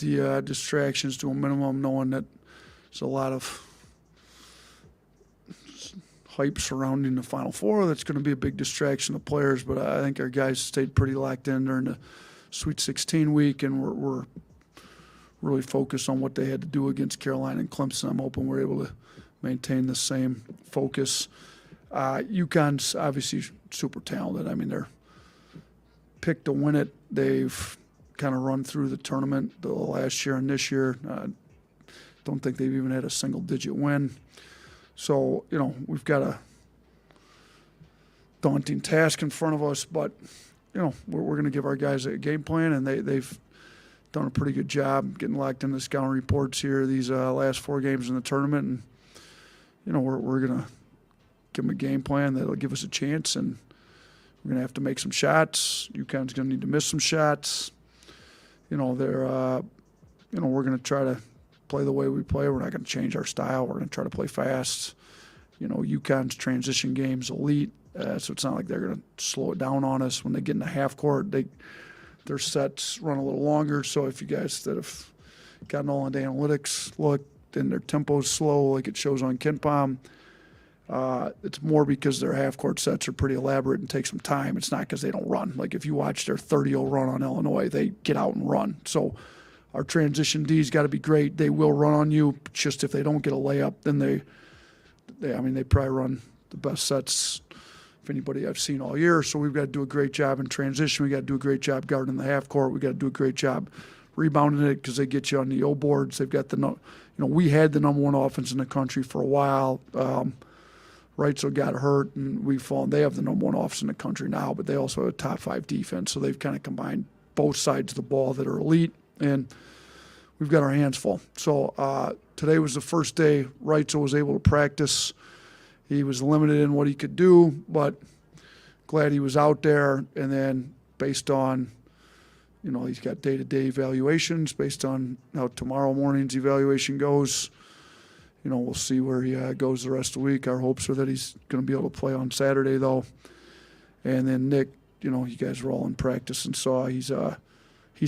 the distractions to a minimum, knowing that there's a lot of hype surrounding the Final Four. That's going to be a big distraction to players, but I think our guys stayed pretty locked in during the Sweet 16 week, and we're really focused on what they had to do against Carolina and Clemson. I'm hoping we're able to maintain the same focus. UConn's obviously super talented. I mean, they're picked to win it. They've kind of run through the tournament the last year and this year. Don't think they've even had a single-digit win. So, we've got a daunting task in front of us, but, we're going to give our guys a game plan, and they've done a pretty good job getting locked into the scouting reports here these last 4 games in the tournament. And, we're going to give them a game plan that'll give us a chance, and we're going to have to make some shots. UConn's going to need to miss some shots. We're going to try to play the way we play. We're not going to change our style. We're going to try to play fast. UConn's transition game's elite, so it's not like they're going to slow it down on us. When they get in the half court, their sets run a little longer. So if you guys that have gotten all into analytics look, and their tempo's slow like it shows on KenPom, it's more because their half-court sets are pretty elaborate and take some time. It's not because they don't run. Like if you watch their 30-0 run on Illinois, they get out and run. So our transition D's got to be great. They will run on you. Just if they don't get a layup, then they probably run the best sets of anybody I've seen all year. So we've got to do a great job in transition. We got to do a great job guarding the half court. We got to do a great job rebounding it because they get you on the O boards. They've got we had the number 1 offense in the country for a while. Wrightsville got hurt, and we've fallen. They have the number 1 offense in the country now, but they also have a top 5 defense. So they've kind of combined both sides of the ball that are elite, and we've got our hands full. So today was the first day Wrightsville was able to practice. He was limited in what he could do, but glad he was out there. And then based on, he's got day-to-day evaluations based on how tomorrow morning's evaluation goes. We'll see where he goes the rest of the week. Our hopes are that he's going to be able to play on Saturday, though. And then Nick, you guys were all in practice and saw he's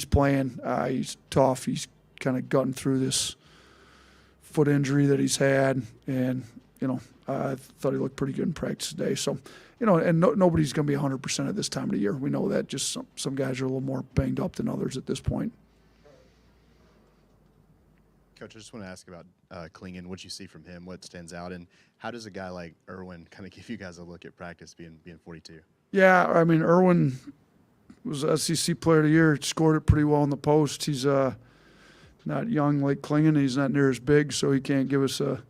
playing. He's tough. He's kind of gotten through this foot injury that he's had, and I thought he looked pretty good in practice today. So, and nobody's going to be 100% at this time of the year. We know that. Just some guys are a little more banged up than others at this point. Coach, I just want to ask about Klingon, what you see from him, what stands out, and how does a guy like Irwin kind of give you guys a look at practice being 42? Yeah, I mean, Irwin was SEC Player of the Year, scored it pretty well in the post. He's not young like Klingon. He's not near as big, so he can't give us a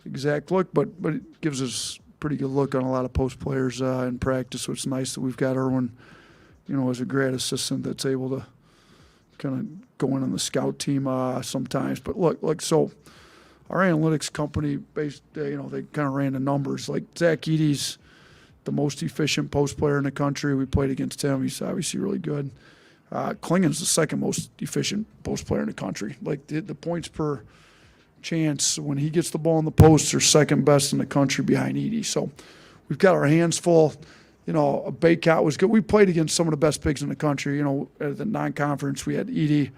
exact look, but it gives us a pretty good look on a lot of post players in practice, so it's nice that we've got Irwin, as a grad assistant that's able to kind of go in on the scout team sometimes. But look, so our analytics company, they kind of ran the numbers. Like Zach Edey's the most efficient post player in the country. We played against him. He's obviously really good. Klingon's the second most efficient post player in the country. Like the points per chance when he gets the ball in the post are second best in the country behind Edey. So we've got our hands full. Baycott was good. We played against some of the best bigs in the country. At the non-conference, we had Edey,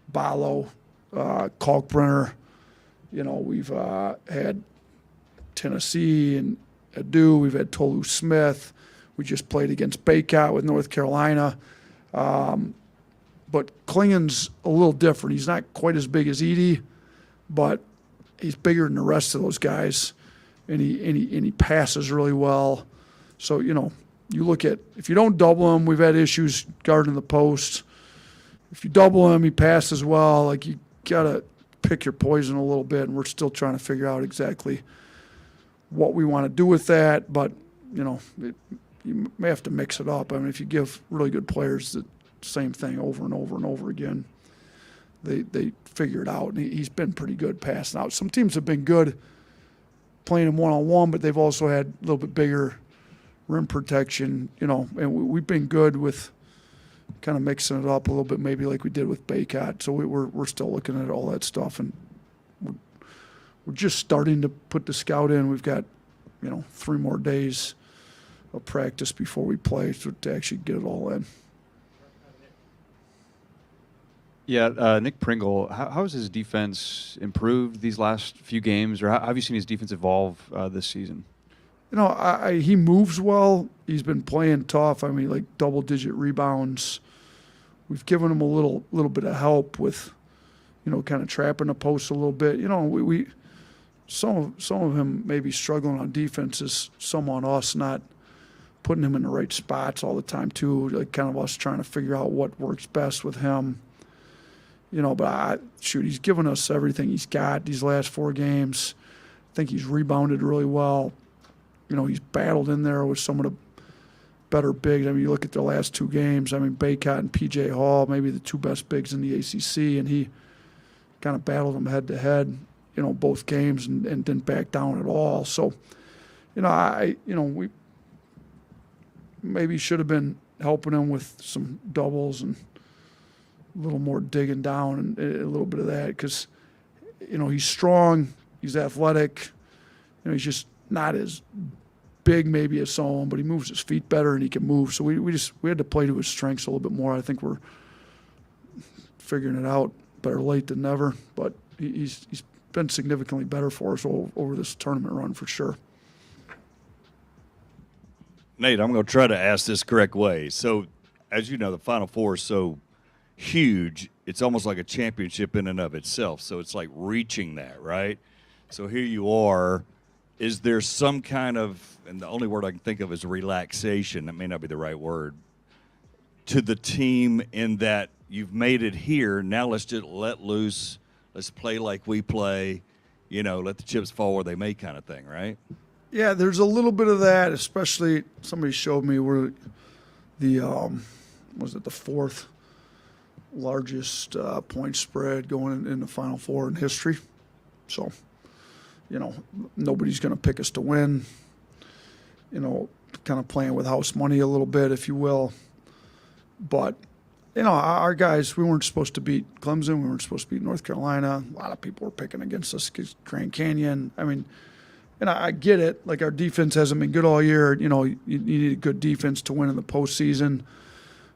Ballo, Kalkbrenner. We've had Tennessee and Adu. We've had Tolu Smith. We just played against Baycott with North Carolina. But Klingon's a little different. He's not quite as big as Edey, but he's bigger than the rest of those guys, and he passes really well. So, you look at, if you don't double him, we've had issues guarding the post. If you double him, he passes well. Like, you got to pick your poison a little bit, and we're still trying to figure out exactly what we want to do with that. But, you may have to mix it up. I mean, if you give really good players the same thing over and over and over again, they figure it out. And he's been pretty good passing out. Some teams have been good playing him one-on-one, but they've also had a little bit bigger rim protection, and we've been good with kind of mixing it up a little bit, maybe like we did with Baycott. So we're still looking at all that stuff, and we're just starting to put the scout in. We've got 3 more days of practice before we play to actually get it all in. Yeah, Nick Pringle, how has his defense improved these last few games, or how have you seen his defense evolve this season? You know, he moves well. He's been playing tough. I mean, like double-digit rebounds. We've given him a little bit of help with, you know, kind of trapping the post a little bit. You know, we some of him maybe struggling on defense is some on us not putting him in the right spots all the time too. Like kind of us trying to figure out what works best with him. You know, but he's given us everything he's got these last 4 games. I think he's rebounded really well. You know, he's battled in there with some of the better bigs. I mean, you look at the last 2 games. I mean, Baycott and P.J. Hall, maybe the 2 best bigs in the ACC, and he kind of battled them head to head, you know, both games and didn't back down at all. So, you know, we maybe should have been helping him with some doubles and a little more digging down and a little bit of that because, you know, he's strong, he's athletic, you know, he's just not as big maybe as someone, but he moves his feet better and he can move. So we had to play to his strengths a little bit more. I think we're figuring it out. Better late than never, but he's been significantly better for us over this tournament run for sure. Nate, I'm going to try to ask this correct way. So, as you know, the Final Four is so huge, it's almost like a championship in and of itself. So it's like reaching that, right? So here you are. Is there some kind of, and the only word I can think of is relaxation, that may not be the right word, to the team in that you've made it here, now let's just let loose, let's play like we play, you know, let the chips fall where they may kind of thing, right? Yeah, there's a little bit of that, especially somebody showed me where the, was it the 4th largest point spread going in the Final Four in history. So, you know, nobody's going to pick us to win. You know, kind of playing with house money a little bit, if you will. But, you know, our guys, we weren't supposed to beat Clemson. We weren't supposed to beat North Carolina. A lot of people were picking against us because Grand Canyon. I mean, and I get it. Like, our defense hasn't been good all year. You know, you need a good defense to win in the postseason.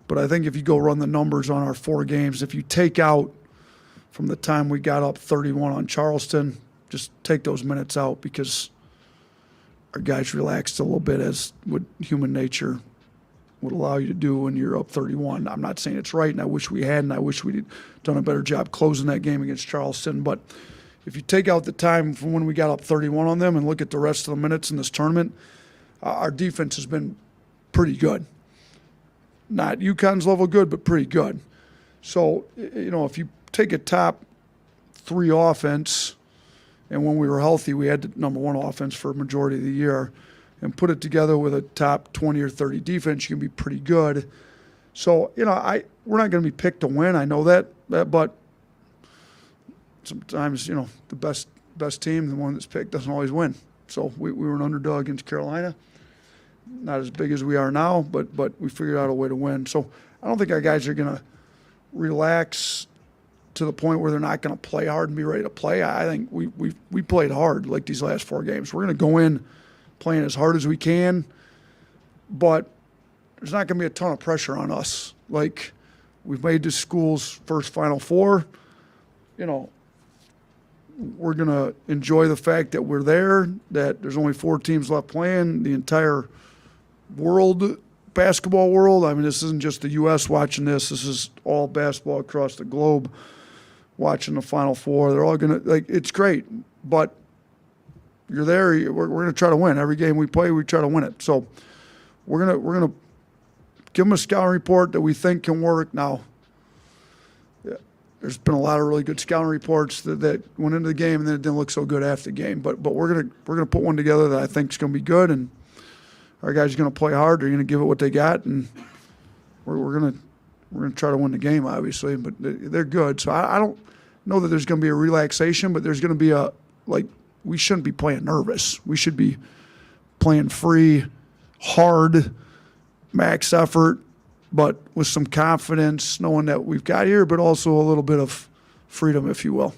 But I think if you go run the numbers on our 4 games, if you take out from the time we got up 31 on Charleston, just take those minutes out because our guys relaxed a little bit, as would human nature would allow you to do when you're up 31. I'm not saying it's right, and I wish we had, and I wish we'd done a better job closing that game against Charleston. But if you take out the time from when we got up 31 on them and look at the rest of the minutes in this tournament, our defense has been pretty good. Not UConn's level good, but pretty good. So, you know, if you take a top 3 offense, and when we were healthy, we had the number 1 offense for a majority of the year, and put it together with a top 20 or 30 defense, you can be pretty good. So, you know, we're not going to be picked to win. I know that, but sometimes, you know, the best team, the one that's picked, doesn't always win. So we were an underdog against Carolina. Not as big as we are now, but we figured out a way to win. So I don't think our guys are going to relax to the point where they're not going to play hard and be ready to play. I think we played hard like these last 4 games. We're going to go in playing as hard as we can, but there's not going to be a ton of pressure on us. Like, we've made this school's first Final Four. You know, we're going to enjoy the fact that we're there, that there's only 4 teams left playing. The entire world, basketball world, I mean, this isn't just the U.S. watching this. This is all basketball across the globe watching the Final Four. They're all going to, like, it's great, but you're there, we're going to try to win. Every game we play, we try to win it. So we're going to give them a scouting report that we think can work. Now, there's been a lot of really good scouting reports that went into the game and then it didn't look so good after the game. But we're gonna put one together that I think is going to be good, and our guys are going to play hard. They're going to give it what they got, and we're gonna try to win the game, obviously. But they're good, so I don't know that there's going to be a relaxation, but there's going to be we shouldn't be playing nervous. We should be playing free, hard, max effort, but with some confidence, knowing that we've got here, but also a little bit of freedom, if you will.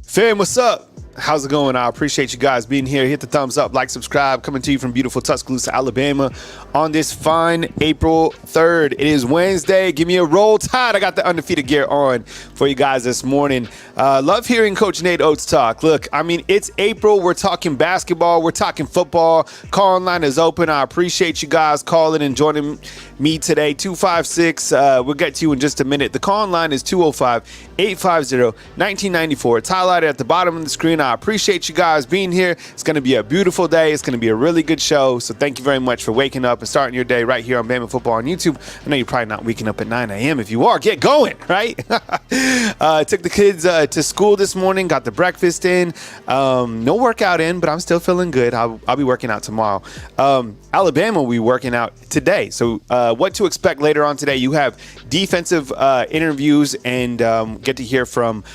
Fam, what's up? How's it going? I appreciate you guys being here. Hit the thumbs up, like, subscribe. Coming to you from beautiful Tuscaloosa, Alabama on this fine April 3rd. It is Wednesday. Give me a Roll Tide. I got the undefeated gear on for you guys this morning. Love hearing Coach Nate Oates talk. Look, I mean, it's April. We're talking basketball. We're talking football. Call line is open. I appreciate you guys calling and joining me today. 256. We'll get to you in just a minute. The call line is 205-850-1994. It's highlighted at the bottom of the screen. I appreciate you guys being here. It's going to be a beautiful day. It's going to be a really good show. So thank you very much for waking up and starting your day right here on Bama Football on YouTube. I know you're probably not waking up at 9 a.m. If you are, get going, right? Took the kids to school this morning, got the breakfast in. No workout in, but I'm still feeling good. I'll be working out tomorrow. Alabama will be working out today. So what to expect later on today, you have defensive interviews and get to hear from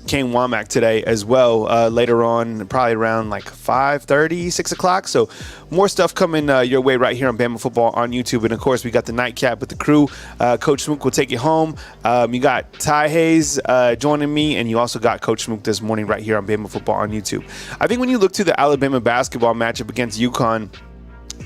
Kane Womack today as well later on, probably around like 5:30, 6 o'clock. So more stuff coming your way right here on Bama Football on YouTube. And, of course, we got the nightcap with the crew. Coach Smook will take you home. You got Ty Hayes joining me, and you also got Coach Smook this morning right here on Bama Football on YouTube. I think when you look to the Alabama basketball matchup against UConn,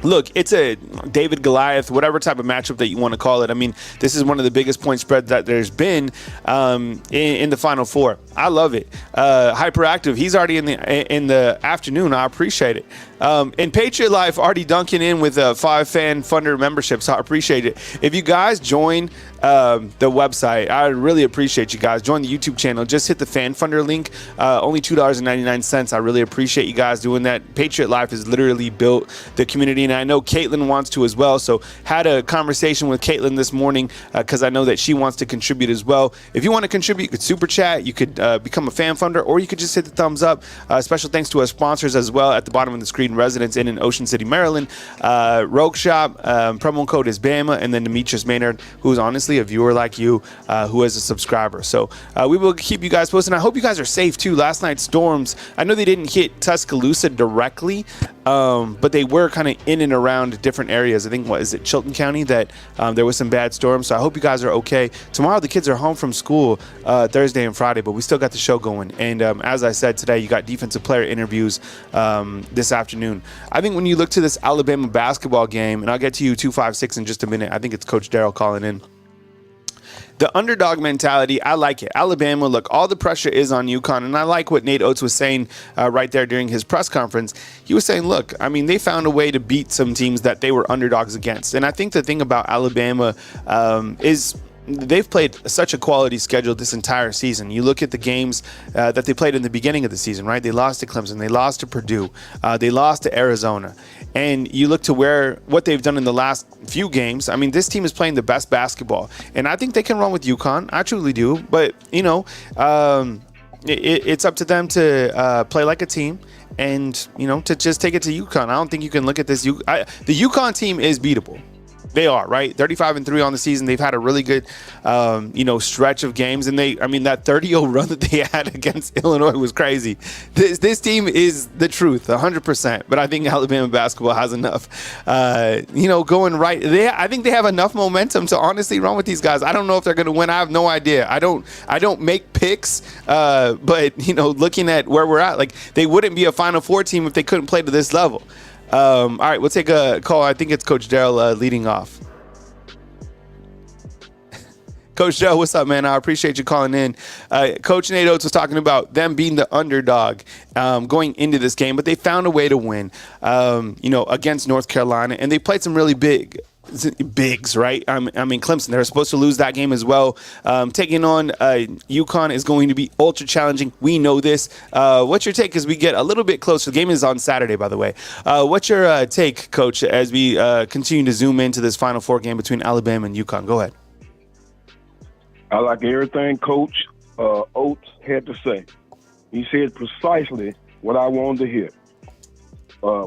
look, it's a David Goliath, whatever type of matchup that you want to call it. I mean, this is one of the biggest point spreads that there's been in the Final Four. I love it. Hyperactive, he's already in the afternoon. I appreciate it. And Patriot Life already dunking in with a 5-fan funder membership, so I appreciate it. If you guys join the website, I really appreciate you guys. Join the YouTube channel. Just hit the fan funder link. Only $2.99. I really appreciate you guys doing that. Patriot Life has literally built the community, and I know Caitlin wants to as well. So had a conversation with Caitlin this morning because I know that she wants to contribute as well. If you want to contribute, you could super chat. You could become a fan funder, or you could just hit the thumbs up. Special thanks to our sponsors as well at the bottom of the screen. Residents in Ocean City, Maryland. Rogue Shop, promo code is Bama, and then Demetrius Maynard, who's honestly a viewer like you, who is a subscriber. So we will keep you guys posted. I hope you guys are safe too. Last night's storms, I know they didn't hit Tuscaloosa directly, but they were kind of in and around different areas. I think, what is it, Chilton County, that there was some bad storms. So I hope you guys are okay. Tomorrow the kids are home from school, Thursday and Friday, but we still got the show going. And as I said today, you got defensive player interviews this afternoon. I think when you look to this Alabama basketball game, and I'll get to you 256 in just a minute. I think it's Coach Darrell calling in. The underdog mentality, I like it. Alabama, look, all the pressure is on UConn, and I like what Nate Oates was saying right there during his press conference. He was saying, look, I mean, they found a way to beat some teams that they were underdogs against. And I think the thing about Alabama is they've played such a quality schedule this entire season. You look at the games that they played in the beginning of the season, right? They lost to Clemson. They lost to Purdue. They lost to Arizona. And you look to what they've done in the last few games. I mean, this team is playing the best basketball. And I think they can run with UConn. I truly do. But, you know, it's up to them to play like a team and, you know, to just take it to UConn. I don't think you can look at this. The UConn team is beatable. They are, right? 35-3 on the season. They've had a really good, stretch of games. And that 30-0 run that they had against Illinois was crazy. This team is the truth, 100%. But I think Alabama basketball has enough, going right. I think they have enough momentum to honestly run with these guys. I don't know if they're going to win. I have no idea. I don't make picks, but, looking at where we're at, like, they wouldn't be a Final Four team if they couldn't play to this level. All right, we'll take a call. I think it's Coach Darrell leading off. Coach Darrell, what's up, man? I appreciate you calling in. Coach Nate Oates was talking about them being the underdog going into this game, but they found a way to win, against North Carolina, and they played some really bigs, right? I mean, Clemson, they were supposed to lose that game as well. Taking on UConn is going to be ultra challenging. We know this. What's your take as we get a little bit closer? The game is on Saturday, by the way. What's your take, Coach, as we continue to zoom into this Final Four game between Alabama and UConn? Go ahead. I like everything Coach Oates had to say. He said precisely what I wanted to hear.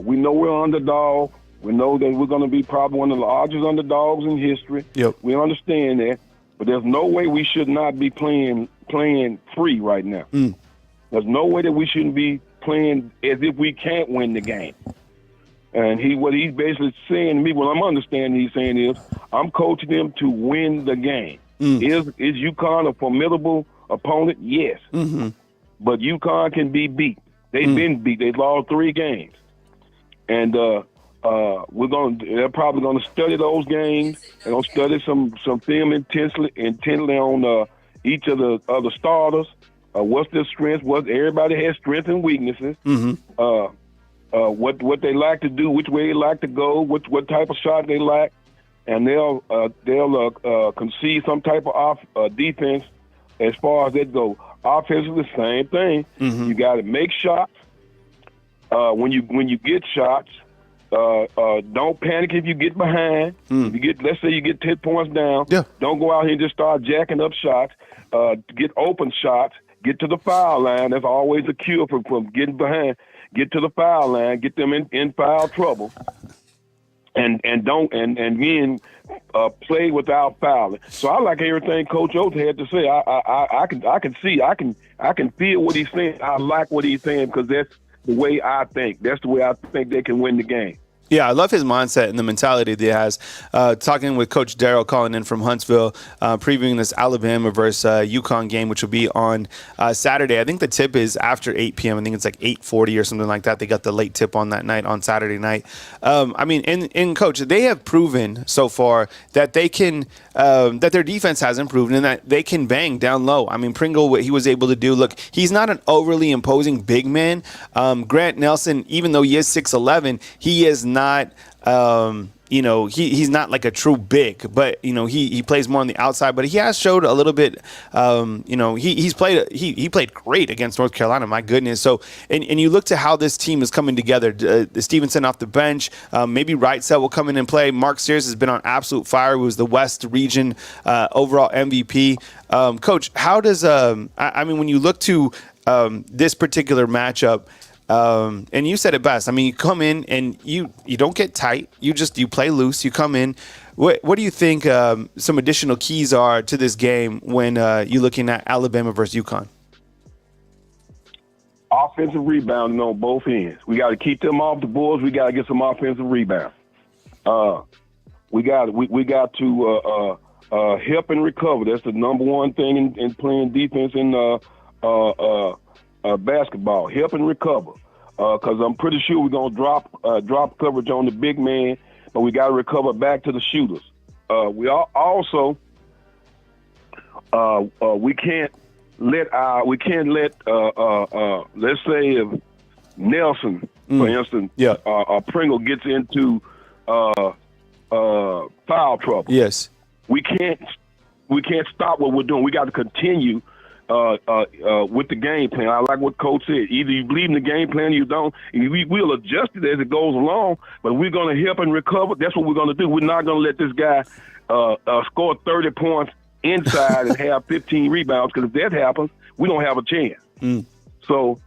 We know we're underdog. We know that we're going to be probably one of the largest underdogs in history. Yep. We understand that. But there's no way we should not be playing free right now. There's no way that we shouldn't be playing as if we can't win the game. And what he's basically saying to me, what I'm understanding he's saying is, I'm coaching them to win the game. Is UConn a formidable opponent? Yes. Mm-hmm. but UConn can be beat. They've been beat. They lost 3 games, and they're probably gonna study those games. They're gonna study some film intently on each of the other starters. What's their strengths? Everybody has strengths and weaknesses. What they like to do, which way they like to go, what type of shot they like, and they'll concede some type of defense as far as that goes. Offensively, the same thing. You got to make shots. When you get shots, don't panic if you get behind. Let's say you get 10 points down. Yeah. Don't go out here and just start jacking up shots. Get open shots. Get to the foul line. That's always a cure from getting behind. Get to the foul line. Get them in foul trouble. And then play without fouling. So I like everything Coach Oates had to say. I can feel what he's saying. I like what he's saying because that's the way I think. That's the way I think they can win the game. Yeah, I love his mindset and the mentality that he has. Talking with Coach Darryl calling in from Huntsville, previewing this Alabama versus UConn game, which will be on Saturday. I think the tip is after 8 p.m. I think it's like 8:40 or something like that. They got the late tip on that night, on Saturday night. In Coach, they have proven so far that they can, that their defense has improved and that they can bang down low. I mean, Pringle, what he was able to do, look, he's not an overly imposing big man. Grant Nelson, even though he is 6'11", he is not, he's not like a true big, but, he plays more on the outside, but he has showed a little bit, he played great against North Carolina, my goodness. So, and you look to how this team is coming together, Stevenson off the bench, maybe Right Set will come in and play. Mark Sears has been on absolute fire, who was the West region overall MVP. Coach, how does, when you look to this particular matchup, and you said it best. I mean, you come in and you don't get tight. You play loose. You come in. What do you think some additional keys are to this game when you're looking at Alabama versus UConn? Offensive rebounding on both ends. We got to keep them off the boards. We got to get some offensive rebounds. We got to help and recover. That's the number one thing in playing defense in basketball. Help and recover. Because I'm pretty sure we're gonna drop coverage on the big man, but we got to recover back to the shooters. We also we can't let let's say if Nelson, for instance, Pringle gets into foul trouble. Yes, we can't stop what we're doing. We got to continue with the game plan. I like what Coach said. Either you believe in the game plan or you don't. We'll adjust it as it goes along, but we're going to help and recover. That's what we're going to do. We're not going to let this guy score 30 points inside and have 15 rebounds, because if that happens, we don't have a chance. So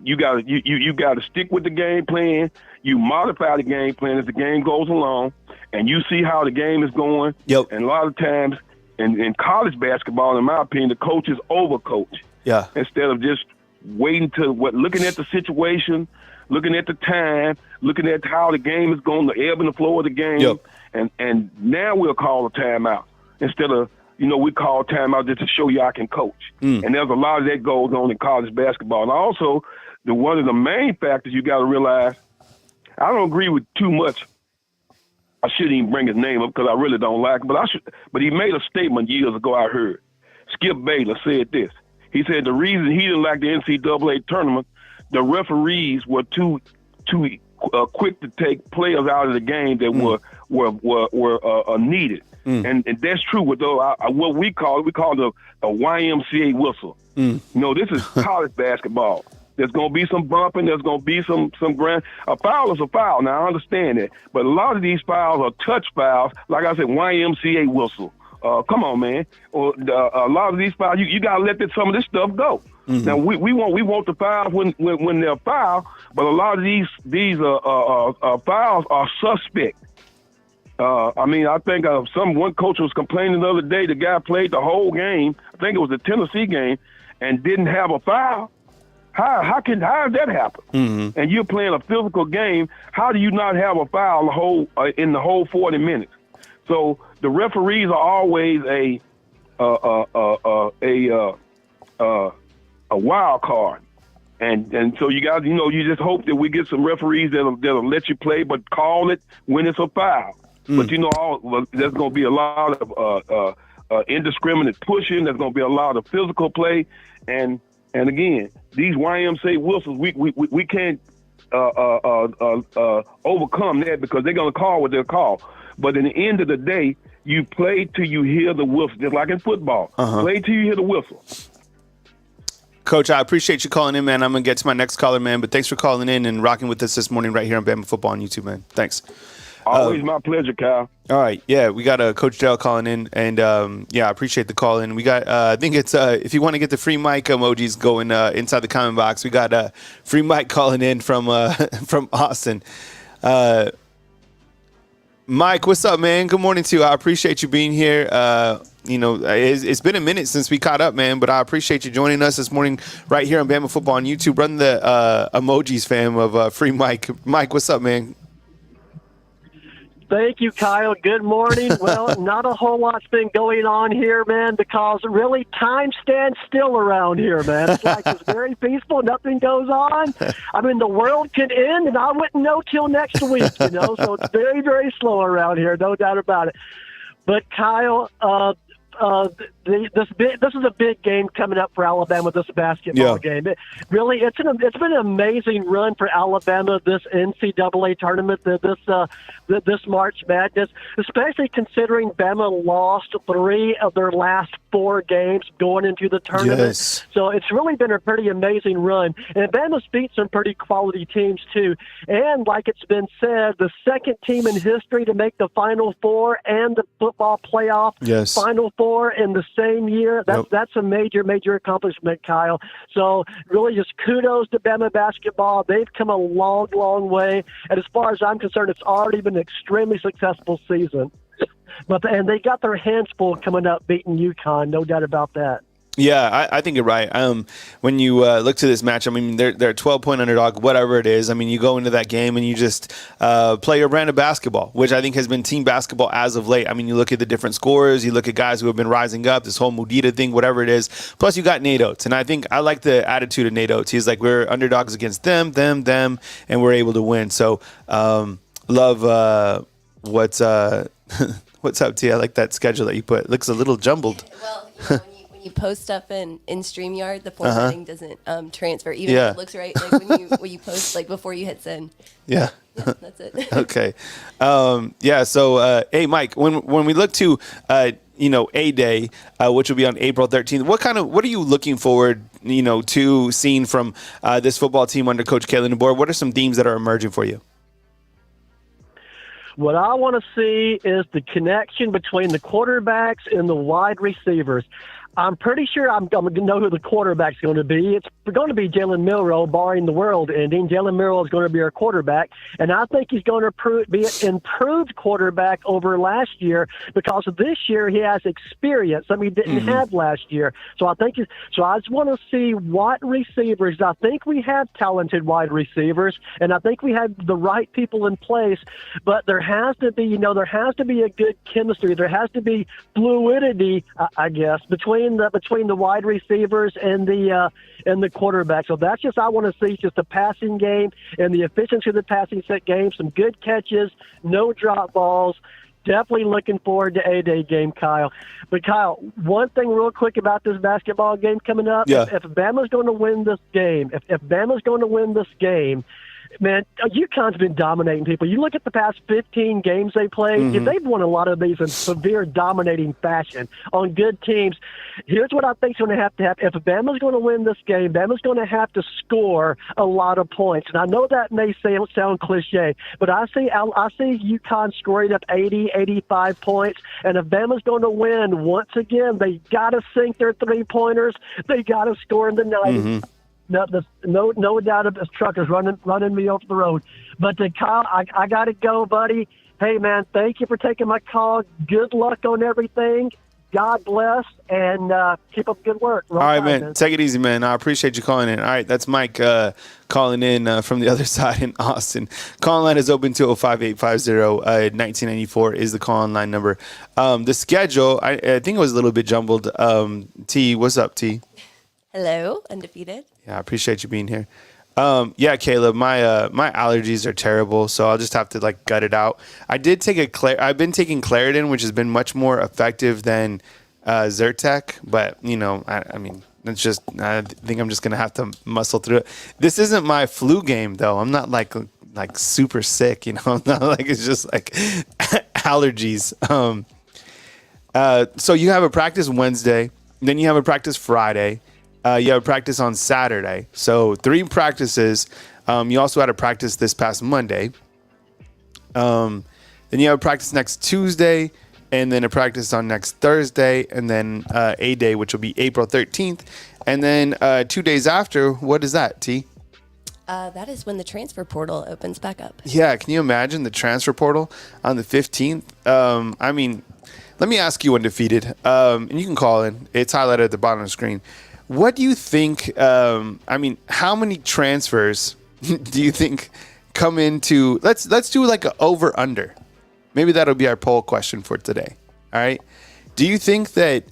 you got to stick with the game plan. You modify the game plan as the game goes along, and you see how the game is going. Yep. And a lot of times, in college basketball, in my opinion, the coaches overcoach. Yeah. Instead of just waiting to looking at the situation, looking at the time, looking at how the game is going, the ebb and the flow of the game. Yep. And now we'll call a timeout instead of, we call timeout just to show you I can coach. And there's a lot of that goes on in college basketball. And also, one of the main factors you got to realize, I don't agree with too much. I shouldn't even bring his name up because I really don't like him. But he made a statement years ago, I heard. Skip Baylor said this. He said the reason he didn't like the NCAA tournament, the referees were too quick to take players out of the game that were needed. And that's true with what we call the YMCA whistle. This is college basketball. There's going to be some bumping. There's going to be some grand. A foul is a foul. Now, I understand that. But a lot of these fouls are touch fouls. Like I said, YMCA whistle. Come on, man. A lot of these fouls, you got to let some of this stuff go. Now, we want the fouls when they're foul, but a lot of these fouls are suspect. I think one coach was complaining the other day. The guy played the whole game. I think it was the Tennessee game, and didn't have a foul. How did that happen? And you're playing a physical game. How do you not have a foul in the whole 40 minutes? So the referees are always a a wild card. And so you guys, you just hope that we get some referees that'll let you play, but call it when it's a foul. But there's going to be a lot of indiscriminate pushing. There's going to be a lot of physical play, and again, these YMCA whistles, we can't overcome that because they're going to call what they'll call. But in the end of the day, you play till you hear the whistle, just like in football. Play till you hear the whistle. Coach, I appreciate you calling in, man. I'm going to get to my next caller, man. But thanks for calling in and rocking with us this morning right here on Bama Football on YouTube, man. Thanks. Always my pleasure, Kyle. All right. Yeah, we got Coach Dell calling in. And, I appreciate the call in. We got, I think it's, if you want to get the free mic emojis going inside the comment box, we got free mic calling in from Austin. Mike, what's up, man? Good morning to you. I appreciate you being here. It's been a minute since we caught up, man, but I appreciate you joining us this morning right here on Bama Football on YouTube. Run the emojis, fam, of free Mike. Mike, what's up, man? Thank you, Kyle. Good morning. Well, not a whole lot's been going on here, man, because really time stands still around here, man. It's like it's very peaceful. Nothing goes on. I mean, the world could end, and I wouldn't know till next week, So it's very, very slow around here, no doubt about it. But, Kyle, this is a big game coming up for Alabama, this basketball game. It's been an amazing run for Alabama, this NCAA tournament, this March Madness, especially considering Bama lost 3 of their last 4 games going into the tournament. Yes. So it's really been a pretty amazing run. And Bama's beat some pretty quality teams, too. And like it's been said, the second team in history to make the Final Four and the football playoff Final Four in the same year. That's a major accomplishment, Kyle. So really just kudos to Bama basketball. They've come a long, long way. And as far as I'm concerned, it's already been an extremely successful season. And they got their hands full coming up beating UConn, no doubt about that. Yeah, I think you're right. When you look to this match, I mean, they're a 12-point underdog, whatever it is. I mean, you go into that game and you just play your brand of basketball, which I think has been team basketball as of late. I mean, you look at the different scorers, you look at guys who have been rising up, this whole Mudita thing, whatever it is. Plus, you got Nate Oates, and I think I like the attitude of Nate Oates. He's like, we're underdogs against them, and we're able to win. So, love what's up, T? I like that schedule that you put. It looks a little jumbled. Well, when you post stuff in StreamYard, the formatting doesn't transfer, even if it looks right. Like when you post, like before you hit send. Yeah. That's it. Okay. So, hey, Mike, when we look to, A-Day, which will be on April 13th, what are you looking forward, to seeing from this football team under Coach Kalen DeBoer? What are some themes that are emerging for you? What I want to see is the connection between the quarterbacks and the wide receivers. I'm pretty sure I'm going to know who the quarterback's going to be. It's going to be Jalen Milroe, barring the world ending. Jalen Milroe is going to be our quarterback, and I think he's going to be an improved quarterback over last year because this year he has experience that we didn't have last year. So I just want to see what receivers. I think we have talented wide receivers, and I think we have the right people in place. But there has to be, there has to be a good chemistry. There has to be fluidity, I guess, between the wide receivers and the quarterback. So that's just I want to see just a passing game and the efficiency of the passing set game, some good catches, no drop balls. Definitely looking forward to A-Day game, Kyle. But, Kyle, one thing real quick about this basketball game coming up. Yeah. If Bama's going to win this game, if Bama's going to win this game, man, UConn's been dominating people. You look at the past 15 games they played, they've won a lot of these in severe dominating fashion on good teams. Here's what I think is going to happen. If Bama's going to win this game, Bama's going to have to score a lot of points. And I know that may sound cliche, but I see UConn scoring up 80, 85 points. And if Bama's going to win, once again, they got to sink their three-pointers. They got to score in the 90s. No doubt of this truck is running me off the road. But Kyle, I got to go, buddy. Hey, man, thank you for taking my call. Good luck on everything. God bless, and keep up good work. All right, man. Take it easy, man. I appreciate you calling in. All right, that's Mike calling in from the other side in Austin. Call line is open 205-850-1994 is the call line number. The schedule, I think it was a little bit jumbled. T, what's up, T? Hello, undefeated. Yeah, I appreciate you being here. Yeah, Caleb, my allergies are terrible, so I'll just have to like gut it out. I've been taking Claritin, which has been much more effective than Zyrtec, but I mean, it's just, I think I'm just gonna have to muscle through it. This isn't my flu game though. I'm not like super sick, I'm not like, it's just like allergies. So you have a practice Wednesday, then you have a practice Friday. You have a practice on Saturday. So 3 practices. You also had a practice this past Monday. Then you have a practice next Tuesday, and then a practice on next Thursday, and then a day, which will be April 13th. And then 2 days after, what is that, T? That is when the transfer portal opens back up. Yeah, can you imagine the transfer portal on the 15th? I mean, let me ask you, Undefeated, and you can call in. It's highlighted at the bottom of the screen. What do you think, I mean, how many transfers do you think come into, let's do like an over-under. Maybe that'll be our poll question for today, all right? Do you think that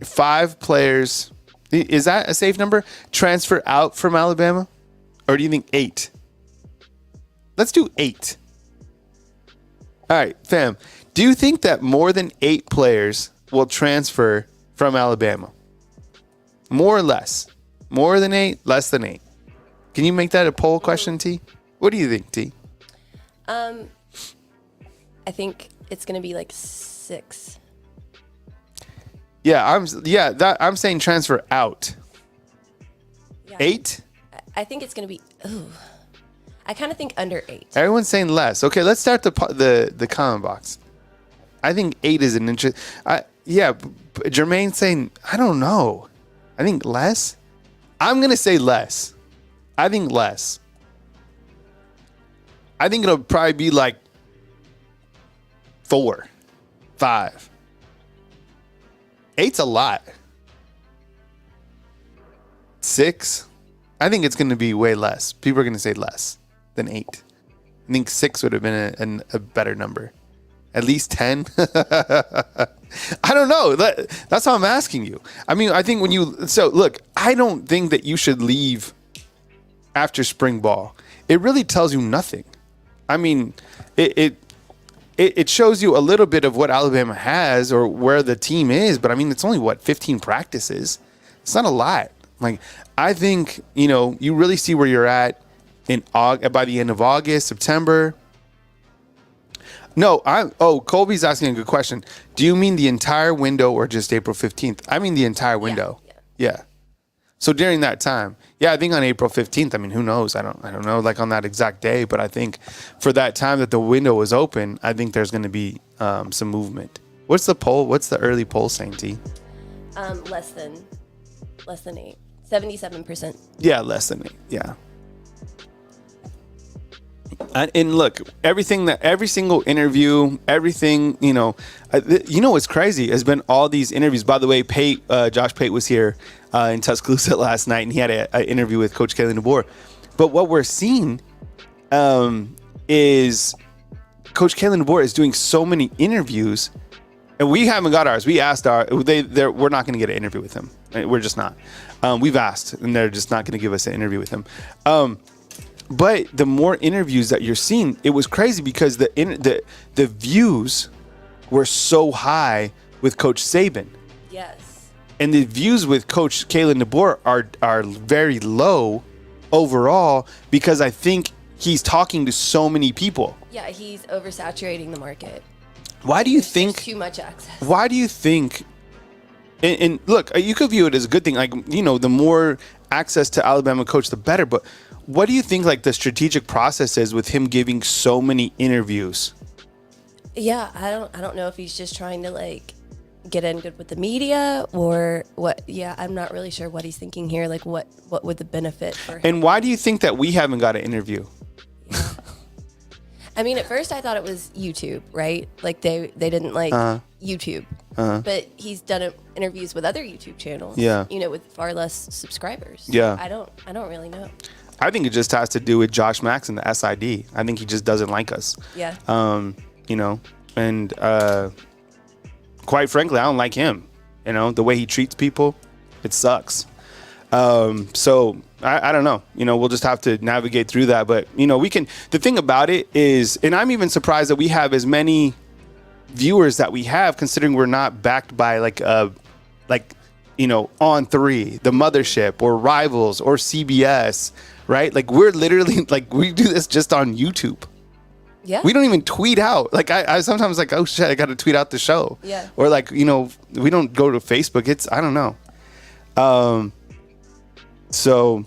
5 players, is that a safe number, transfer out from Alabama? Or do you think 8? Let's do 8. All right, fam, do you think that more than 8 players will transfer from Alabama? More or less? More than 8, less than 8? Can you make that a poll question, T? What do you think, T? I think it's going to be like 6. Yeah, I'm saying transfer out. Yeah. 8? I think it's going to be, I kind of think under 8. Everyone's saying less. Okay, let's start the comment box. I think 8 is an interest. Jermaine's saying, I don't know. I think less. I'm going to say less. I think less. I think it'll probably be like 4, 5. 8's a lot. 6. I think it's going to be way less. People are going to say less than 8. I think 6 would have been a better number. At least 10. I don't know. That's how I'm asking you. I mean, I think look, I don't think that you should leave after spring ball. It really tells you nothing. I mean, it shows you a little bit of what Alabama has or where the team is, but I mean, it's only 15 practices. It's not a lot. Like, I think, you really see where you're at by the end of August, September. No, Colby's asking a good question. Do you mean the entire window or just April 15th? I mean the entire window. Yeah. So during that time, I think on April 15th, I mean, who knows? I don't know, like on that exact day, but I think for that time that the window was open, I think there's going to be some movement. What's the poll? What's the early poll saying, T? Less than 8. 77%. Yeah, less than 8. Yeah. And look, every single interview, everything, what's crazy has been all these interviews. By the way, Josh Pate was here in Tuscaloosa last night, and he had an interview with Coach Kalen DeBoer. But what we're seeing is Coach Kalen DeBoer is doing so many interviews, and we haven't got ours. We asked we're not going to get an interview with him. We're just not. We've asked, and they're just not going to give us an interview with him. But the more interviews that you're seeing, it was crazy because the views were so high with Coach Saban. Yes. And the views with Coach Kalen DeBoer are very low overall because I think he's talking to so many people. Yeah, he's oversaturating the market. Why do you think too much access? Why do you think? And look, you could view it as a good thing. Like, the more access to Alabama coach, the better. But what do you think, like, the strategic process is with him giving so many interviews? Yeah, I don't know if he's just trying to like get in good with the media or what. Yeah, I'm not really sure what he's thinking here. Like, what would the benefit for him? And why do you think that we haven't got an interview? Yeah. I mean, at first I thought it was YouTube, right? Like they didn't like YouTube, but he's done interviews with other YouTube channels. Yeah, with far less subscribers. Yeah, I don't really know. I think it just has to do with Josh Max and the SID. I think he just doesn't like us. Yeah. And quite frankly, I don't like him. The way he treats people, it sucks. So I don't know. We'll just have to navigate through that. But we can. The thing about it is, and I'm even surprised that we have as many viewers that we have, considering we're not backed by On3, the Mothership, or Rivals, or CBS, right? Like, we're literally we do this just on YouTube. Yeah. We don't even tweet out. Like, I sometimes oh shit, I got to tweet out the show. Yeah. Or we don't go to Facebook. I don't know. So,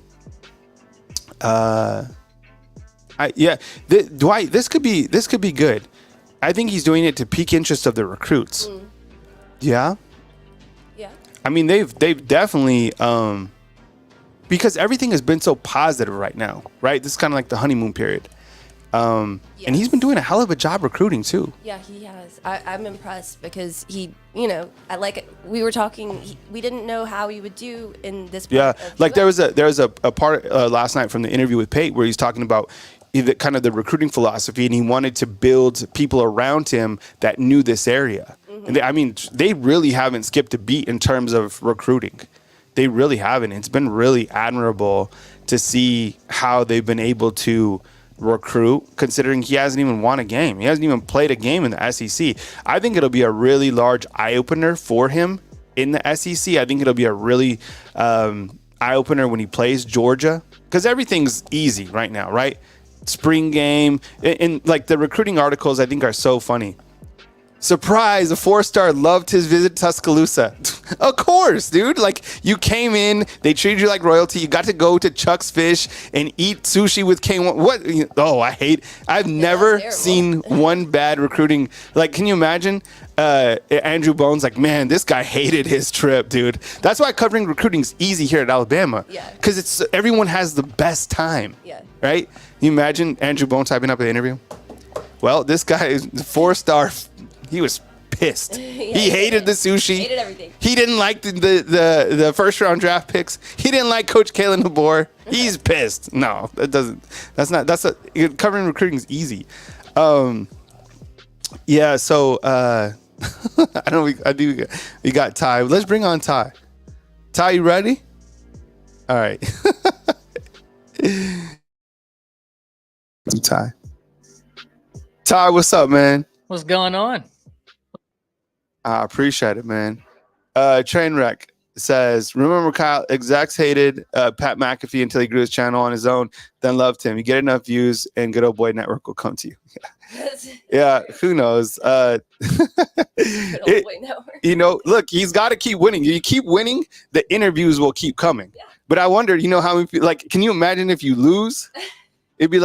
Dwight, this could be good. I think he's doing it to pique interest of the recruits. Yeah. Yeah. I mean, they've definitely because everything has been so positive right now, right? This is kind of like the honeymoon period. And he's been doing a hell of a job recruiting too. Yeah, he has. I'm impressed because he, I like it. We were talking. We didn't know how he would do in this. Yeah, part there was a part last night from the interview with Pate where he's talking about kind of the recruiting philosophy, and he wanted to build people around him that knew this area. Mm-hmm. And they really haven't skipped a beat in terms of recruiting. They really haven't. It's been really admirable to see how they've been able to recruit, considering he hasn't even won a game. He hasn't even played a game in the SEC. I think it'll be a really large eye-opener for him in the SEC. I think it'll be a really eye-opener when he plays Georgia, because everything's easy right now, right? Spring game. And the recruiting articles, I think, are so funny. Surprise, a 4-star loved his visit to Tuscaloosa. Of course, dude. You came in, they treated you like royalty. You got to go to Chuck's Fish and eat sushi with K1. What? Oh, I've never seen one bad recruiting. Can you imagine Andrew Bones? Man, this guy hated his trip, dude. That's why covering recruiting is easy here at Alabama. Yeah. Because everyone has the best time. Yeah. Right? Can you imagine Andrew Bones typing up an interview? Well, this guy is 4-star. He was pissed. He hated the sushi. Hated everything. He didn't like the first round draft picks. He didn't like Coach Kalen DeBoer. He's pissed. No, covering recruiting is easy. Yeah. So I think we got Ty. Let's bring on Ty. Ty, you ready? All right. Ty. Ty, what's up, man? What's going on? I appreciate it, man. Trainwreck says, remember Kyle, execs hated Pat McAfee until he grew his channel on his own, then loved him. You get enough views and Good Old Boy Network will come to you. Yeah, who knows? Good Old Boy Network. Look, he's got to keep winning. You keep winning, the interviews will keep coming. Yeah. But I wonder, how many people, can you imagine if you lose? It'd be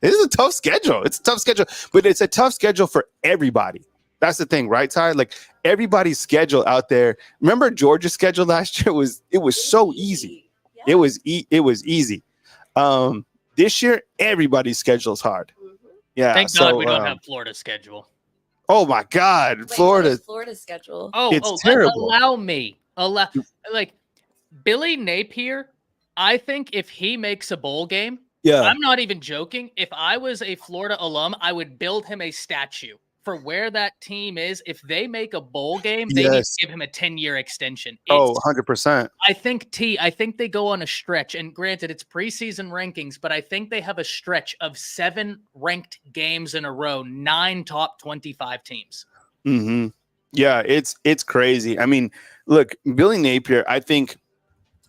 this is a tough schedule. It's a tough schedule, but it's a tough schedule for everybody. That's the thing, right, Ty? Everybody's schedule out there. Remember Georgia's schedule last year was so easy. Yeah. It was easy. This year everybody's schedule is hard. Mm-hmm. Yeah. Thank God we don't have Florida's schedule. Oh my God, Wait, Florida's schedule. It's terrible. Allow Billy Napier. I think if he makes a bowl game. Yeah. I'm not even joking. If I was a Florida alum, I would build him a statue for where that team is. If they make a bowl game, they need to give him a 10-year extension. 100%. I think they go on a stretch. And granted, it's preseason rankings, but I think they have a stretch of 7 ranked games in a row, 9 top 25 teams. Mm-hmm. Yeah, it's crazy. I mean, look, Billy Napier,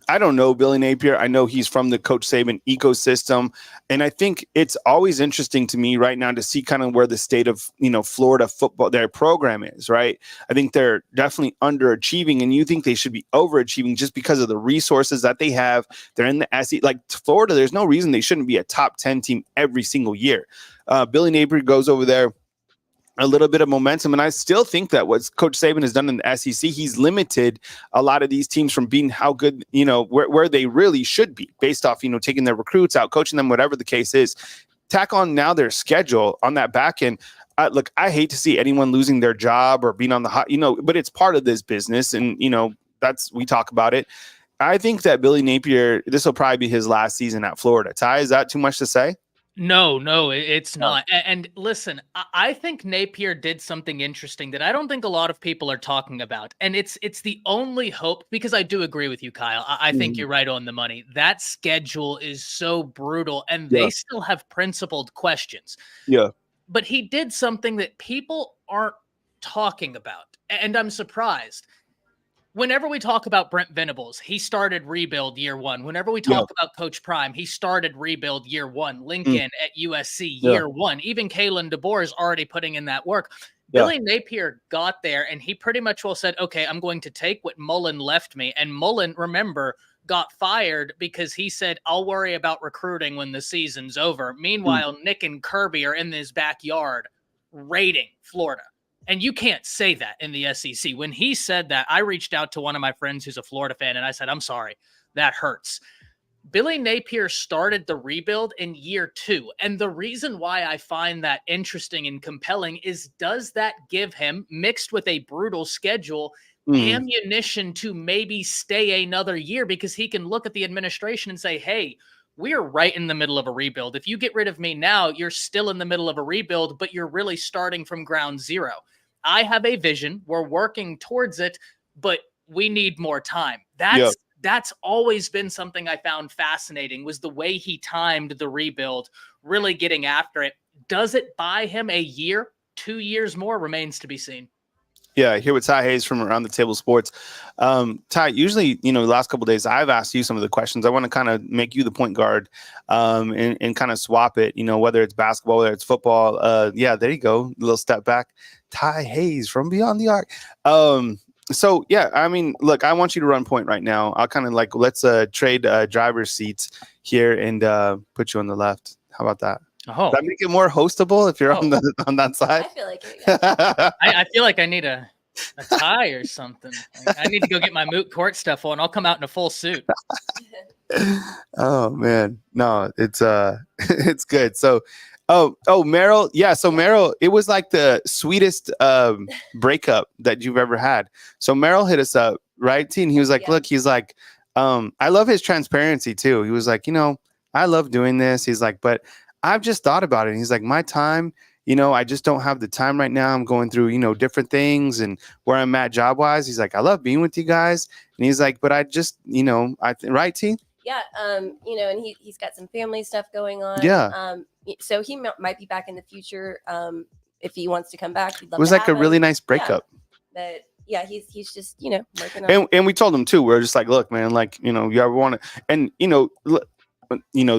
I don't know Billy Napier. I know he's from the Coach Saban ecosystem. And I think it's always interesting to me right now to see kind of where the state of, Florida football, their program is, right? I think they're definitely underachieving, and you think they should be overachieving just because of the resources that they have. They're in the SEC. Florida, there's no reason they shouldn't be a top 10 team every single year. Billy Napier goes over there, a little bit of momentum. And I still think that what Coach Saban has done in the SEC, he's limited a lot of these teams from being how good, where they really should be based off, taking their recruits out, coaching them, whatever the case is. Tack on now their schedule on that back end. Look, I hate to see anyone losing their job or being on the hot, but it's part of this business. And, we talk about it. I think that Billy Napier, this will probably be his last season at Florida. Ty, is that too much to say? No, it's not. And listen, I think Napier did something interesting that I don't think a lot of people are talking about. And it's the only hope, because I do agree with you, Kyle. I think you're right on the money. That schedule is so brutal, and Yeah. they still have principled questions. Yeah. But he did something that people aren't talking about. And I'm surprised. Whenever we talk about Brent Venables, he started rebuild year one. Whenever we talk about Coach Prime, he started rebuild year one. Lincoln at USC year one. Even Kalen DeBoer is already putting in that work. Billy Napier got there, and he pretty much well said, okay, I'm going to take what Mullen left me. And Mullen, remember, got fired because he said, I'll worry about recruiting when the season's over. Meanwhile, Nick and Kirby are in his backyard raiding Florida. And you can't say that in the SEC. When he said that, I reached out to one of my friends who's a Florida fan, and I said, I'm sorry, that hurts. Billy Napier started the rebuild in year 2. And the reason why I find that interesting and compelling is, does that give him, mixed with a brutal schedule, ammunition to maybe stay another year? Because he can look at the administration and say, hey, we're right in the middle of a rebuild. If you get rid of me now, you're still in the middle of a rebuild, but you're really starting from ground zero. I have a vision. We're working towards it, but we need more time. That's always been something I found fascinating, was the way he timed the rebuild, really getting after it. Does it buy him a year, 2 years more? Remains to be seen. Yeah, here with Ty Hayes from Around the Table Sports. Ty, usually, the last couple of days, I've asked you some of the questions. I want to kind of make you the point guard and kind of swap it, whether it's basketball, whether it's football. There you go. A little step back. Ty Hayes from Beyond the Arc. Look, I want you to run point right now. I'll kind of let's trade driver's seats here and put you on the left. How about that? Oh, does that make it more hostable if you're on that side? I feel like it. Yeah. I feel like I need a tie or something. I need to go get my moot court stuff on. I'll come out in a full suit. Oh man, no, it's it's good. So, Merrill, yeah. So Merrill, it was like the sweetest breakup that you've ever had. So Merrill hit us up, right? And he was like, look, he's like, I love his transparency too. He was like, I love doing this. He's like, but I've just thought about it. And he's like, my time, I just don't have the time right now. I'm going through, different things and where I'm at job wise. He's like, I love being with you guys. And he's like, but I just, right, T? Yeah. And he's got some family stuff going on. Yeah. So he might be back in the future. If he wants to come back, it was like a really nice breakup. Yeah. But yeah, he's just, working on. And we told him too, we're just like, look, man, like, you ever want to, and,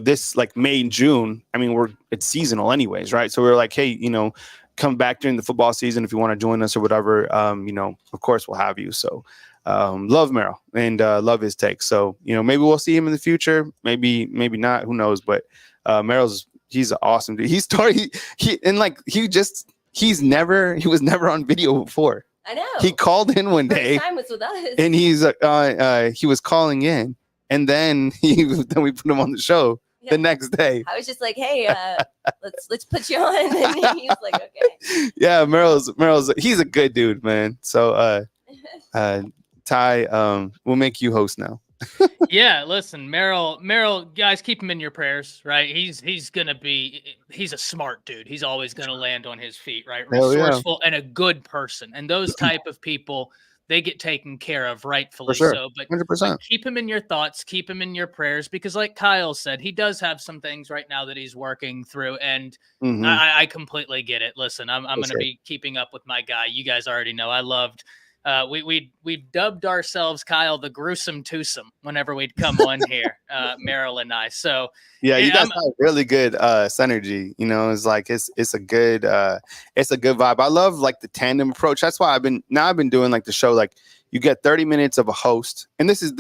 this like May and June, I mean, it's seasonal anyways, right? So we're like, hey, come back during the football season if you want to join us or whatever. Of course we'll have you. So love Merrill and love his take. So, maybe we'll see him in the future. Maybe not. Who knows? But he's an awesome dude. He was never on video before. I know. He called in one day. First time was with us. And he was calling in. And then we put him on the show the next day. I was just like, hey, let's put you on. And he was like, okay. Yeah, Merrill's he's a good dude, man. So Ty, we'll make you host now. Yeah, listen, Merrill, guys, keep him in your prayers, right? He's a smart dude. He's always gonna land on his feet, right? Resourceful and a good person. And those type of people, they get taken care of, rightfully so. But 100%. Keep him in your thoughts, keep him in your prayers, because like Kyle said, he does have some things right now that he's working through, and I completely get it. Listen, I'm going to be keeping up with my guy. You guys already know I loved. We've dubbed ourselves, Kyle, the gruesome twosome whenever we'd come on here, Merrill and I. So yeah, you guys have really good synergy. It's like it's a good vibe. I love like the tandem approach. That's why I've been doing like the show. Like you get 30 minutes of a host, and this is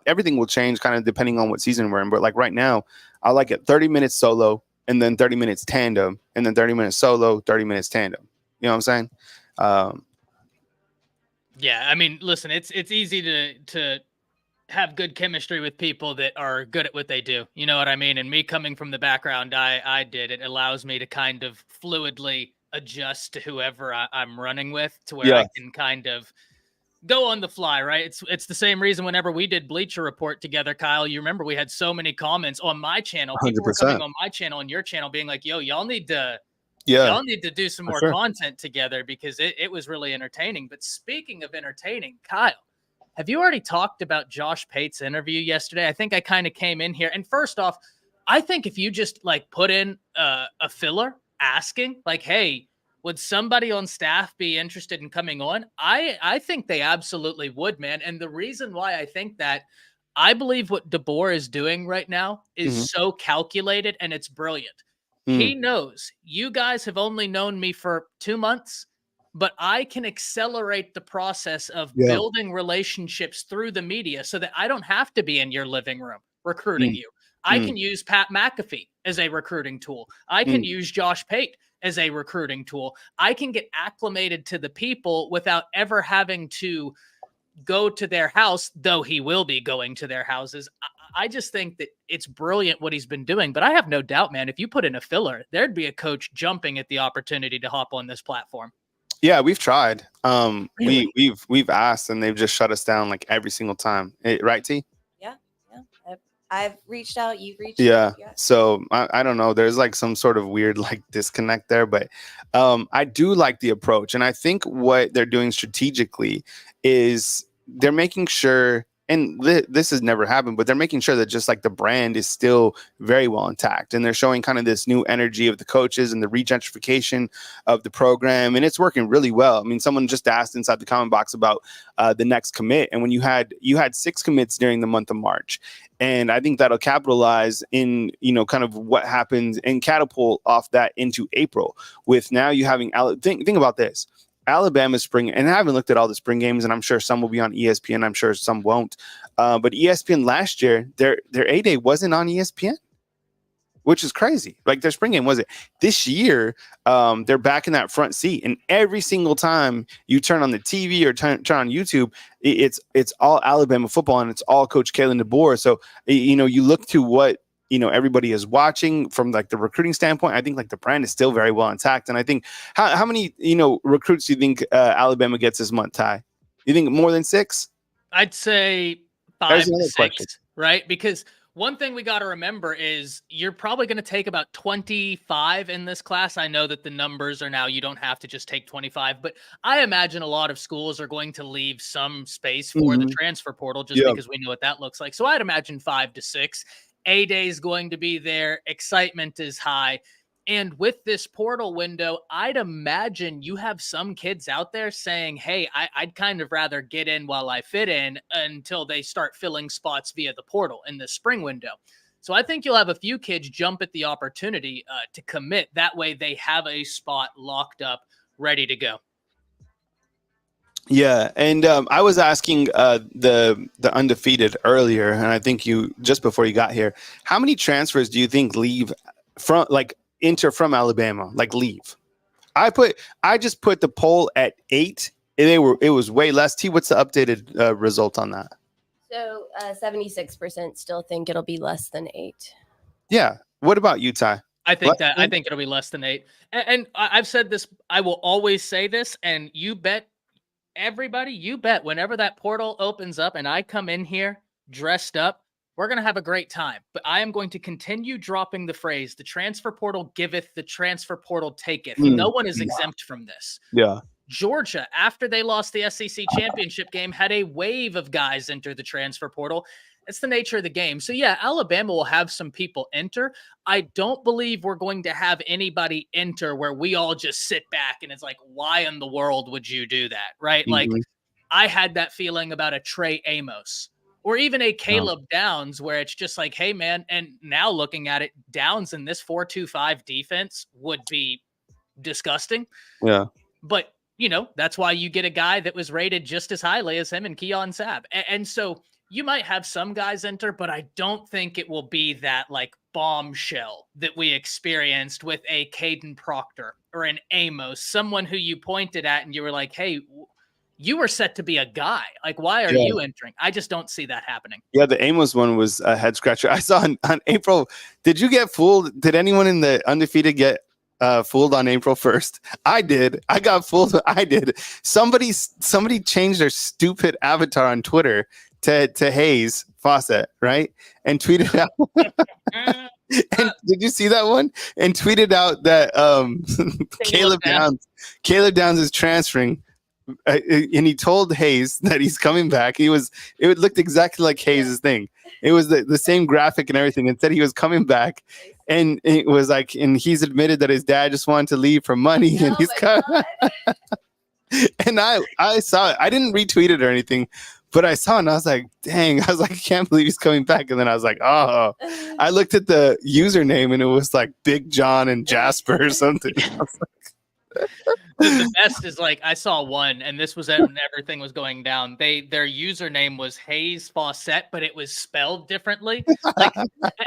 everything will change kind of depending on what season we're in. But like right now, I like it 30 minutes solo, and then 30 minutes tandem, and then 30 minutes solo, 30 minutes tandem. You know what I'm saying? Yeah, I mean, listen, it's easy to have good chemistry with people that are good at what they do. You know what I mean? And me coming from the background I did, it allows me to kind of fluidly adjust to whoever I'm running with, to where I can kind of go on the fly, right? It's the same reason whenever we did Bleacher Report together, Kyle, you remember we had so many comments on my channel. People were coming 100%. on my channel and your channel being like, yo, y'all need to do some more sure. content together because it was really entertaining. But speaking of entertaining, Kyle, have you already talked about Josh Pate's interview yesterday? I think I kind of came in here. And first off, I think if you just like put in a filler asking like, hey, would somebody on staff be interested in coming on? I think they absolutely would, man. And the reason why I think that, I believe what DeBoer is doing right now is so calculated and it's brilliant. He knows you guys have only known me for 2 months, but I can accelerate the process of building relationships through the media so that I don't have to be in your living room recruiting you. I can use Pat McAfee as a recruiting tool. I can use Josh Pate as a recruiting tool. I can get acclimated to the people without ever having to go to their house, though he will be going to their houses. I just think that it's brilliant what he's been doing, but I have no doubt, man, if you put in a filler, there'd be a coach jumping at the opportunity to hop on this platform. Yeah, we've tried. Really? We've asked and they've just shut us down like every single time. Right, T? Yeah. I've reached out. You've reached Yeah. out. So I don't know. There's like some sort of weird like disconnect there, but I do like the approach. And I think what they're doing strategically is they're making sure, and this has never happened, but they're making sure that just like the brand is still very well intact. And they're showing kind of this new energy of the coaches and the regentrification of the program. And it's working really well. I mean, someone just asked inside the comment box about the next commit. And when you had 6 commits during the month of March. And I think that'll capitalize in, kind of what happens and catapult off that into April with now you having, think about this. Alabama spring, and I haven't looked at all the spring games, and I'm sure some will be on ESPN. I'm sure some won't. But ESPN last year, their A-Day wasn't on ESPN, which is crazy. Like their spring game wasn't. This year, they're back in that front seat, and every single time you turn on the TV or turn on YouTube, it's all Alabama football, and it's all Coach Kalen DeBoer. So you look to what everybody is watching from like the recruiting standpoint. I think like the brand is still very well intact. And I think how many, recruits do you think Alabama gets this month, Ty? You think more than 6? I'd say 5 to 6, right? Because one thing we got to remember is you're probably going to take about 25 in this class. I know that the numbers are now, you don't have to just take 25, but I imagine a lot of schools are going to leave some space for the transfer portal just because we know what that looks like. So I'd imagine 5 to 6. A-Day is going to be there. Excitement is high. And with this portal window, I'd imagine you have some kids out there saying, hey, I'd kind of rather get in while I fit in until they start filling spots via the portal in the spring window. So I think you'll have a few kids jump at the opportunity to commit. That way they have a spot locked up, ready to go. Yeah, and I was asking the undefeated earlier, and I think you just before you got here, how many transfers do you think leave from enter from Alabama, like leave? I just put the poll at 8, and it was way less. T, what's the updated result on that? So 76% still think it'll be less than 8. Yeah. What about you, Ty? I think it'll be less than 8. And I've said this, I will always say this, and you bet. Everybody, you bet whenever that portal opens up and I come in here dressed up, we're going to have a great time. But I am going to continue dropping the phrase, the transfer portal giveth, the transfer portal taketh. No one is exempt from this. Yeah. Georgia, after they lost the SEC championship game, had a wave of guys enter the transfer portal. It's the nature of the game. So, yeah, Alabama will have some people enter. I don't believe we're going to have anybody enter where we all just sit back and it's like, why in the world would you do that, right? Like, I had that feeling about a Trey Amos or even a Caleb Downs where it's just like, hey, man, and now looking at it, Downs in this 4-2-5 defense would be disgusting. Yeah. But, that's why you get a guy that was rated just as highly as him and Keon Sabb. And so you might have some guys enter, but I don't think it will be that like bombshell that we experienced with a Caden Proctor or an Amos, someone who you pointed at and you were like, hey, you were set to be a guy. Like, why are you entering? I just don't see that happening. Yeah, the Amos one was a head scratcher. I saw on April. Did you get fooled? Did anyone in the undefeated get fooled on April 1st. I did. I got fooled. I did. Somebody changed their stupid avatar on Twitter to Hayes Fawcett, right? And tweeted out. And did you see that one? And tweeted out that Caleb Downs is transferring. And he told Hayes that he's coming back. It looked exactly like Hayes' thing. It was the same graphic and everything, and said he was coming back. And it was like, and he's admitted that his dad just wanted to leave for money, and he's kind of. And I saw it. I didn't retweet it or anything, but I saw it and I was like, dang, I was like, I can't believe he's coming back. And then I was like, oh, I looked at the username and it was like Big John and Jasper or something. I was like, The best is like I saw one, and this was when everything was going down. Their username was Hayes Fawcett, but it was spelled differently. Like,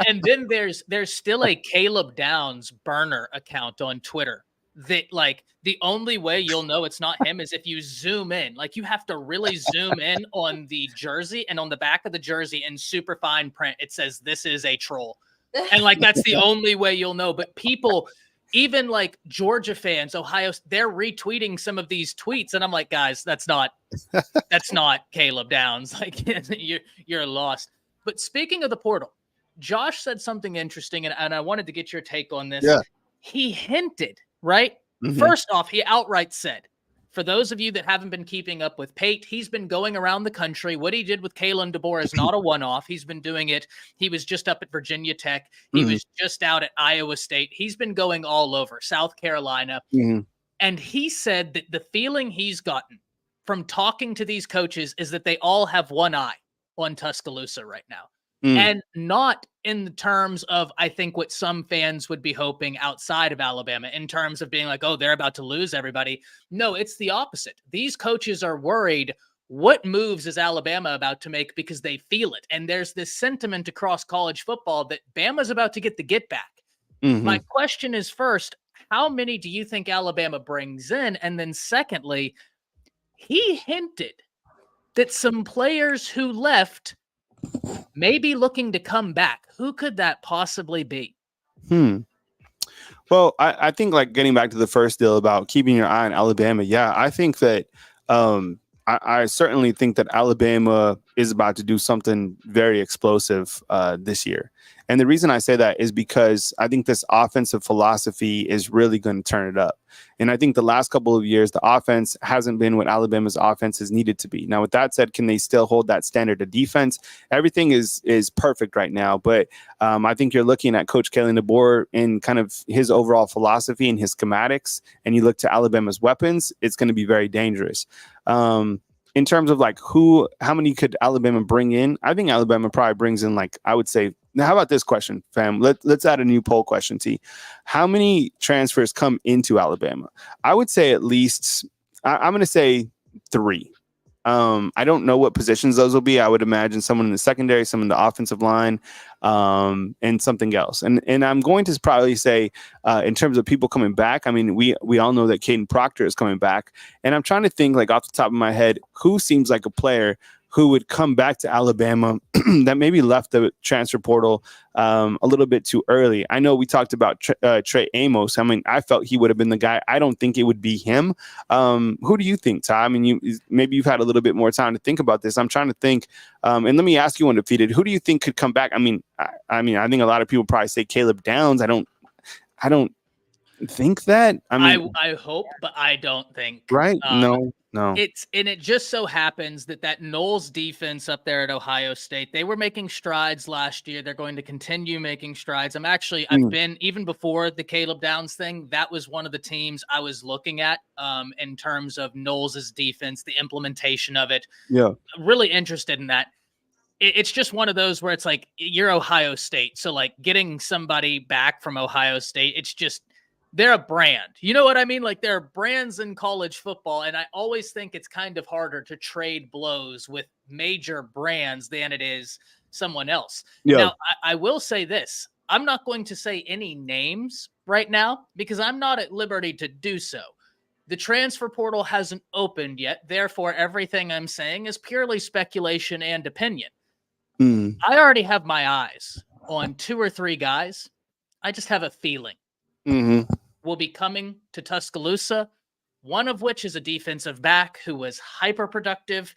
and then there's still a Caleb Downs burner account on Twitter that like the only way you'll know it's not him is if you zoom in. Like you have to really zoom in on the jersey, and on the back of the jersey in super fine print it says this is a troll, and like that's the only way you'll know. But people. Even like Georgia fans, Ohio, they're retweeting some of these tweets, and I'm like, guys, that's not Caleb Downs. Like you're lost. But speaking of the portal, Josh said something interesting, and I wanted to get your take on this. Yeah. He hinted, right? Mhm. First off, he outright said, for those of you that haven't been keeping up with Pate, he's been going around the country. What he did with Kalen DeBoer is not a one-off. He's been doing it. He was just up at Virginia Tech. He was just out at Iowa State. He's been going all over, South Carolina. And he said that the feeling he's gotten from talking to these coaches is that they all have one eye on Tuscaloosa right now. And not in the terms of, I think, what some fans would be hoping outside of Alabama in terms of being like, oh, they're about to lose everybody. No, it's the opposite. These coaches are worried what moves is Alabama about to make because they feel it. And there's this sentiment across college football that Bama's about to get the get back. My question is, first, how many do you think Alabama brings in? And then secondly, he hinted that some players who left may be looking to come back. Who could that possibly be? Well, I think like getting back to the first deal about keeping your eye on Alabama. Yeah, I think that I certainly think that Alabama is about to do something very explosive this year. And the reason I say that is because I think this offensive philosophy is really going to turn it up. And I think the last couple of years, the offense hasn't been what Alabama's offense has needed to be. Now, with that said, can they still hold that standard of defense? Everything is perfect right now. But I think you're looking at Coach Kalen DeBoer in kind of his overall philosophy and his schematics, and you look to Alabama's weapons, it's going to be very dangerous. In terms of like how many could Alabama bring in? I think Alabama probably brings in like, I would say, now how about this question, fam? Let's add a new poll question, T. How many transfers come into Alabama? I would say at least, I'm going to say 3. I don't know what positions those will be. I would imagine someone in the secondary, someone in the offensive line, and something else. And I'm going to probably say, in terms of people coming back, I mean, we all know that Caden Proctor is coming back. And I'm trying to think, like, off the top of my head, who seems like a player who would come back to Alabama that maybe left the transfer portal a little bit too early. I know we talked about Trey Amos. I mean, I felt he would have been the guy. I don't think it would be him. Who do you think, Ty? I mean, maybe you've had a little bit more time to think about this. I'm trying to think. And let me ask you, Undefeated, who do you think could come back? I mean, I think a lot of people probably say Caleb Downs. I don't think that. I mean, I hope, but I don't think. Right? No. It just so happens that Knowles defense up there at Ohio State, they were making strides last year. They're going to continue making strides. I've been, even before the Caleb Downs thing, that was one of the teams I was looking at in terms of Knowles' defense, the implementation of it. Yeah. Really interested in that. It's just one of those where it's like, you're Ohio State. So like getting somebody back from Ohio State, it's just, they're a brand. You know what I mean? Like there are brands in college football, and I always think it's kind of harder to trade blows with major brands than it is someone else. Yeah. Now, I will say this. I'm not going to say any names right now because I'm not at liberty to do so. The transfer portal hasn't opened yet. Therefore, everything I'm saying is purely speculation and opinion. I already have my eyes on 2 or 3 guys. I just have a feeling. will be coming to Tuscaloosa, one of which is a defensive back who was hyper productive.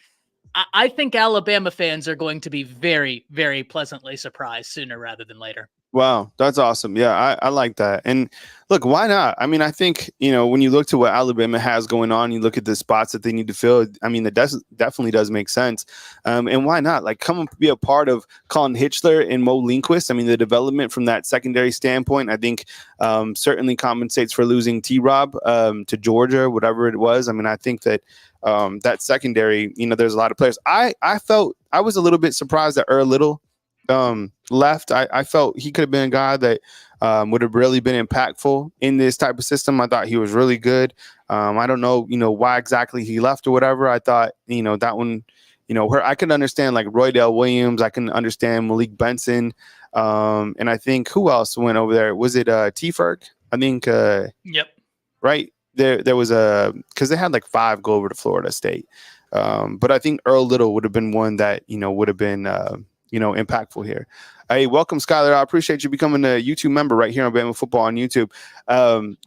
I think Alabama fans are going to be very, very pleasantly surprised sooner rather than later. Wow, that's awesome. Yeah, I like that. And look, why not? I mean, I think, when you look to what Alabama has going on, you look at the spots that they need to fill. I mean, that definitely does make sense. And why not? Like, come and be a part of Colin Hitchler and Mo Lindquist. I mean, the development from that secondary standpoint, I think certainly compensates for losing T-Rob to Georgia, whatever it was. I mean, I think that that secondary, there's a lot of players. I was a little bit surprised that Earl Little left. I felt he could have been a guy that would have really been impactful in this type of system. I thought he was really good. I don't know, why exactly he left or whatever. I thought, that one, where I could understand like Roydell Williams. I can understand Malik Benson. And I think who else went over there? Was it T Ferg? I think. Yep. Right. There was because they had like 5 go over to Florida State. But I think Earl Little would have been one that, would have been, impactful here. Hey, welcome, Skylar. I appreciate you becoming a YouTube member right here on Bama Football on YouTube.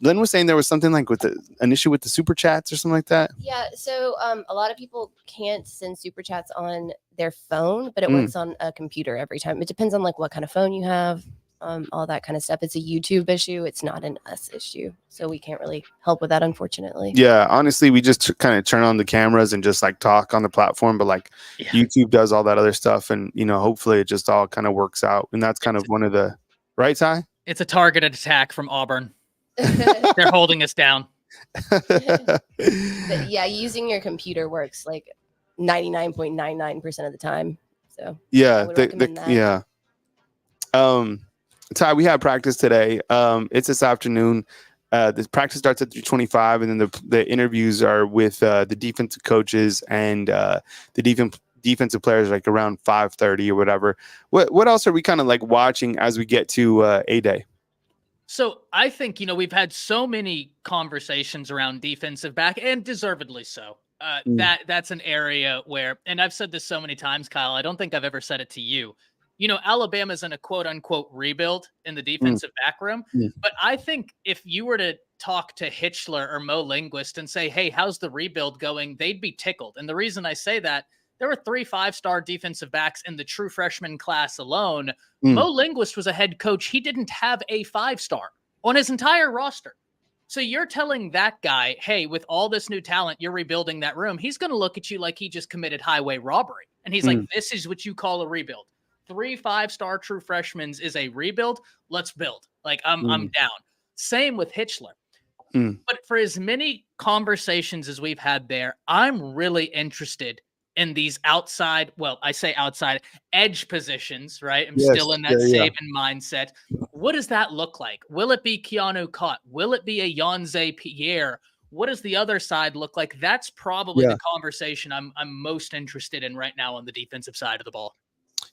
Lynn was saying there was something like with an issue with the super chats or something like that. Yeah. So a lot of people can't send super chats on their phone, but it works on a computer every time. It depends on like what kind of phone you have. All that kind of stuff. It's a YouTube issue. It's not an us issue. So we can't really help with that, unfortunately. Yeah, honestly, we just kind of turn on the cameras and just like talk on the platform. But like YouTube does all that other stuff. And, hopefully it just all kind of works out. And that's kind of one of the right, Ty? It's a targeted attack from Auburn. They're holding us down. But yeah, using your computer works like 99.99% of the time. So yeah, yeah. Ty, we have practice today. It's this afternoon. The practice starts at 3:25, and then the interviews are with the defensive coaches and the defensive players like around 5:30 or whatever. What else are we kind of like watching as we get to A-Day? So I think, we've had so many conversations around defensive back, and deservedly so. That's an area where, and I've said this so many times, Kyle, I don't think I've ever said it to you. Alabama's in a quote unquote rebuild in the defensive back room. But I think if you were to talk to Hitchler or Mo Lindquist and say, hey, how's the rebuild going? They'd be tickled. And the reason I say that, there were 3 5-star defensive backs in the true freshman class alone. Mo Lindquist was a head coach. He didn't have a 5-star on his entire roster. So you're telling that guy, hey, with all this new talent, you're rebuilding that room. He's going to look at you like he just committed highway robbery. And he's like, this is what you call a rebuild. 3 5-star true freshmen is a rebuild. Let's build. Like I'm down. Same with Hitchler. But for as many conversations as we've had there, I'm really interested in these outside, well, I say outside edge positions, right? I'm still in that Saban mindset. What does that look like? Will it be Keanu Cott? Will it be a Yanze Pierre? What does the other side look like? That's probably the conversation I'm most interested in right now on the defensive side of the ball.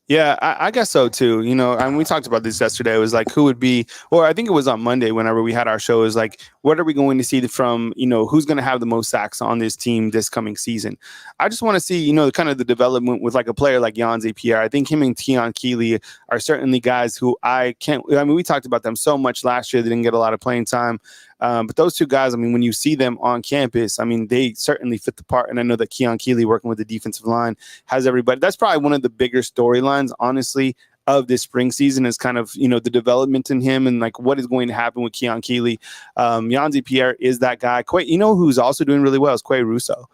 Yeah, I guess so too. And we talked about this yesterday. It was like, who would be, or I think it was on Monday whenever we had our show, is like, what are we going to see from, who's going to have the most sacks on this team this coming season? I just want to see, kind of the development with like a player like Yanze Pierre. I think him and Keon Keeley are certainly guys who we talked about them so much last year. They didn't get a lot of playing time. But those 2 guys, when you see them on campus, they certainly fit the part. And I know that Keon Keeley working with the defensive line has everybody. That's probably one of the bigger storylines, honestly, of this spring season is kind of, the development in him and like what is going to happen with Keon Keeley. Yanze Pierre is that guy. Who's also doing really well is Quay Russo.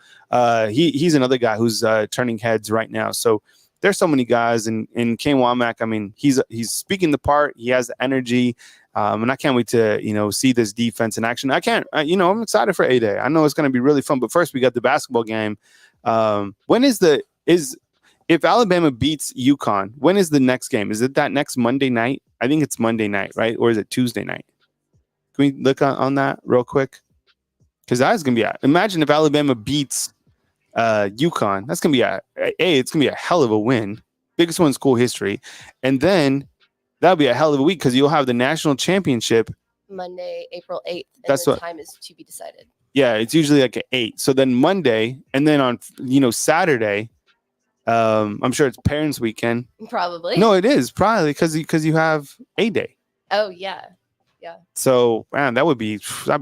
He's another guy who's turning heads right now. So there's so many guys. And Kane Womack, he's speaking the part. He has the energy. And I can't wait to, see this defense in action. I'm excited for A-Day. I know it's going to be really fun, but first we got the basketball game. If Alabama beats UConn, when is the next game? Is it that next Monday night? I think it's Monday night, right? Or is it Tuesday night? Can we look on that real quick? Because that's going to be imagine if Alabama beats UConn. That's going to be it's going to be a hell of a win. Biggest one in school history. And then that'll be a hell of a week because you'll have the national championship Monday, April 8th. And that's the what time is to be decided. Yeah, it's usually like at 8. So then Monday, and then on Saturday, I'm sure it's Parents' Weekend. Probably. No, it is probably because you have A-Day. Oh yeah. Yeah. So, man, that'd be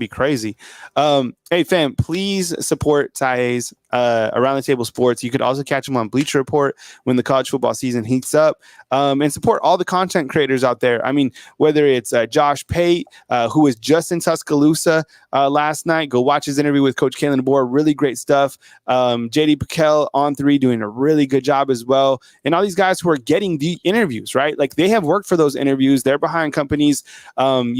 crazy. Hey, fam, please support Ty Hayes, Around the Table Sports. You could also catch him on Bleacher Report when the college football season heats up, and support all the content creators out there. I mean, whether it's Josh Pate, who was just in Tuscaloosa last night, go watch his interview with Coach Kalen DeBoer. Really great stuff. JD Piquel on 3 doing a really good job as well. And all these guys who are getting the interviews, right? Like, they have worked for those interviews. They're behind companies,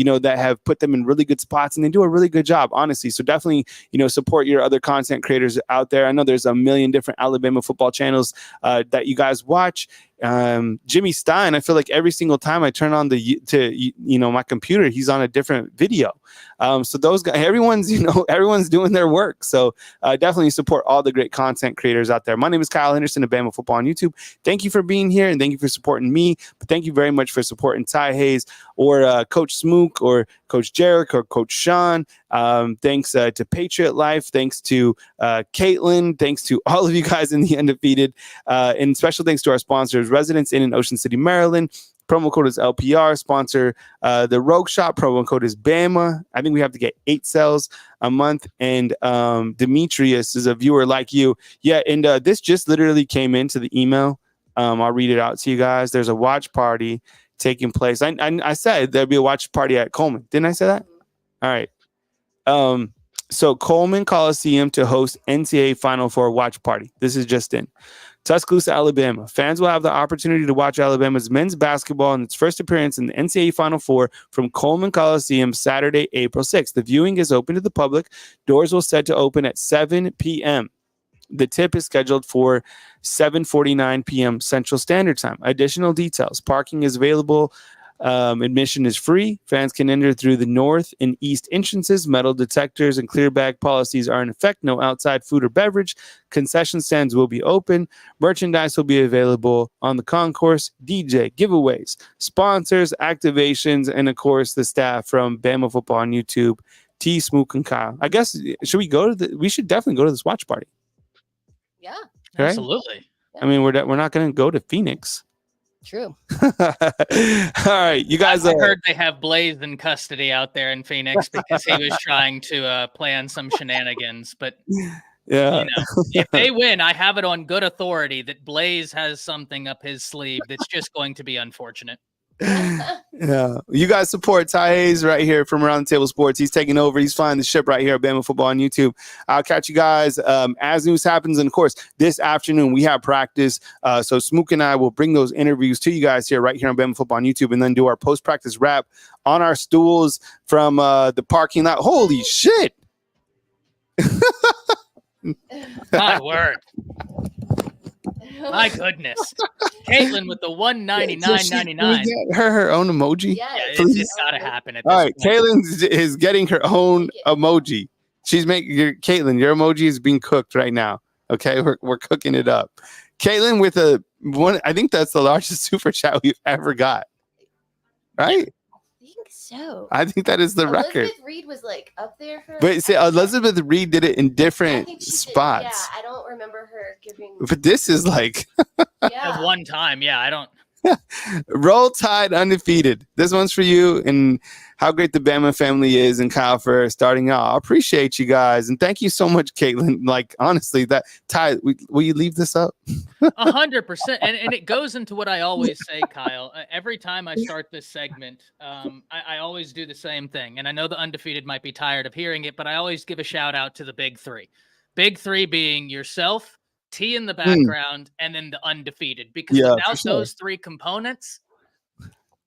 that have put them in really good spots, and they do a really good job, honestly. So definitely, support your other content creators out there. I know there's a million different Alabama football channels that you guys watch. Jimmy Stein, I feel like every single time I turn on my computer, he's on a different video. So those guys, everyone's doing their work. So definitely support all the great content creators out there. My name is Kyle Henderson of Bama Football on YouTube. Thank you for being here, and thank you for supporting me. But thank you very much for supporting Ty Hayes or Coach Smook or Coach Jarek or Coach Sean. Thanks to Patriot Life. Thanks to Caitlin. Thanks to all of you guys in the Undefeated. And special thanks to our sponsors, Residence Inn in Ocean City, Maryland. Promo code is LPR. Sponsor the Rogue Shop. Promo code is Bama. I think we have to get 8 sales a month. And Demetrius is a viewer like you. Yeah, and this just literally came into the email. I'll read it out to you guys. There's a watch party taking place. I said there'd be a watch party at Coleman. Didn't I say that? All right. So Coleman Coliseum to host NCAA Final Four watch party. This is just in Tuscaloosa, Alabama. Fans will have the opportunity to watch Alabama's men's basketball in its first appearance in the NCAA Final Four from Coleman Coliseum Saturday, April 6th. The viewing is open to the public. Doors will set to open at 7 p.m. The tip is scheduled for 7:49 p.m. Central Standard Time. Additional details. Parking is available. Admission is free. Fans can enter through the north and east entrances. Metal detectors and clear bag policies are in effect. No outside food or beverage. Concession stands will be open. Merchandise will be available on the concourse. DJ, giveaways, sponsors, activations, and of course the staff from Bama Football on YouTube, T, Smook, and Kyle. I guess we should definitely go to this watch party. Yeah. Right? Absolutely. I mean, we're not going to go to Phoenix. True. All right, you guys. I heard they have Blaze in custody out there in Phoenix because he was trying to plan some shenanigans. But yeah, if they win, I have it on good authority that Blaze has something up his sleeve that's just going to be unfortunate. Yeah, you guys support Ty Hayes right here from Around the Table Sports. He's taking over. He's flying the ship right here at Bama Football on YouTube. I'll catch you guys as news happens. And of course, this afternoon we have practice. So Smook and I will bring those interviews to you guys here right here on Bama Football on YouTube, and then do our post-practice wrap on our stools from the parking lot. Holy shit! My word. My goodness. Caitlin with the $199.99. Her own emoji. Yeah, it's got to happen. At this All right, point. Caitlin is getting her own emoji. She's making Caitlin. Your emoji is being cooked right now. Okay, we're cooking it up. Caitlin with one. I think that's the largest super chat we've ever got. Right? I think so. I think that is the record. Elizabeth Reed was like up there for. But see, Elizabeth Reed did it in I different think she did. spots. Yeah, I don't remember her giving. But this is like Yeah. At one time, yeah, I don't. Roll Tide undefeated. This one's for you, and how great the Bama family is, and Kyle for starting out. I appreciate you guys, and thank you so much, Caitlin. Like, honestly, that Ty, will you leave this up? 100%. And it goes into what I always say, Kyle. Every time I start this segment, I always do the same thing. And I know the undefeated might be tired of hearing it, but I always give a shout out to the big three. Big three being yourself, T in the background, and then the undefeated. Because without those three components,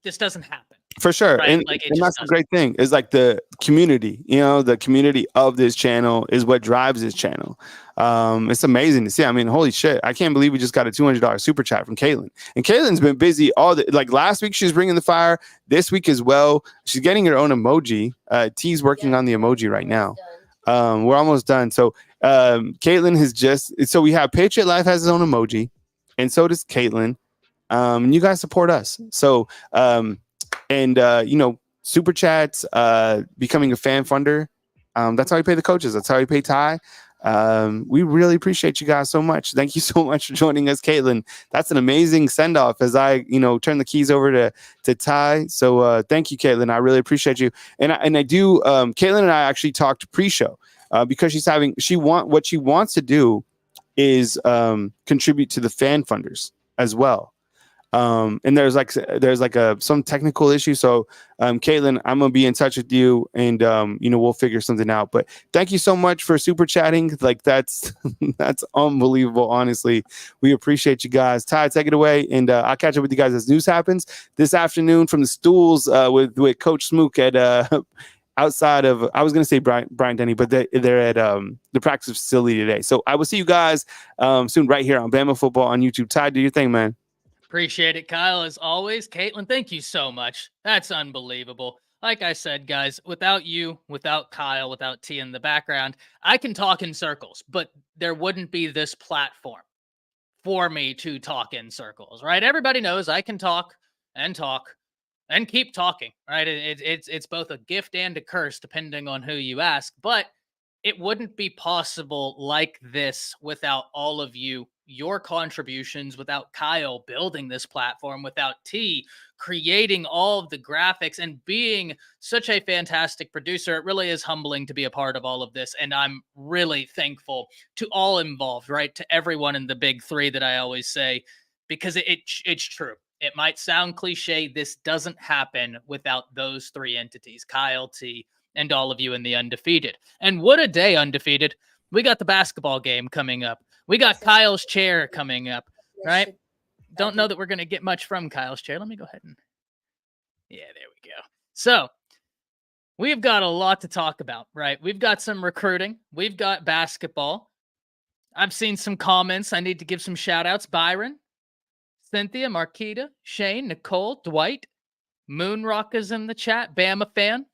this doesn't happen. For sure. Right? And, Like, and that's the great thing is like the community, the community of this channel is what drives this channel. It's amazing to see. I mean, holy shit. I can't believe we just got a $200 super chat from Caitlin. And Caitlin's been busy last week. She was bringing the fire. This week as well. She's getting her own emoji. T's working on the emoji right now. We're almost done. So Caitlin has we have Patriot Life has his own emoji, and so does Caitlin. And you guys support us. So, super chats, becoming a fan funder. That's how we pay the coaches. That's how we pay Ty. We really appreciate you guys so much. Thank you so much for joining us, Caitlin. That's an amazing send off as I, turn the keys over to Ty. So thank you, Caitlin. I really appreciate you. And I do. Caitlin and I actually talked pre-show because what she wants to do is contribute to the fan funders as well. And there's some technical issue. So, Caitlin, I'm going to be in touch with you and, we'll figure something out, but thank you so much for super chatting. Like that's unbelievable. Honestly, we appreciate you guys. Ty, take it away. And, I'll catch up with you guys as news happens this afternoon from the stools, with Coach Smook at, outside of, I was going to say Brian Denny, but they're at, the practice facility today. So I will see you guys, soon right here on Bama Football on YouTube. Ty, do your thing, man. Appreciate it, Kyle, as always. Caitlin, thank you so much. That's unbelievable. Like I said, guys, without you, without Kyle, without T in the background, I can talk in circles, but there wouldn't be this platform for me to talk in circles, right? Everybody knows I can talk and keep talking, right? It's both a gift and a curse, depending on who you ask, but it wouldn't be possible like this without all of you, your contributions, without Kyle building this platform, without T creating all of the graphics and being such a fantastic producer. It really is humbling to be a part of all of this. And I'm really thankful to all involved, right? To everyone in the big three that I always say, because it's true. It might sound cliche. This doesn't happen without those three entities, Kyle, T, and all of you in the Undefeated. And what a day, Undefeated. We got the basketball game coming up. We got Kyle's chair coming up, right? Don't know that we're going to get much from Kyle's chair. Let me go ahead and... Yeah, there we go. So we've got a lot to talk about, right? We've got some recruiting. We've got basketball. I've seen some comments. I need to give some shout outs. Byron, Cynthia, Marquita, Shane, Nicole, Dwight, Moonrock is in the chat. Bama fan.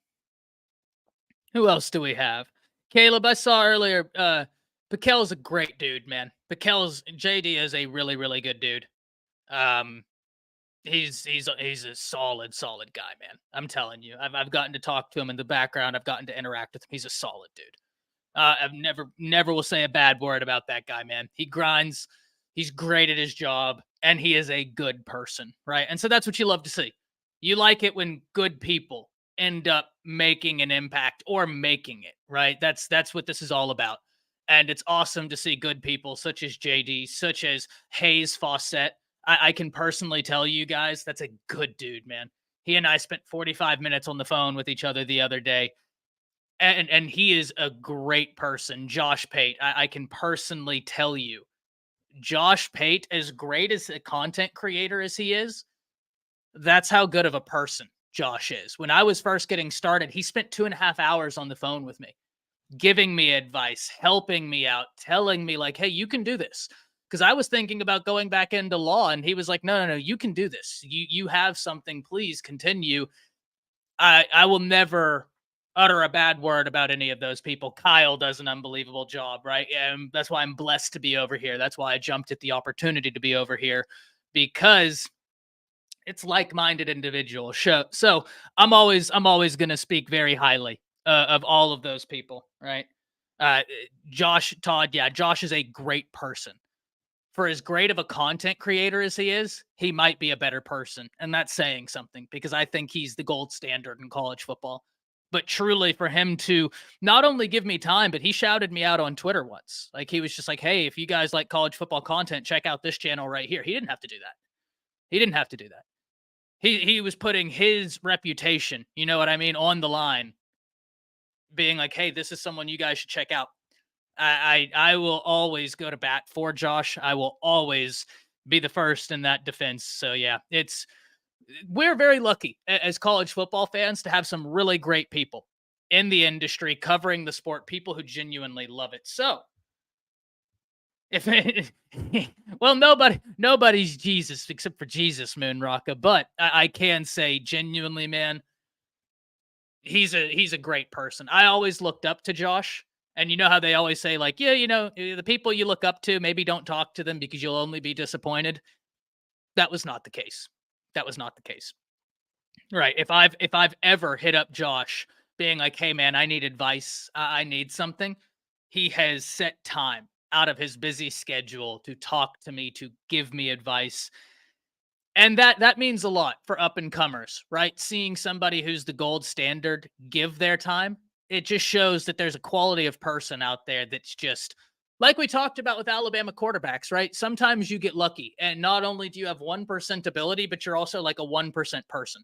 Who else do we have? Caleb, I saw earlier, Pikel's a great dude, man. JD is a really, really good dude. He's a solid guy, man. I'm telling you. I've gotten to talk to him in the background. I've gotten to interact with him. He's a solid dude. I've never will say a bad word about that guy, man. He grinds. He's great at his job, and he is a good person, right? And so that's what you love to see. You like it when good people end up making an impact or making it, right? That's what this is all about. And it's awesome to see good people such as JD, such as Hayes Fawcett. I can personally tell you guys, that's a good dude, man. He and I spent 45 minutes on the phone with each other the other day. And he is a great person. Josh Pate, I can personally tell you, Josh Pate, as great as a content creator as he is, that's how good of a person Josh is. When I was first getting started, he spent 2.5 hours on the phone with me, giving me advice, helping me out, telling me like, hey, you can do this. Because I was thinking about going back into law, and he was like, no, you can do this. You have something, please continue. I will never utter a bad word about any of those people. Kyle does an unbelievable job, right? And that's why I'm blessed to be over here. That's why I jumped at the opportunity to be over here, because it's like-minded individuals. So I'm always going to speak very highly of all of those people, right? Josh Todd, yeah, Josh is a great person. For as great of a content creator as he is, he might be a better person. And that's saying something, because I think he's the gold standard in college football. But truly, for him to not only give me time, but he shouted me out on Twitter once. Like, he was just like, hey, if you guys like college football content, check out this channel right here. He didn't have to do that. He was putting his reputation, you know what I mean, on the line, being like, hey, this is someone you guys should check out. I will always go to bat for Josh. I will always be the first in that defense. So yeah, we're very lucky as college football fans to have some really great people in the industry covering the sport, people who genuinely love it. So well, nobody's Jesus except for Jesus, Moonrocka, but I can say genuinely, man, he's a great person. I always looked up to Josh. And you know how they always say, like, yeah, the people you look up to, maybe don't talk to them because you'll only be disappointed. That was not the case. Right. If I've ever hit up Josh being like, hey, man, I need advice, I need something, he has set time out of his busy schedule to talk to me, to give me advice. And that means a lot for up and comers, right? Seeing somebody who's the gold standard give their time, it just shows that there's a quality of person out there that's just like we talked about with Alabama quarterbacks, right? Sometimes you get lucky, and not only do you have 1% ability, but you're also like a 1% person.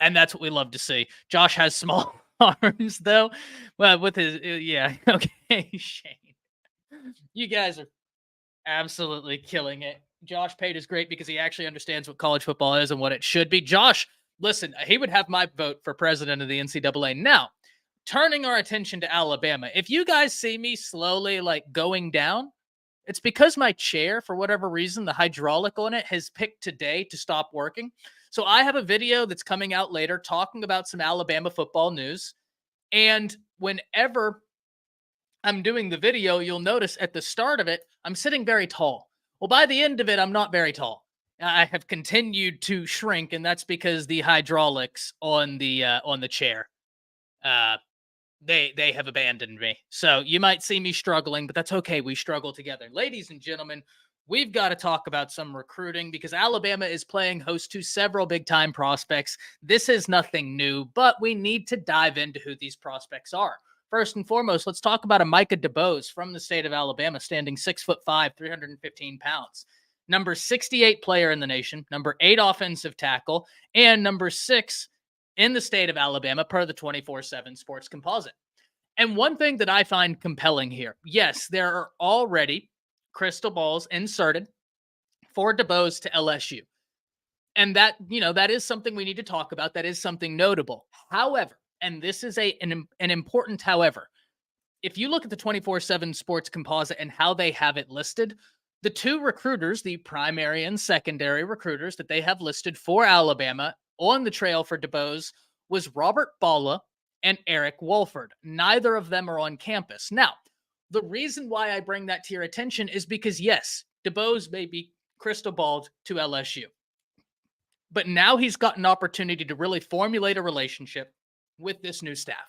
And that's what we love to see. Josh has small arms, though. Well, with his, yeah. Okay, Shane. You guys are absolutely killing it. Josh Pate is great because he actually understands what college football is and what it should be. Josh, listen, he would have my vote for president of the NCAA. Now, turning our attention to Alabama, if you guys see me slowly like going down, it's because my chair, for whatever reason, the hydraulic on it has picked today to stop working. So I have a video that's coming out later talking about some Alabama football news. And whenever I'm doing the video, you'll notice at the start of it, I'm sitting very tall. Well, by the end of it, I'm not very tall. I have continued to shrink, and that's because the hydraulics on the chair, they have abandoned me. So you might see me struggling, but that's okay. We struggle together. Ladies and gentlemen, we've got to talk about some recruiting because Alabama is playing host to several big-time prospects. This is nothing new, but we need to dive into who these prospects are. First and foremost, let's talk about a Micah DeBoer from the state of Alabama, standing 6'5", 315 pounds. Number 68 player in the nation, number 8 offensive tackle, and number 6 in the state of Alabama per the 24/7 Sports Composite. And one thing that I find compelling here, yes, there are already crystal balls inserted for DeBoer to LSU. And that, that is something we need to talk about. That is something notable. However, and this is an important however, if you look at the 24/7 Sports Composite and how they have it listed, the two recruiters, the primary and secondary recruiters that they have listed for Alabama on the trail for DeBoer was Robert Balla and Eric Wolford. Neither of them are on campus. Now, the reason why I bring that to your attention is because, yes, DeBoer may be crystal balled to LSU, but now he's got an opportunity to really formulate a relationship with this new staff.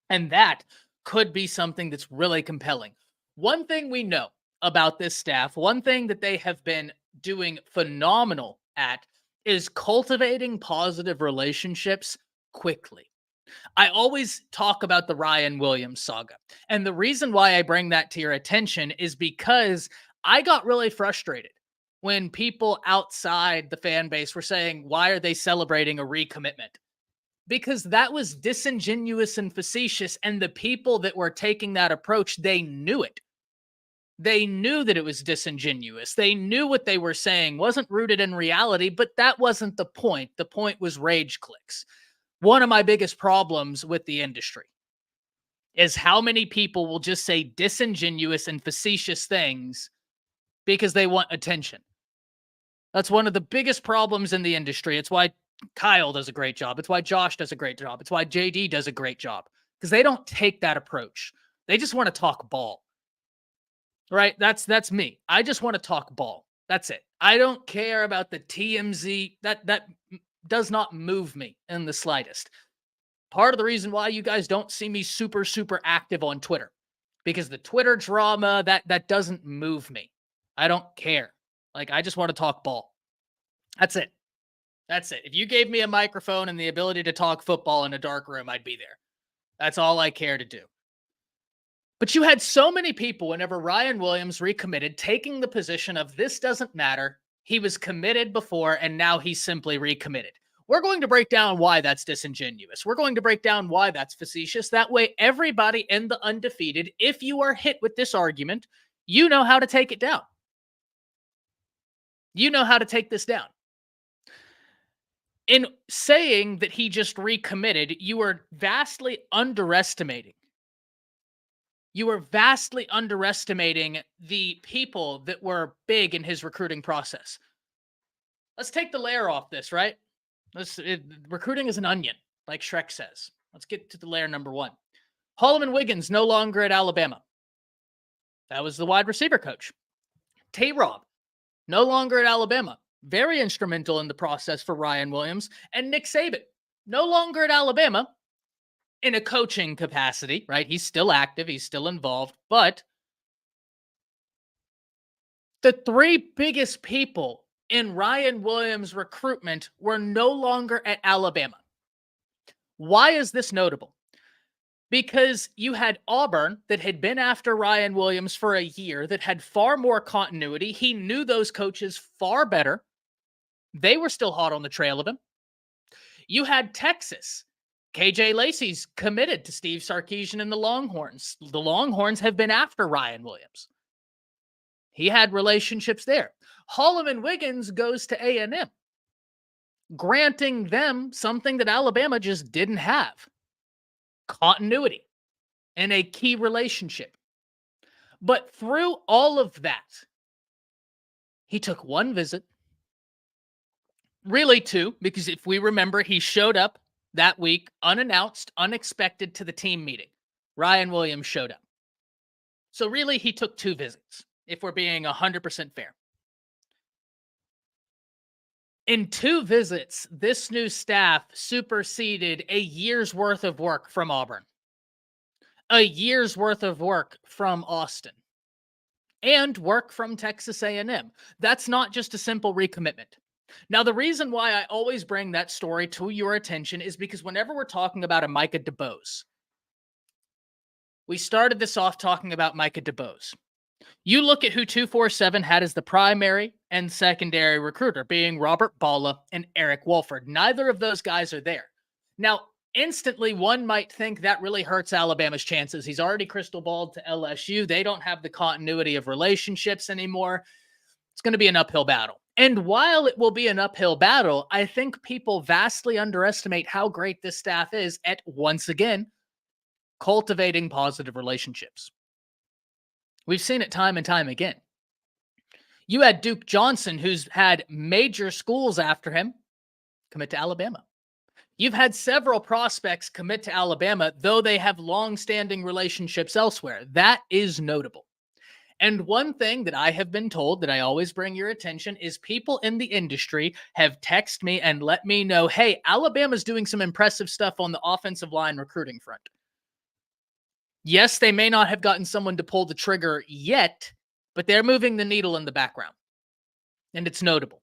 And that could be something that's really compelling. One thing we know about this staff, one thing that they have been doing phenomenal at is cultivating positive relationships quickly. I always talk about the Ryan Williams saga. And the reason why I bring that to your attention is because I got really frustrated when people outside the fan base were saying, why are they celebrating a recommitment? Because that was disingenuous and facetious, and the people that were taking that approach, they knew it. They knew that it was disingenuous. They knew what they were saying wasn't rooted in reality, but that wasn't the point. The point was rage clicks. One of my biggest problems with the industry is how many people will just say disingenuous and facetious things because they want attention. That's one of the biggest problems in the industry. It's why Kyle does a great job. It's why Josh does a great job. It's why JD does a great job, because they don't take that approach. They just want to talk ball, right? That's me. I just want to talk ball. That's it. I don't care about the TMZ. That does not move me in the slightest. Part of the reason why you guys don't see me super, super active on Twitter, because the Twitter drama, that doesn't move me. I don't care. Like, I just want to talk ball. That's it. That's it. If you gave me a microphone and the ability to talk football in a dark room, I'd be there. That's all I care to do. But you had so many people, whenever Ryan Williams recommitted, taking the position of this doesn't matter. He was committed before, and now he's simply recommitted. We're going to break down why that's disingenuous. We're going to break down why that's facetious. That way, everybody in the undefeated, if you are hit with this argument, you know how to take it down. You know how to take this down. In saying that he just recommitted, you are vastly underestimating. You are vastly underestimating the people that were big in his recruiting process. Let's take the layer off this, right? Recruiting is an onion, like Shrek says. Let's get to the layer number one. Holloman Wiggins no longer at Alabama. That was the wide receiver coach. T-Rob no longer at Alabama. Very instrumental in the process for Ryan Williams. And Nick Saban, no longer at Alabama, in a coaching capacity, right? He's still active, he's still involved, but the three biggest people in Ryan Williams' recruitment were no longer at Alabama. Why is this notable? Because you had Auburn that had been after Ryan Williams for a year, that had far more continuity. He knew those coaches far better. They were still hot on the trail of him. You had Texas. KJ Lacey's committed to Steve Sarkisian and the Longhorns. The Longhorns have been after Ryan Williams. He had relationships there. Holloman Wiggins goes to A&M, granting them something that Alabama just didn't have. Continuity and a key relationship. But through all of that, he took one visit. Really two, because if we remember, he showed up that week, unannounced, unexpected to the team meeting. Ryan Williams showed up. So really, he took two visits, if we're being 100% fair. In two visits, this new staff superseded a year's worth of work from Auburn, a year's worth of work from Austin, and work from Texas A&M. That's not just a simple recommitment. Now, the reason why I always bring that story to your attention is because whenever we're talking about a Micah DeBoer, we started this off talking about Micah DeBoer. You look at who 247 had as the primary and secondary recruiter, being Robert Balla and Eric Wolford. Neither of those guys are there. Now, instantly, one might think that really hurts Alabama's chances. He's already crystal balled to LSU. They don't have the continuity of relationships anymore. It's going to be an uphill battle. And while it will be an uphill battle, I think people vastly underestimate how great this staff is at, once again, cultivating positive relationships. We've seen it time and time again. You had Duke Johnson, who's had major schools after him, commit to Alabama. You've had several prospects commit to Alabama, though they have long-standing relationships elsewhere. That is notable. And one thing that I have been told that I always bring your attention is people in the industry have texted me and let me know, hey, Alabama's doing some impressive stuff on the offensive line recruiting front. Yes, they may not have gotten someone to pull the trigger yet, but they're moving the needle in the background. And it's notable.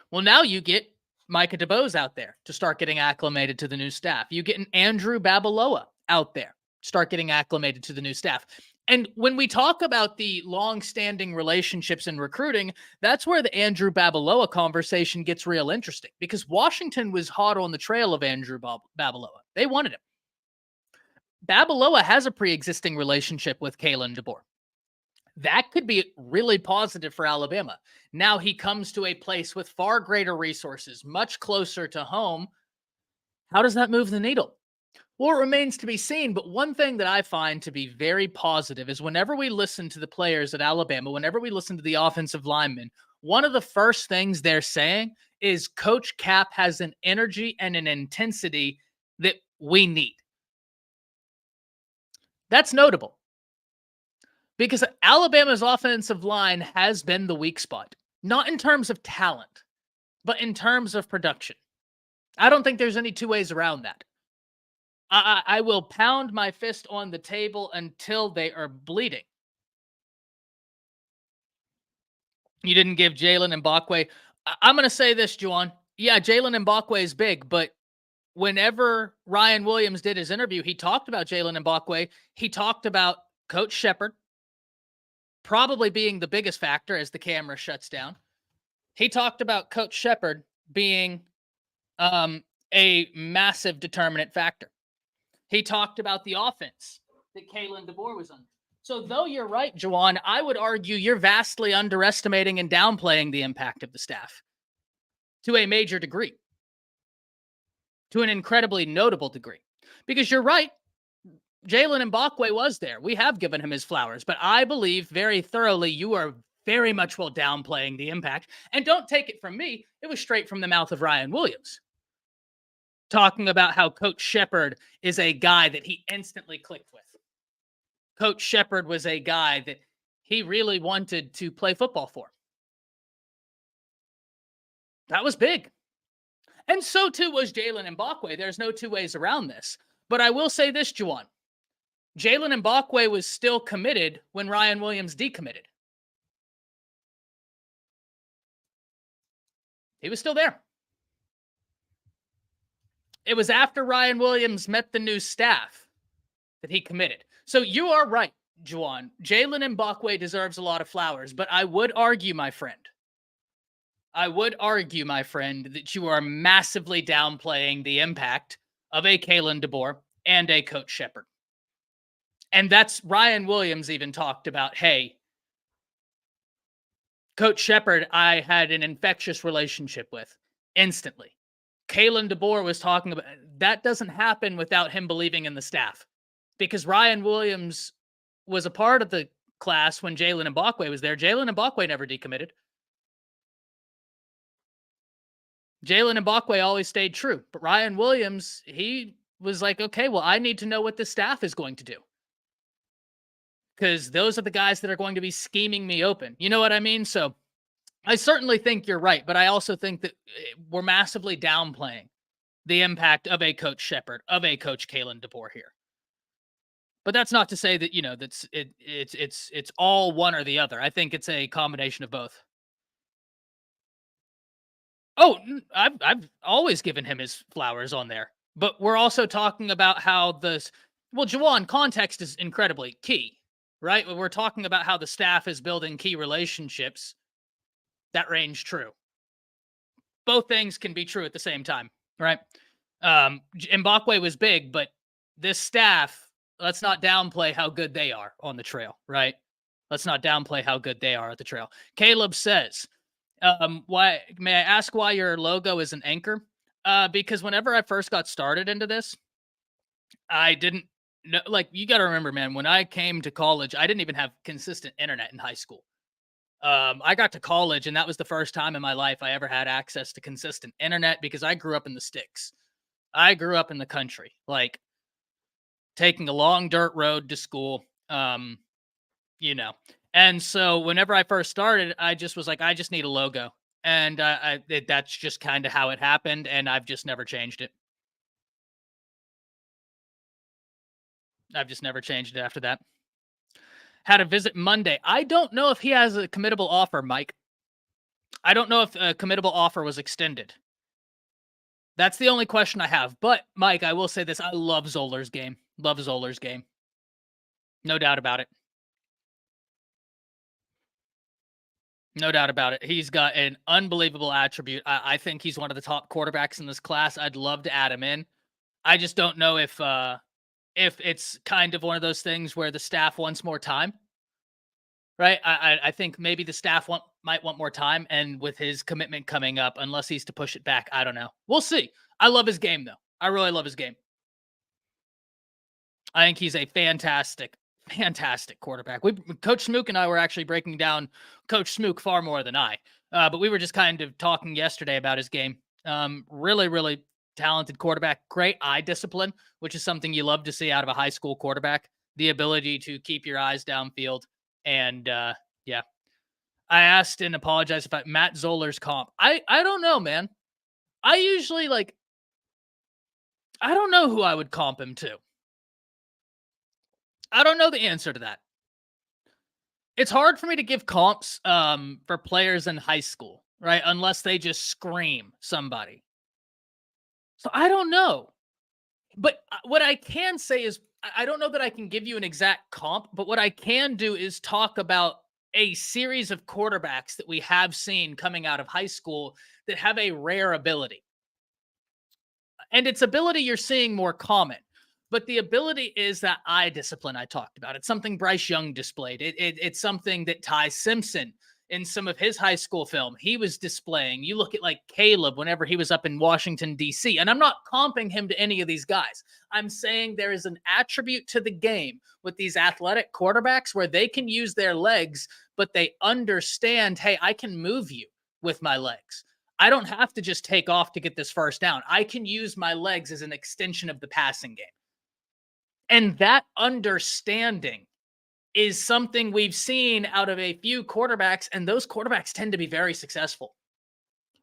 Well, now you get Micah DeBoer out there to start getting acclimated to the new staff. You get an Andrew Babaloa out there, start getting acclimated to the new staff. And when we talk about the long-standing relationships in recruiting, that's where the Andrew Babaloa conversation gets real interesting, because Washington was hot on the trail of Andrew Babaloa. They wanted him. Babaloa has a pre-existing relationship with Kalen DeBoer. That could be really positive for Alabama. Now he comes to a place with far greater resources, much closer to home. How does that move the needle? Well, it remains to be seen, but one thing that I find to be very positive is whenever we listen to the players at Alabama, whenever we listen to the offensive linemen, one of the first things they're saying is Coach Cap has an energy and an intensity that we need. That's notable because Alabama's offensive line has been the weak spot, not in terms of talent, but in terms of production. I don't think there's any two ways around that. I will pound my fist on the table until they are bleeding. You didn't give Jalen Mbakwe. I'm going to say this, Juwan. Yeah, Jalen Mbakwe is big, but whenever Ryan Williams did his interview, he talked about Jalen Mbakwe. He talked about Coach Shepard probably being the biggest factor as the camera shuts down. He talked about Coach Shepard being a massive determinant factor. He talked about the offense that Kalen DeBoer was under. So though you're right, Juwan, I would argue you're vastly underestimating and downplaying the impact of the staff to a major degree, to an incredibly notable degree. Because you're right, Jalen Mbakwe was there. We have given him his flowers, but I believe very thoroughly you are very much well downplaying the impact. And don't take it from me. It was straight from the mouth of Ryan Williams, talking about how Coach Shepard is a guy that he instantly clicked with. Coach Shepard was a guy that he really wanted to play football for. That was big. And so too was Jalen Mbakwe. There's no two ways around this. But I will say this, Juwan. Jalen Mbakwe was still committed when Ryan Williams decommitted. He was still there. It was after Ryan Williams met the new staff that he committed. So you are right, Juwan. Jalen Mbakwe deserves a lot of flowers, but I would argue, my friend, that you are massively downplaying the impact of a Kalen DeBoer and a Coach Shepard. And that's Ryan Williams even talked about, hey, Coach Shepard, I had an infectious relationship with instantly. Kalen DeBoer was talking about that doesn't happen without him believing in the staff, because Ryan Williams was a part of the class when Jalen Mbakwe was there. Jalen Mbakwe never decommitted. Jalen Mbakwe always stayed true, but Ryan Williams, he was like, okay, well, I need to know what the staff is going to do, because those are the guys that are going to be scheming me open. You know what I mean? So I certainly think you're right, but I also think that we're massively downplaying the impact of a Coach Shepard, of a Coach Kalen DeBoer here. But that's not to say that, it's all one or the other. I think it's a combination of both. Oh, I've always given him his flowers on there. But we're also talking about how Juwan, context is incredibly key, right? We're talking about how the staff is building key relationships. That range true. Both things can be true at the same time, right? Mbakwe was big, but this staff, let's not downplay how good they are on the trail, right? Let's not downplay how good they are at the trail. Caleb says, may I ask why your logo is an anchor? Because whenever I first got started into this, I didn't know, you got to remember, man, when I came to college, I didn't even have consistent internet in high school. I got to college, and that was the first time in my life I ever had access to consistent internet, because I grew up in the sticks. I grew up in the country, taking a long dirt road to school, And so whenever I first started, I just was like, I just need a logo. And that's just kind of how it happened, and I've just never changed it. I've just never changed it after that. Had a visit Monday. I don't know if he has a committable offer, Mike. I don't know if a committable offer was extended. That's the only question I have. But, Mike, I will say this. I love Zoller's game. Love Zoller's game. No doubt about it. No doubt about it. He's got an unbelievable attribute. I think he's one of the top quarterbacks in this class. I'd love to add him in. I just don't know if it's kind of one of those things where the staff wants more time, right? I think maybe the staff might want more time, and with his commitment coming up, unless he's to push it back, I don't know. We'll see. I love his game, though. I really love his game. I think he's a fantastic quarterback. Coach Smook and I were actually breaking down Coach Smook far more than I, but we were just kind of talking yesterday about his game. Really, really talented quarterback, great eye discipline, which is something you love to see out of a high school quarterback, the ability to keep your eyes downfield. And yeah, I asked and apologized about Matt Zoller's comp. I don't know, man. I usually I don't know who I would comp him to. I don't know the answer to that. It's hard for me to give comps for players in high school, right? Unless they just scream somebody. So I don't know. But what I can say is, I don't know that I can give you an exact comp, but what I can do is talk about a series of quarterbacks that we have seen coming out of high school that have a rare ability. And its ability you're seeing more common. But the ability is that eye discipline I talked about. It's something Bryce Young displayed. It's something that Ty Simpson, in some of his high school film, he was displaying. You look at Caleb whenever he was up in Washington, D.C., and I'm not comping him to any of these guys. I'm saying there is an attribute to the game with these athletic quarterbacks where they can use their legs, but they understand, hey, I can move you with my legs. I don't have to just take off to get this first down. I can use my legs as an extension of the passing game. And that understanding is something we've seen out of a few quarterbacks, and those quarterbacks tend to be very successful.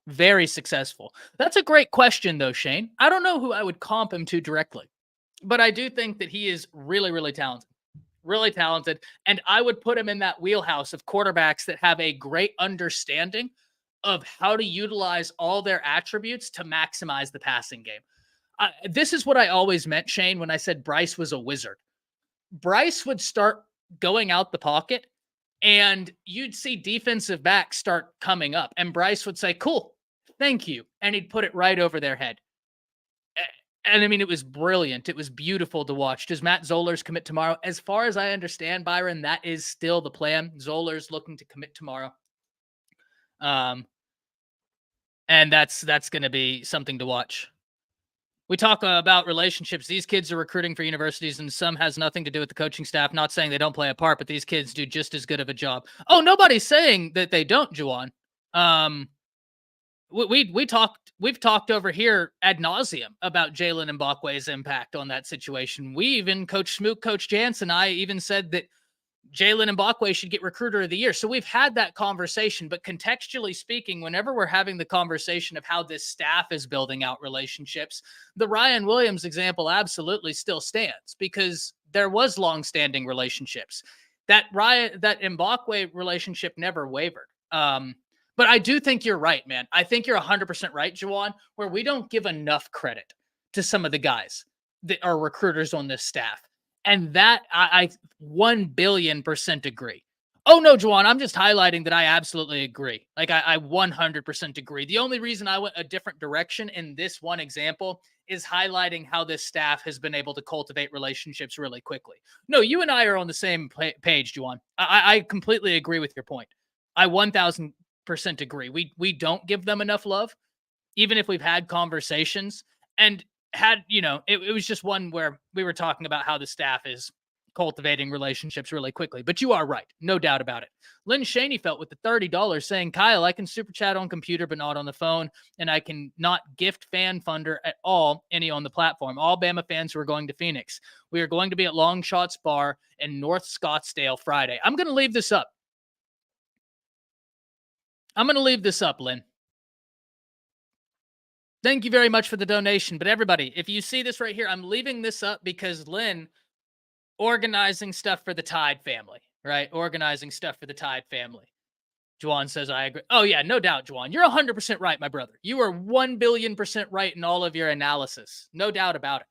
Very successful. That's a great question, though, Shane. I don't know who I would comp him to directly. But I do think that he is really, really talented. Really talented. And I would put him in that wheelhouse of quarterbacks that have a great understanding of how to utilize all their attributes to maximize the passing game. This is what I always meant, Shane, when I said Bryce was a wizard. Bryce would start going out the pocket and you'd see defensive backs start coming up. And Bryce would say, cool, thank you. And he'd put it right over their head. And I mean, it was brilliant. It was beautiful to watch. Does Matt Zollers commit tomorrow? As far as I understand, Byron, that is still the plan. Zollers looking to commit tomorrow. And that's going to be something to watch. We talk about relationships. These kids are recruiting for universities, and some has nothing to do with the coaching staff. Not saying they don't play a part, but these kids do just as good of a job. Oh, nobody's saying that they don't, Juwan. We've talked over here ad nauseum about Jalen Mbakwe's impact on that situation. We even, Coach Smook, Coach Jance, and I even said that Jalen Mbakwe should get Recruiter of the Year. So we've had that conversation, but contextually speaking, whenever we're having the conversation of how this staff is building out relationships, the Ryan Williams example absolutely still stands because there was long-standing relationships. That Mbakwe relationship never wavered. But I do think you're right, man. I think you're 100% right, Juwan, where we don't give enough credit to some of the guys that are recruiters on this staff. And that I 1,000,000,000% agree. Oh, no, Juwan, I'm just highlighting that I absolutely agree. Like, I 100% agree. The only reason I went a different direction in this one example is highlighting how this staff has been able to cultivate relationships really quickly. No, you and I are on the same page, Juwan. I completely agree with your point. I 1,000% agree. We don't give them enough love, even if we've had conversations. And had, it was just one where we were talking about how the staff is cultivating relationships really quickly. But you are right. No doubt about it. Lynn Shaney felt with the $30 saying, Kyle, I can super chat on computer, but not on the phone. And I can not gift fan funder at all, any on the platform. All Bama fans who are going to Phoenix. We are going to be at Long Shots Bar in North Scottsdale Friday. I'm going to leave this up. Lynn. Thank you very much for the donation. But everybody, if you see this right here, I'm leaving this up because Lynn organizing stuff for the Tide family, right? Organizing stuff for the Tide family. Juwan says, I agree. Oh, yeah, no doubt, Juwan. You're 100% right, my brother. You are 1,000,000,000% right in all of your analysis. No doubt about it.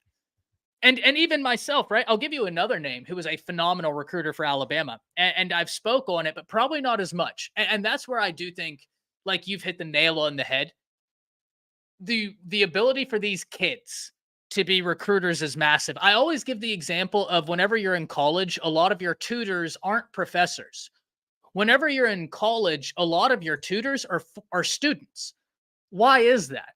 And even myself, right? I'll give you another name who was a phenomenal recruiter for Alabama. And I've spoke on it, but probably not as much. And that's where I do think, like, you've hit the nail on the head. The ability for these kids to be recruiters is massive. I always give the example of whenever you're in college, a lot of your tutors aren't professors. Whenever you're in college, a lot of your tutors are students. Why is that?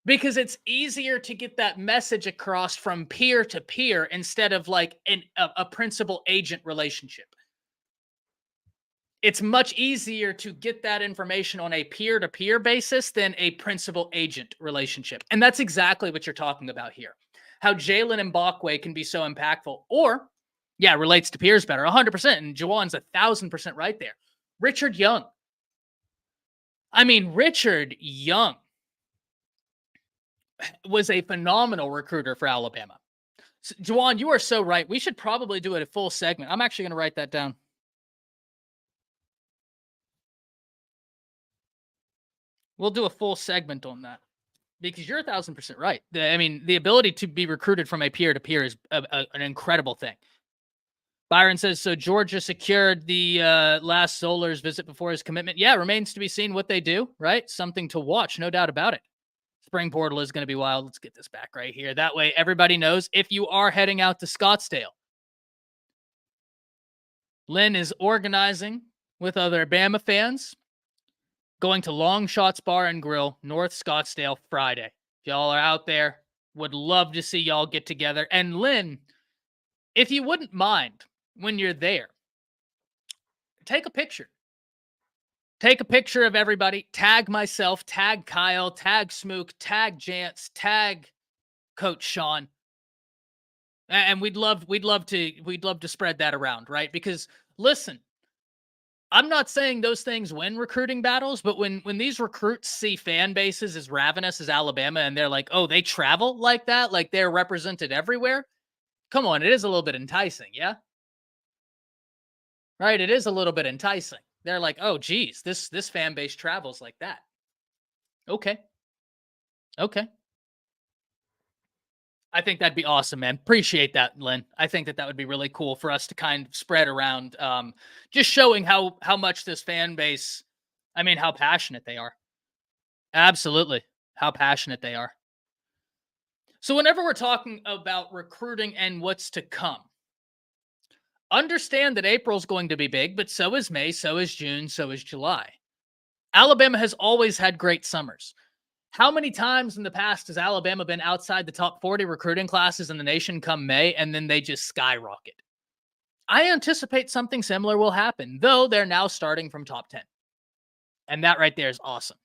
Because it's easier to get that message across from peer to peer instead of like a principal-agent relationship. It's much easier to get that information on a peer-to-peer basis than a principal-agent relationship. And that's exactly what you're talking about here. How Jalen Mbakwe can be so impactful. Or, yeah, relates to peers better, 100%. And Juwan's 1,000% right there. Richard Young. Richard Young was a phenomenal recruiter for Alabama. So, Juwan, you are so right. We should probably do it a full segment. I'm actually going to write that down. We'll do a full segment on that because you're 1,000% right. The ability to be recruited from a peer-to-peer is an incredible thing. Byron says, so Georgia secured the last Zollers visit before his commitment. Yeah, remains to be seen what they do, right? Something to watch, no doubt about it. Spring portal is going to be wild. Let's get this back right here. That way everybody knows if you are heading out to Scottsdale. Lynn is organizing with other Bama fans, going to Long Shots Bar and Grill, North Scottsdale, Friday. If y'all are out there, would love to see y'all get together. And Lynn, if you wouldn't mind, when you're there, take a picture. Take a picture of everybody. Tag myself, tag Kyle, tag Smook, tag Jance, tag Coach Sean. And we'd love to spread that around, right? Because listen, I'm not saying those things win recruiting battles, but when these recruits see fan bases as ravenous as Alabama and they're like, oh, they travel like that, like they're represented everywhere, Come on, it is a little bit enticing, yeah? Right? It is a little bit enticing. They're like, oh, geez, this fan base travels like that. Okay. I think that'd be awesome, man. Appreciate that, Lynn. I think that would be really cool for us to kind of spread around, just showing how much this fan base, I mean, how passionate they are. Absolutely. How passionate they are. So whenever we're talking about recruiting and what's to come, understand that April's going to be big, but so is May, so is June, so is July. Alabama has always had great summers. How many times in the past has Alabama been outside the top 40 recruiting classes in the nation come May, and then they just skyrocket? I anticipate something similar will happen, though they're now starting from top 10. And that right there is awesome.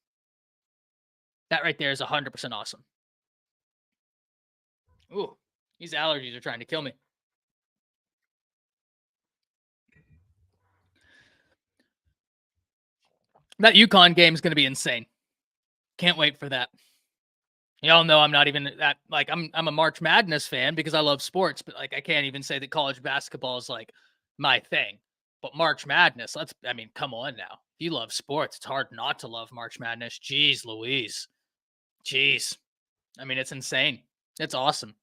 That right there is 100% awesome. Ooh, these allergies are trying to kill me. That UConn game is going to be insane. Can't wait for that. Y'all know I'm not even that, like, I'm a March Madness fan because I love sports, but like I can't even say that college basketball is like my thing. But March Madness, I mean, come on now. If you love sports, it's hard not to love March Madness. Jeez Louise. Jeez. I mean, it's insane. It's awesome.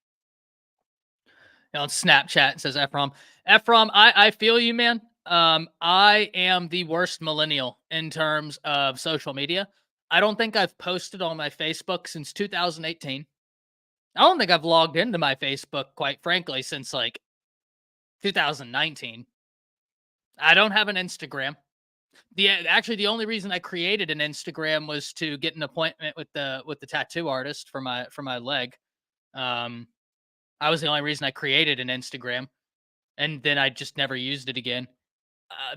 On Snapchat, it says Ephraim. Ephraim, I feel you, man. I am the worst millennial in terms of social media. I don't think I've posted on my Facebook since 2018. I don't think I've logged into my Facebook, quite frankly, since like 2019. I don't have an Instagram. Actually, the only reason I created an Instagram was to get an appointment with the tattoo artist for my leg. I was the only reason I created an Instagram, and then I just never used it again.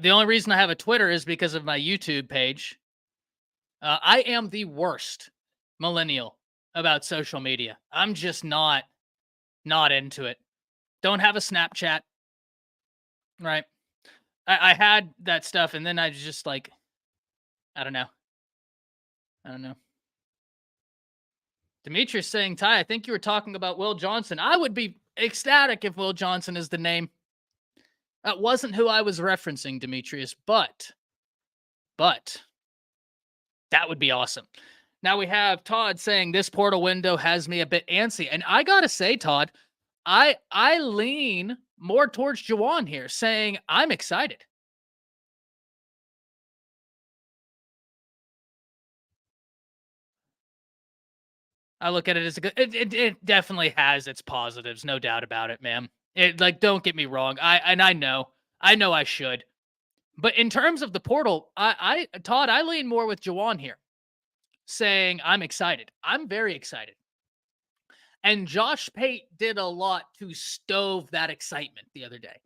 The only reason I have a Twitter is because of my YouTube page. I am the worst millennial about social media. I'm just not into it. Don't have a Snapchat. Right. I had that stuff, and then I just like, I don't know. Demetrius saying, Ty, I think you were talking about Will Johnson. I would be ecstatic if Will Johnson is the name. That wasn't who I was referencing, Demetrius, but that would be awesome. Now we have Todd saying this portal window has me a bit antsy. And I got to say, Todd, I lean more towards Juwan here, saying I'm excited. I look at it as a good, it definitely has its positives, no doubt about it, man. It, like, don't get me wrong. I know I should. But in terms of the portal, Todd, I lean more with Juwan here, saying I'm excited. I'm very excited. And Josh Pate did a lot to stove that excitement the other day.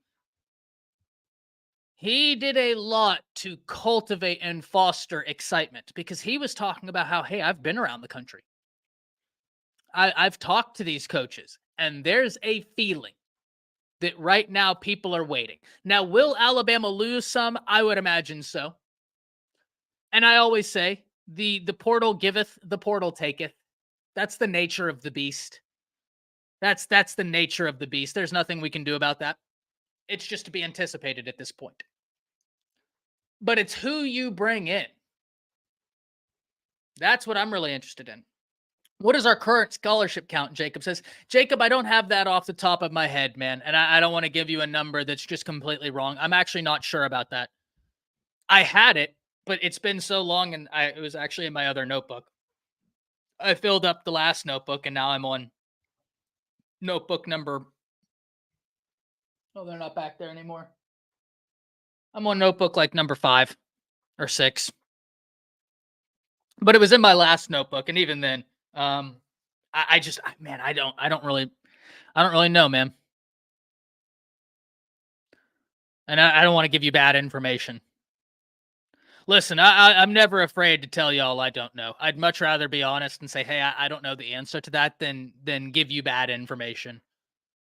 He did a lot to cultivate and foster excitement because he was talking about how, hey, I've been around the country. I've talked to these coaches, and there's a feeling that right now people are waiting. Now, will Alabama lose some? I would imagine so. And I always say, the portal giveth, the portal taketh. That's the nature of the beast. That's the nature of the beast. There's nothing we can do about that. It's just to be anticipated at this point. But it's who you bring in. That's what I'm really interested in. What is our current scholarship count? Jacob says. Jacob, I don't have that off the top of my head, man. And I don't want to give you a number that's just completely wrong. I'm actually not sure about that. I had it, but it's been so long, and it was actually in my other notebook. I filled up the last notebook, and now I'm on notebook number. Oh, they're not back there anymore. I'm on notebook like number 5 or 6. But it was in my last notebook, and even then, I don't really know, man. And I don't want to give you bad information. Listen, I'm never afraid to tell y'all I don't know. I'd much rather be honest and say, hey, I don't know the answer to that than give you bad information.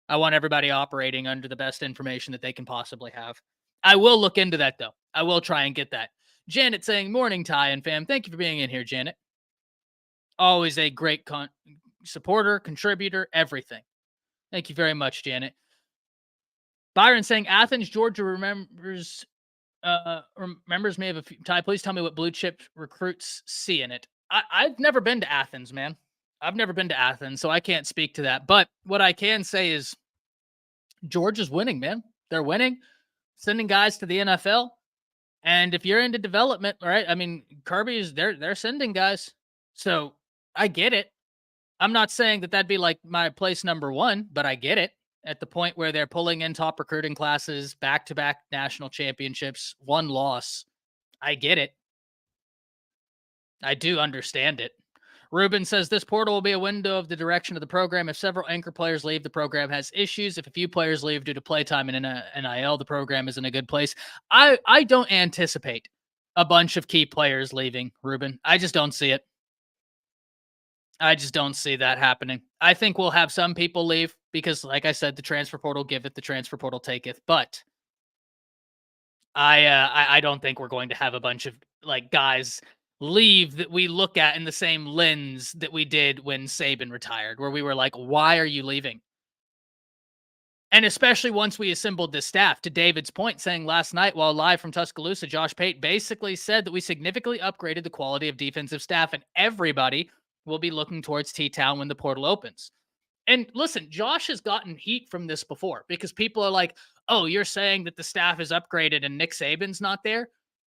I want everybody operating under the best information that they can possibly have. I will look into that, though. I will try and get that. Janet saying, morning, Ty and fam. Thank you for being in here, Janet. Always a great supporter, contributor, everything. Thank you very much, Janet. Byron saying Athens, Georgia remembers me of a few. Ty, please tell me what blue chip recruits see in it. I've never been to Athens, man. I've never been to Athens, so I can't speak to that. But what I can say is Georgia's winning, man. They're winning, sending guys to the NFL. And if you're into development, right? I mean, Kirby's they're sending guys. So I get it. I'm not saying that that'd be like my place number one, but I get it. At the point where they're pulling in top recruiting classes, back-to-back national championships, one loss. I get it. I do understand it. Ruben says this portal will be a window of the direction of the program. If several anchor players leave, the program has issues. If a few players leave due to playtime and NIL, the program is in a good place. I don't anticipate a bunch of key players leaving, Ruben. I just don't see it. I just don't see that happening. I think we'll have some people leave because, like I said, the transfer portal giveth, the transfer portal taketh. But I don't think we're going to have a bunch of like guys leave that we look at in the same lens that we did when Saban retired, where we were like, why are you leaving? And especially once we assembled this staff, to David's point, saying last night while live from Tuscaloosa, Josh Pate basically said that we significantly upgraded the quality of defensive staff, and everybody will be looking towards T-Town when the portal opens. And listen, Josh has gotten heat from this before because people are like, oh, you're saying that the staff is upgraded and Nick Saban's not there?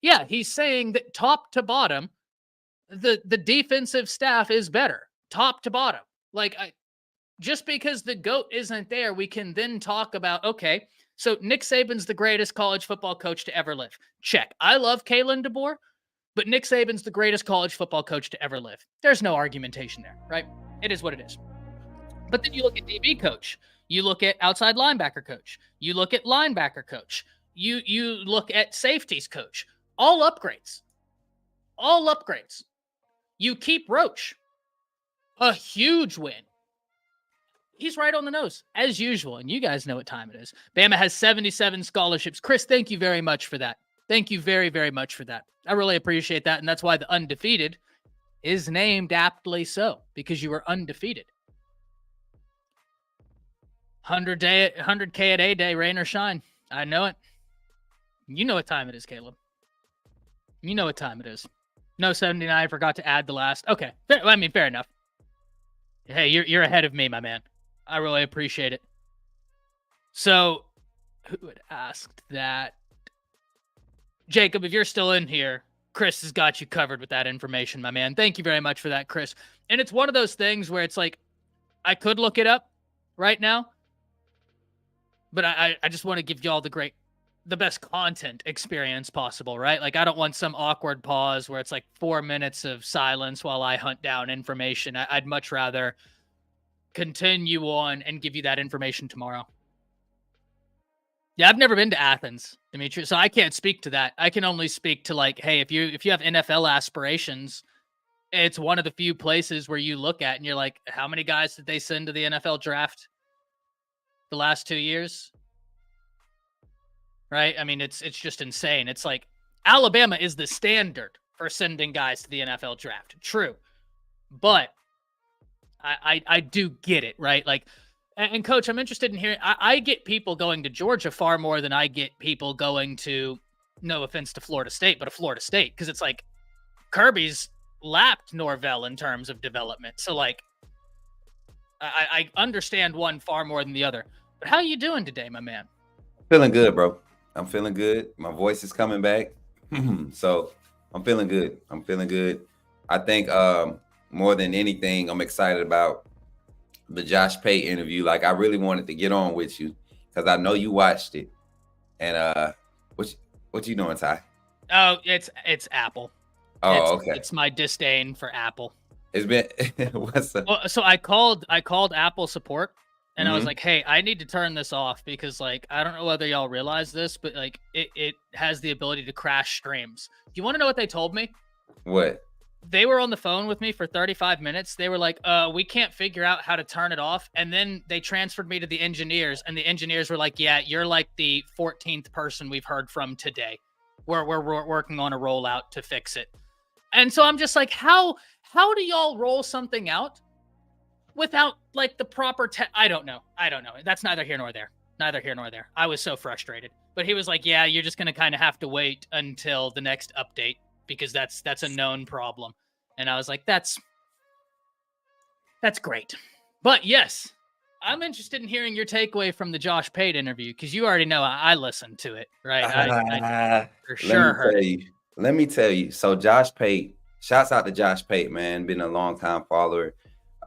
Yeah, he's saying that top to bottom, the defensive staff is better, top to bottom. Like, just because the GOAT isn't there, we can then talk about, okay, so Nick Saban's the greatest college football coach to ever live. Check. I love Kalen DeBoer, but Nick Saban's the greatest college football coach to ever live. There's no argumentation there, right? It is what it is. But then you look at DB coach. You look at outside linebacker coach. You look at linebacker coach. You look at safeties coach. All upgrades. All upgrades. You keep Roach. A huge win. He's right on the nose, as usual, and you guys know what time it is. Bama has 77 scholarships. Chris, thank you very much for that. Thank you very, very much for that. I really appreciate that, and that's why the undefeated is named aptly so, because you were undefeated. 100K at A-Day, rain or shine. I know it. You know what time it is, Caleb. You know what time it is. No 79, I forgot to add the last. Okay, I mean, fair enough. Hey, you're ahead of me, my man. I really appreciate it. So, who had asked that? Jacob, if you're still in here, Chris has got you covered with that information, my man. Thank you very much for that, Chris. And it's one of those things where it's like, I could look it up right now, but I just want to give y'all the best content experience possible, right? Like, I don't want some awkward pause where it's like 4 minutes of silence while I hunt down information. I'd much rather continue on and give you that information tomorrow. Yeah, I've never been to Athens, Dimitri, so I can't speak to that. I can only speak to like, hey, if you have NFL aspirations, it's one of the few places where you look at and you're like, how many guys did they send to the NFL draft the last 2 years? Right? I mean, it's just insane. It's like Alabama is the standard for sending guys to the NFL draft. True. But I do get it, right? Like, and Coach, I'm interested in hearing, I get people going to Georgia far more than I get people going to, no offense to Florida State, but a Florida State. Because it's like Kirby's lapped Norvell in terms of development. So like, I understand one far more than the other. But how you doing today, my man? Feeling good, bro. I'm feeling good. My voice is coming back. So I'm feeling good. I'm feeling good. I think more than anything, I'm excited about the Josh Pate interview. Like, I really wanted to get on with you because I know you watched it. And what you doing, Ty? Oh, it's Apple. Oh, okay. It's my disdain for Apple. It's been what's up? Well, so I called Apple support and I was like, hey, I need to turn this off because like I don't know whether y'all realize this, but like it has the ability to crash streams. Do you want to know what they told me? What? They were on the phone with me for 35 minutes. They were like, we can't figure out how to turn it off. And then they transferred me to the engineers, and the engineers were like, yeah, you're like the 14th person we've heard from today. We're working on a rollout to fix it. And so I'm just like, how do y'all roll something out without like the proper I don't know. That's neither here nor there. neither here nor there. I was so frustrated. But he was like, yeah, you're just going to kind of have to wait until the next update because that's a known problem. And I was like, that's great. But yes, I'm interested in hearing your takeaway from the Josh Pate interview because you already know I listened to it, right? I for sure heard it. Let me tell you. So Josh Pate, shouts out to Josh Pate, man. Been a long time follower.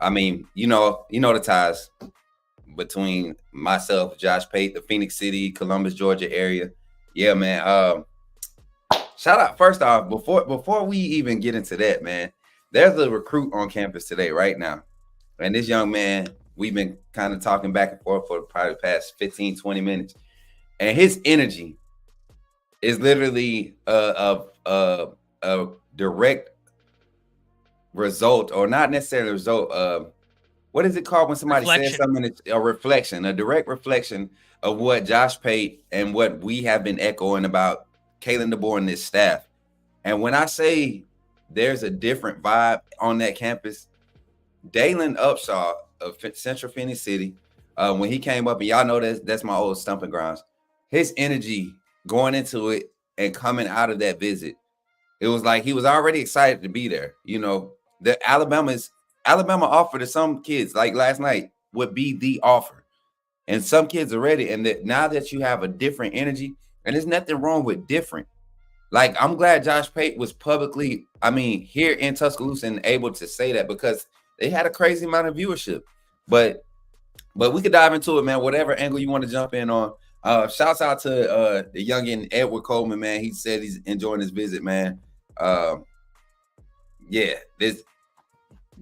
I mean, you know the ties between myself, Josh Pate, the Phoenix City, Columbus, Georgia area. Yeah, man. Shout out first off, before we even get into that, man, there's a recruit on campus today, right now. And this young man, we've been kind of talking back and forth for probably the past 15, 20 minutes. And his energy is literally a direct result, or not necessarily a result, what is it called when somebody says something? It's a reflection, a direct reflection of what Josh Pate and what we have been echoing about Kalen DeBoer and this staff. And when I say there's a different vibe on that campus, Dalen Upshaw of Central Phoenix City, when he came up, and y'all know that's my old stomping grounds, his energy going into it and coming out of that visit, it was like he was already excited to be there. You know, the Alabama offer to some kids, like last night, would be the offer. And some kids are ready. And that now that you have a different energy, and there's nothing wrong with different. Like, I'm glad Josh Pate was publicly, here in Tuscaloosa and able to say that because they had a crazy amount of viewership. But we could dive into it, man, whatever angle you want to jump in on. Shouts out to the youngin' Edward Coleman, man. He said he's enjoying his visit, man.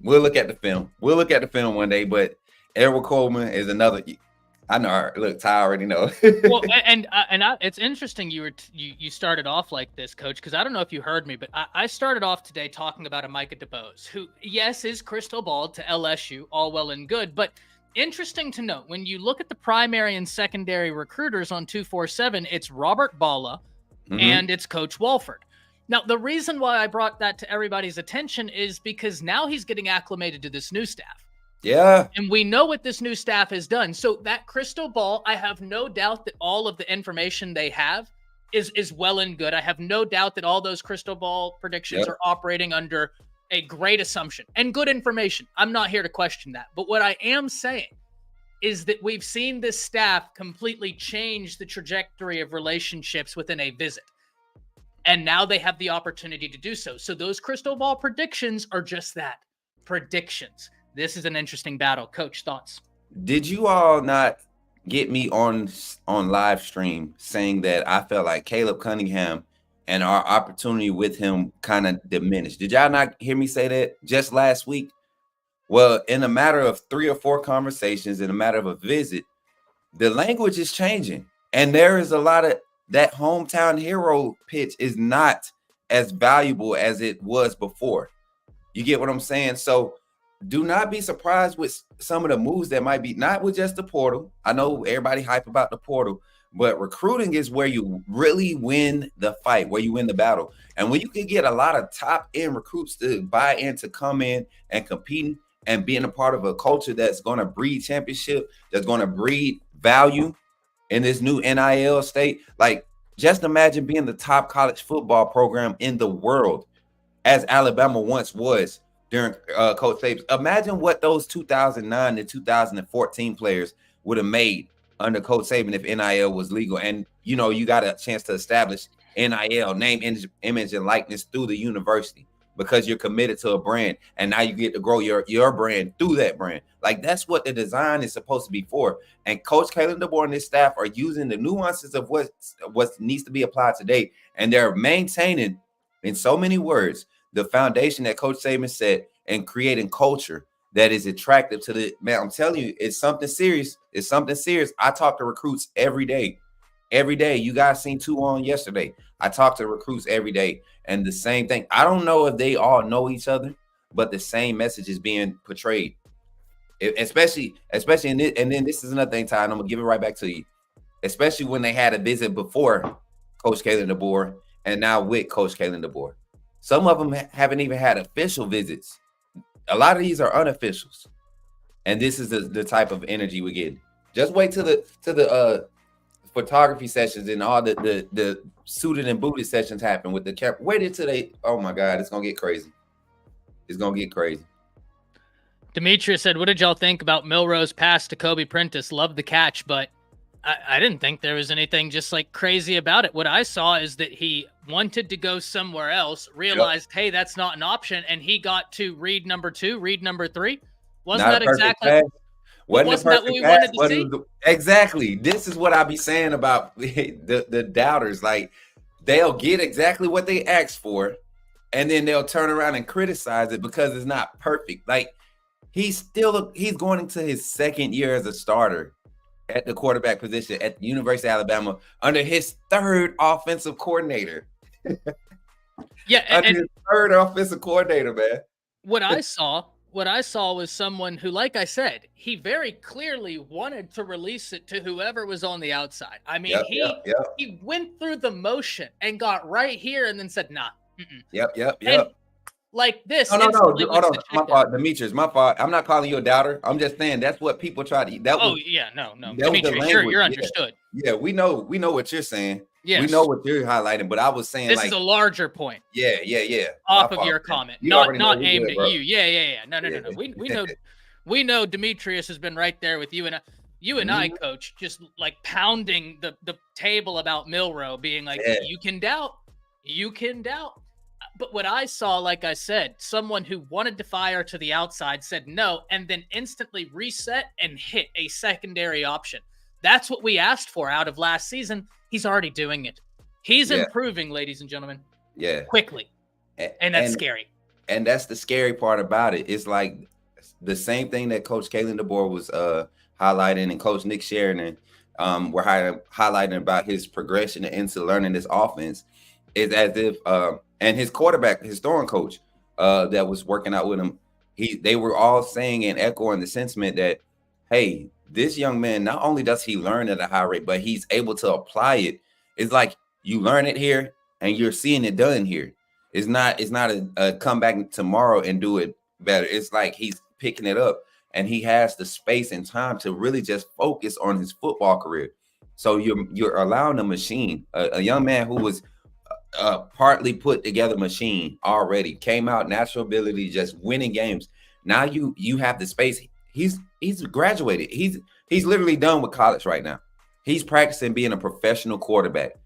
We'll look at the film. We'll look at the film one day, but Edward Coleman is another. I know. Look, Ty already know. Well, it's interesting you started off like this, Coach, because I don't know if you heard me, but I started off today talking about a Micah DeBoer, who, yes, is crystal ball to LSU, all well and good, but interesting to note, when you look at the primary and secondary recruiters on 247, it's Robert Balla and it's Coach Walford. Now, the reason why I brought that to everybody's attention is because now he's getting acclimated to this new staff. Yeah. And we know what this new staff has done. So that crystal ball, I have no doubt that all of the information they have is well and good. I have no doubt that all those crystal ball predictions are operating under a great assumption and good information. I'm not here to question that. But what I am saying is that we've seen this staff completely change the trajectory of relationships within a visit. And now they have the opportunity to do so. So those crystal ball predictions are just that, predictions. This is an interesting battle. Coach, thoughts? Did you all not get me on live stream saying that I felt like Caleb Cunningham and our opportunity with him kind of diminished? Did y'all not hear me say that just last week? Well, in a matter of 3 or 4 conversations, in a matter of a visit, the language is changing. And there is a lot of that hometown hero pitch is not as valuable as it was before. You get what I'm saying? So do not be surprised with some of the moves that might be, not with just the portal. I know everybody hype about the portal, but recruiting is where you really win the fight, where you win the battle. And when you can get a lot of top end recruits to buy in, to come in and competing and being a part of a culture that's going to breed championship, that's going to breed value in this new NIL state. Like, just imagine being the top college football program in the world, as Alabama once was during Coach Saban. Imagine what those 2009 and 2014 players would have made under Coach Saban if NIL was legal. And, you know, you got a chance to establish NIL, name, image, and likeness through the university because you're committed to a brand. And now you get to grow your brand through that brand. Like, that's what the design is supposed to be for. And Coach Kalen DeBoer and his staff are using the nuances of what needs to be applied today. And they're maintaining, in so many words, the foundation that Coach Saban set and creating culture that is attractive to the man. I'm telling you, it's something serious. It's something serious. I talk to recruits every day. Every day. You guys seen 2 on yesterday. I talk to recruits every day. And the same thing. I don't know if they all know each other, but the same message is being portrayed. Especially in this, and then this is another thing, Ty, and I'm gonna give it right back to you. Especially when they had a visit before Coach Kalen DeBoer and now with Coach Kalen DeBoer. Some of them haven't even had official visits. A lot of these are unofficials. And this is the type of energy we get. Just wait till the photography sessions and all the suited and booted sessions happen with the camera. Wait until they. Oh my God, it's gonna get crazy. It's gonna get crazy. Demetrius said, "What did y'all think about Milroe's pass to Kobe Prentice? Loved the catch, but I didn't think there was anything just like crazy about it. What I saw is that he wanted to go somewhere else, realized, hey, that's not an option, and he got to read number 2, read number 3. Wasn't that exactly? Pass. Wasn't that what we wanted to see? Exactly. This is what I be saying about the doubters. Like, they'll get exactly what they asked for, and then they'll turn around and criticize it because it's not perfect. Like, he's going into his second year as a starter at the quarterback position at the University of Alabama under his third offensive coordinator. Yeah, under his third offensive coordinator, man. What I saw was someone who, like I said, he very clearly wanted to release it to whoever was on the outside. I mean, he went through the motion and got right here and then said, nah. Yep. And like this. No. Hold on. My fault, Demetrius. My fault. I'm not calling you a doubter. I'm just saying that's what people try to. No. Demetrius, you're understood. Yeah, we know what you're saying. Yes. We know what you're highlighting, but I was saying this is a larger point. Yeah. Off of your comment, not aimed at you. Yeah. No. We know Demetrius has been right there with you and I, Coach, just like pounding the table about Milroe, being like, you can doubt. But what I saw, like I said, someone who wanted to fire to the outside said no, and then instantly reset and hit a secondary option. That's what we asked for out of last season. He's already doing it. He's improving, ladies and gentlemen. Yeah. Quickly. And that's scary. And that's the scary part about it. It's like the same thing that Coach Kalen DeBoer was highlighting and Coach Nick Sheridan were highlighting about his progression into learning this offense. Is as if and his quarterback, his throwing coach that was working out with him, they were all saying and echoing the sentiment that, hey, this young man, not only does he learn at a high rate, but he's able to apply it. It's like you learn it here and you're seeing it done here. It's not a come back tomorrow and do it better. It's like he's picking it up and he has the space and time to really just focus on his football career. So you're allowing a machine, a young man who was partly put together machine already, came out, natural ability, just winning games. Now you have the space. He's graduated. He's literally done with college right now. He's practicing being a professional quarterback.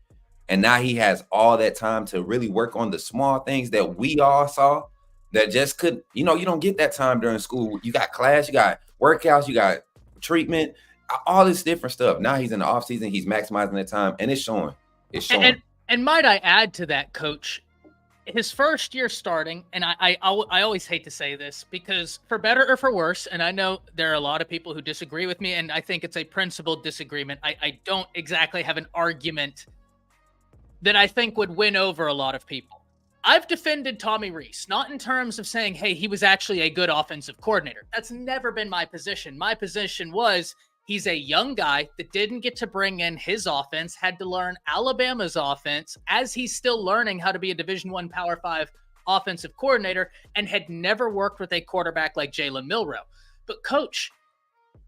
And now he has all that time to really work on the small things that we all saw that just couldn't, you don't get that time during school. You got class, you got workouts, you got treatment, all this different stuff. Now he's in the off season, he's maximizing the time, and it's showing. And might I add to that, Coach, his first year starting, and I always hate to say this because for better or for worse, and I know there are a lot of people who disagree with me, and I think it's a principled disagreement. I don't exactly have an argument that I think would win over a lot of people. I've defended Tommy Rees, not in terms of saying, hey, he was actually a good offensive coordinator. That's never been my position. My position was he's a young guy that didn't get to bring in his offense, had to learn Alabama's offense as he's still learning how to be a Division I Power 5 offensive coordinator and had never worked with a quarterback like Jalen Milroe. But, Coach,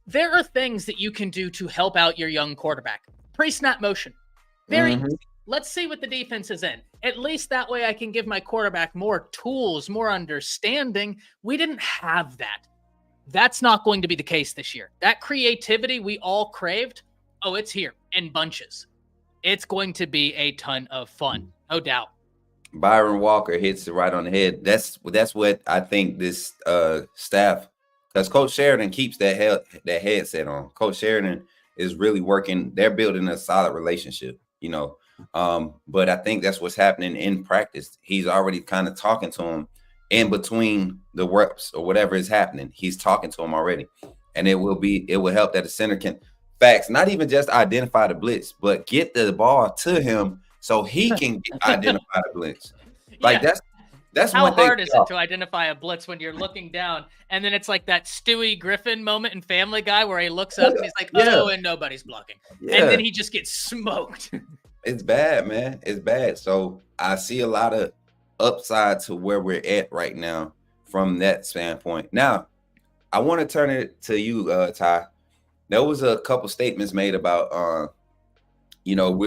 there are things that you can do to help out your young quarterback. Pre-snap motion. Very easy. Let's see what the defense is in. At least that way I can give my quarterback more tools, more understanding. We didn't have that. That's not going to be the case this year. That creativity we all craved, it's here in bunches. It's going to be a ton of fun, no doubt. Byron Walker hits it right on the head. That's what I think this staff, because Coach Sheridan keeps that headset on. Coach Sheridan is really working. They're building a solid relationship, but I think that's what's happening in practice. He's already kind of talking to him in between the reps or whatever is happening. He's talking to him already, and it will help that the center can not even just identify the blitz, but get the ball to him so he can identify the blitz. Like that's how one thing. How hard is it to identify a blitz when you're looking down and then it's like that Stewie Griffin moment in Family Guy where he looks up and he's like, and nobody's blocking, and then he just gets smoked. It's bad, man. It's bad. So I see a lot of upside to where we're at right now from that standpoint. Now, I want to turn it to you, Ty. there was a couple statements made about, you know,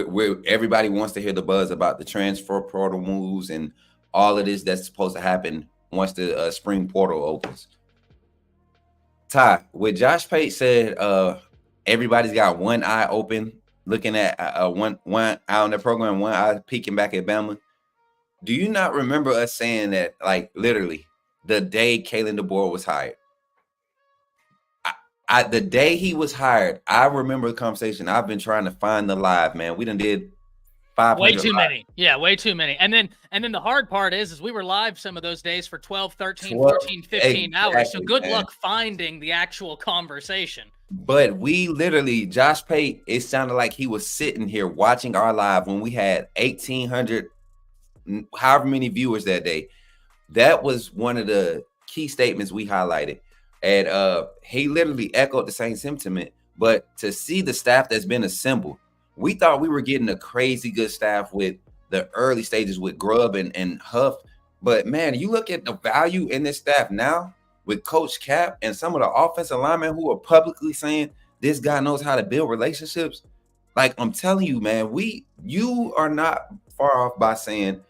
everybody wants to hear the buzz about the transfer portal moves and all of this that's supposed to happen once the spring portal opens. Ty, what Josh Pate said, everybody's got one eye open, looking at one eye on the program, one eye peeking back at Bama. Do you not remember us saying that, like, literally the day Kalen DeBoer was hired? The day he was hired, I remember the conversation. I've been trying to find the live, man. We done did 500 way too live. many. Yeah, way too many. And then the hard part is we were live some of those days for 12, 13, 14, 15 hours. So good luck finding the actual conversation. But we literally, Josh Pate, it sounded like he was sitting here watching our live when we had 1,800, however many viewers that day. That was one of the key statements we highlighted. And he literally echoed the same sentiment. But to see the staff that's been assembled, we thought we were getting a crazy good staff with the early stages with Grubb and Huff. But, man, you look at the value in this staff now with Coach Cap and some of the offensive linemen who are publicly saying this guy knows how to build relationships. Like, I'm telling you, man, you are not far off by saying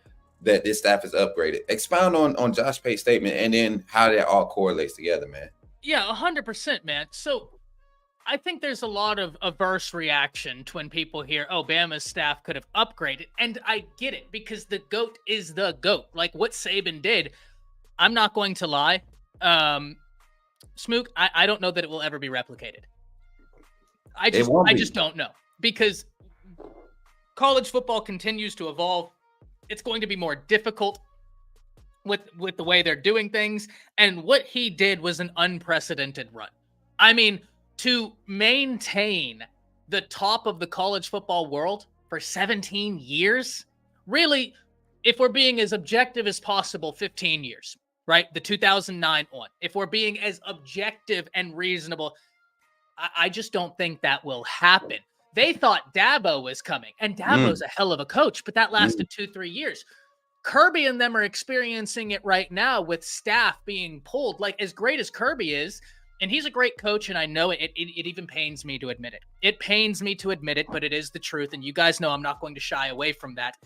that this staff is upgraded. Expound on Josh Pate's statement and then how that all correlates together, man. Yeah, 100%, man. So I think there's a lot of averse reaction to when people hear, oh, Bama's staff could have upgraded. And I get it, because the GOAT is the GOAT. Like what Saban did, I'm not going to lie. Smook, I don't know that it will ever be replicated. I just don't know, because college football continues to evolve. It's going to be more difficult with the way they're doing things. And what he did was an unprecedented run. I mean, to maintain the top of the college football world for 17 years, really, if we're being as objective as possible, 15 years, right? The 2009 on. If we're being as objective and reasonable, I just don't think that will happen. They thought Dabo was coming, and Dabo's a hell of a coach, but that lasted 2-3 years. Kirby and them are experiencing it right now with staff being pulled. Like, as great as Kirby is, and he's a great coach, and I know it even pains me to admit it. It pains me to admit it, but it is the truth, and you guys know I'm not going to shy away from that.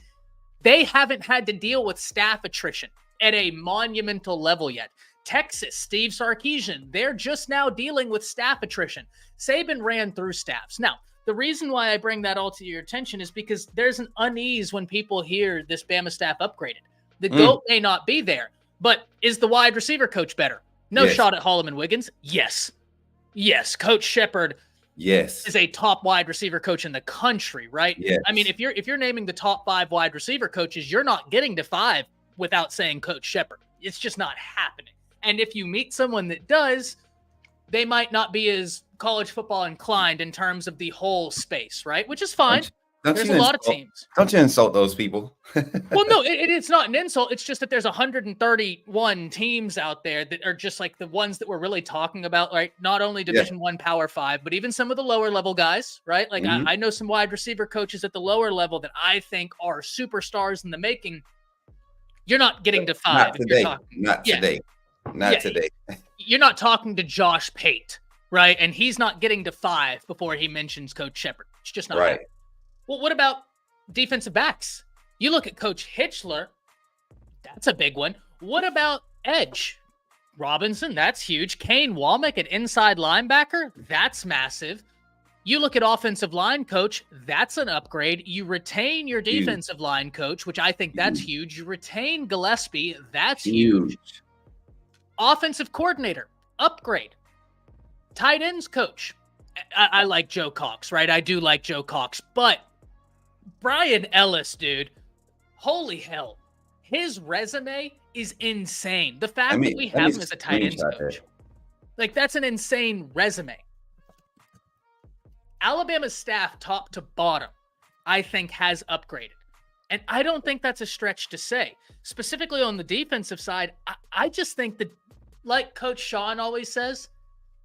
They haven't had to deal with staff attrition at a monumental level yet. Texas, Steve Sarkisian, they're just now dealing with staff attrition. Saban ran through staffs. Now, the reason why I bring that all to your attention is because there's an unease when people hear this Bama staff upgraded. The GOAT may not be there, but is the wide receiver coach better? No shot at Holloman Wiggins. Yes. Coach Shepard is a top wide receiver coach in the country, right? Yes. I mean, if you're naming the top 5 wide receiver coaches, you're not getting to 5 without saying Coach Shepard. It's just not happening. And if you meet someone that does, they might not be as college football inclined in terms of the whole space, right? Which is fine. There's a lot of teams. Don't you insult those people? Well, no, it's not an insult. It's just that there's 131 teams out there that are just like the ones that we're really talking about, right? Not only Division I Power 5, but even some of the lower level guys, right? Like I know some wide receiver coaches at the lower level that I think are superstars in the making. You're not getting to 5. Not today. Not today. Not today. You're not talking to Josh Pate, right? And he's not getting to 5 before he mentions Coach Shepard. It's just not happening. Well, what about defensive backs? You look at Coach Hitchler, that's a big one. What about edge? Robinson, that's huge. Kane Womack at inside linebacker, that's massive. You look at offensive line coach, that's an upgrade. You retain your defensive line coach, which I think that's huge. You retain Gillespie, that's huge. Offensive coordinator, upgrade. Tight ends coach. I like Joe Cox, right? I do like Joe Cox, but Brian Ellis, dude, holy hell. His resume is insane. The fact that we have him as a tight ends coach, like that's an insane resume. Alabama's staff, top to bottom, I think has upgraded. And I don't think that's a stretch to say. Specifically on the defensive side, I just think that, like Coach Sean always says,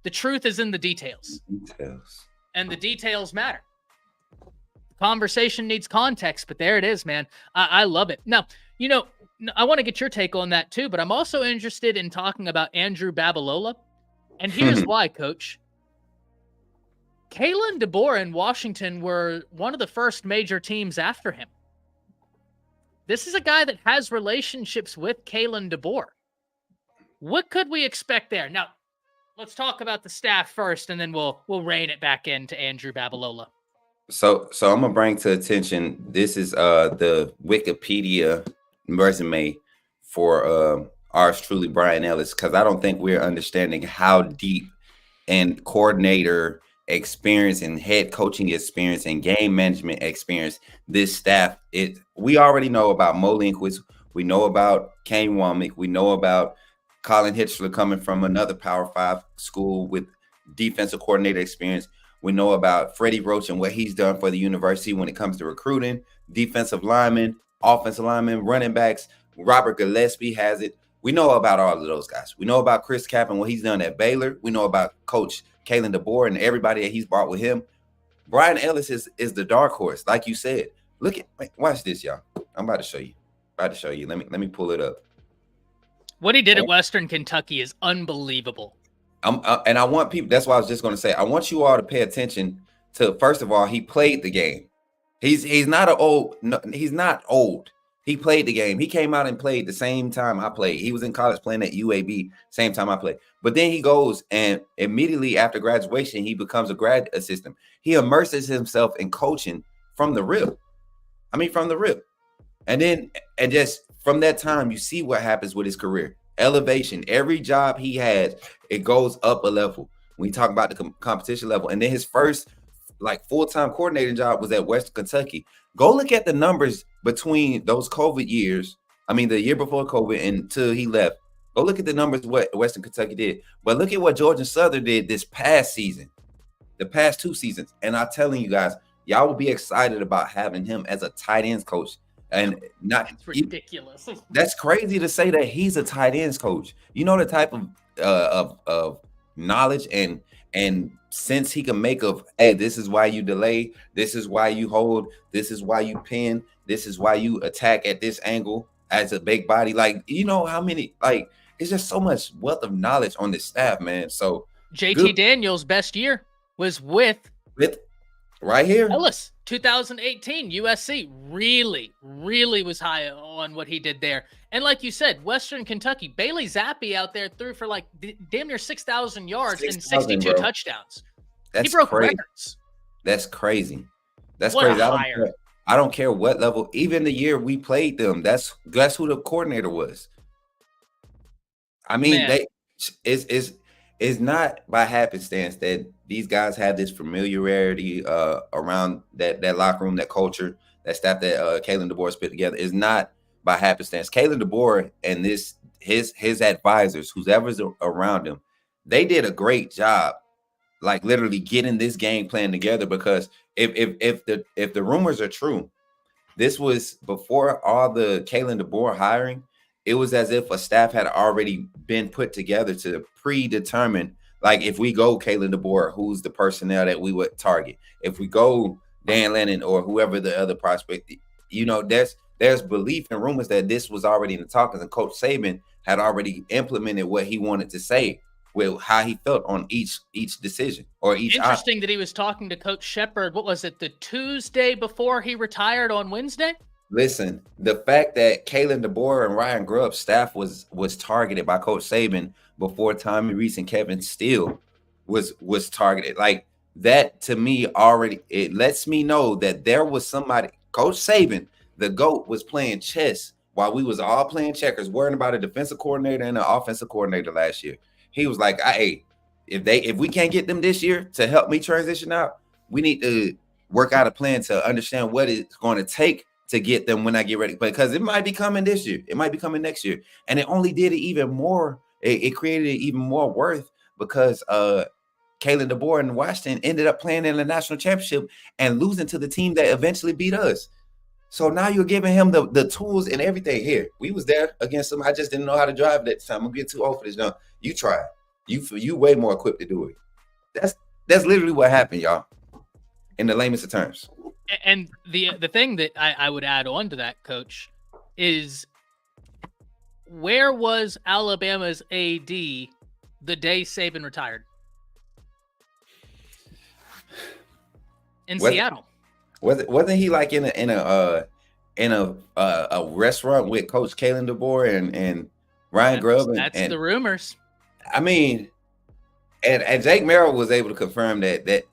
the truth is in the details. And the details matter. Conversation needs context, but there it is, man. I love it. Now, I want to get your take on that too, but I'm also interested in talking about Andrew Babalola. And here's why, Coach. Kalen DeBoer in Washington were one of the first major teams after him. This is a guy that has relationships with Kalen DeBoer. What could we expect there? Now, let's talk about the staff first, and then we'll rein it back into Andrew Babalola. So I'm gonna bring to attention. This is the Wikipedia resume for ours truly, Brian Ellis, because I don't think we're understanding how deep and coordinator experience and head coaching experience and game management experience this staff. We already know about Mo Lindquist. We know about Kane Womack. We know about Colin Hitchler coming from another Power 5 school with defensive coordinator experience. We know about Freddie Roach and what he's done for the university when it comes to recruiting, defensive linemen, offensive linemen, running backs. Robert Gillespie has it. We know about all of those guys. We know about Chris Kapp and what he's done at Baylor. We know about Coach Kalen DeBoer and everybody that he's brought with him. Brian Ellis is the dark horse, like you said. Watch this, y'all. I'm about to show you. Let me pull it up. What he did at Western Kentucky is unbelievable. And I want people. That's why I was just going to say. I want you all to pay attention to. First of all, he played the game. He's not old. No, he's not old. He played the game. He came out and played the same time I played. He was in college playing at UAB, same time I played. But then he goes and immediately after graduation, he becomes a grad assistant. He immerses himself in coaching from the rip. And just from that time, you see what happens with his career. Elevation. Every job he has, it goes up a level. When you talk about the competition level. And then his first full-time coordinating job was at Western Kentucky. Go look at the numbers between those COVID years. The year before COVID until he left. Go look at the numbers what Western Kentucky did. But look at what Georgia Southern did this past season, the past 2 seasons. And I'm telling you guys, y'all will be excited about having him as a tight ends coach. And It's ridiculous. That's crazy to say that he's a tight ends coach. You know the type of knowledge and sense he can make of, hey, this is why you delay, this is why you hold, this is why you pin, this is why you attack at this angle as a big body. How many, it's just so much wealth of knowledge on this staff, man. So JT Daniels' best year was with right here. Ellis, 2018, USC really, really was high on what he did there. And like you said, Western Kentucky, Bailey Zappi out there threw for damn near 6,000 yards and 62 touchdowns. He broke records. That's crazy. That's what crazy. I don't care what level. Even the year we played them, guess who the coordinator was. It's not by happenstance that these guys have this familiarity around that locker room, that culture, that staff that Kalen DeBoer's put together. Is not by happenstance. Kalen DeBoer and his advisors, whoever's around him, they did a great job, literally getting this game plan together. Because if the rumors are true, this was before all the Kalen DeBoer hiring. It was as if a staff had already been put together to predetermine, if we go Kalen DeBoer, who's the personnel that we would target. If we go Dan Lennon or whoever the other prospect, there's belief and rumors that this was already in the talks, and Coach Saban had already implemented what he wanted to say with how he felt on each decision or each. Interesting that he was talking to Coach Shepard. What was it, the Tuesday before he retired on Wednesday? Listen, the fact that Kalen DeBoer and Ryan Grubb's staff was targeted by Coach Saban before Tommy Rees and Kevin Steele was targeted, that to me already, it lets me know that there was somebody. Coach Saban, the GOAT, was playing chess while we was all playing checkers, worrying about a defensive coordinator and an offensive coordinator last year. He was like, hey, if we can't get them this year to help me transition out, we need to work out a plan to understand what it's going to take to get them when I get ready, because it might be coming this year, it might be coming next year. And it only did it even more. It created even more worth because Kalen DeBoer in Washington ended up playing in the national championship and losing to the team that eventually beat us. So now you're giving him the tools and everything. Here, we was there against him. I just didn't know how to drive that time. I'm getting too old for this now. You tried. You way more equipped to do it. That's literally what happened, y'all. In the lamest of terms. And the thing that I would add on to that, Coach, is where was Alabama's AD the day Saban retired? in Was- Seattle. Wasn't he like in a restaurant with Coach Kalen DeBoer and Ryan Grubb? That's and the rumors. I mean, and Jake Merrill was able to confirm that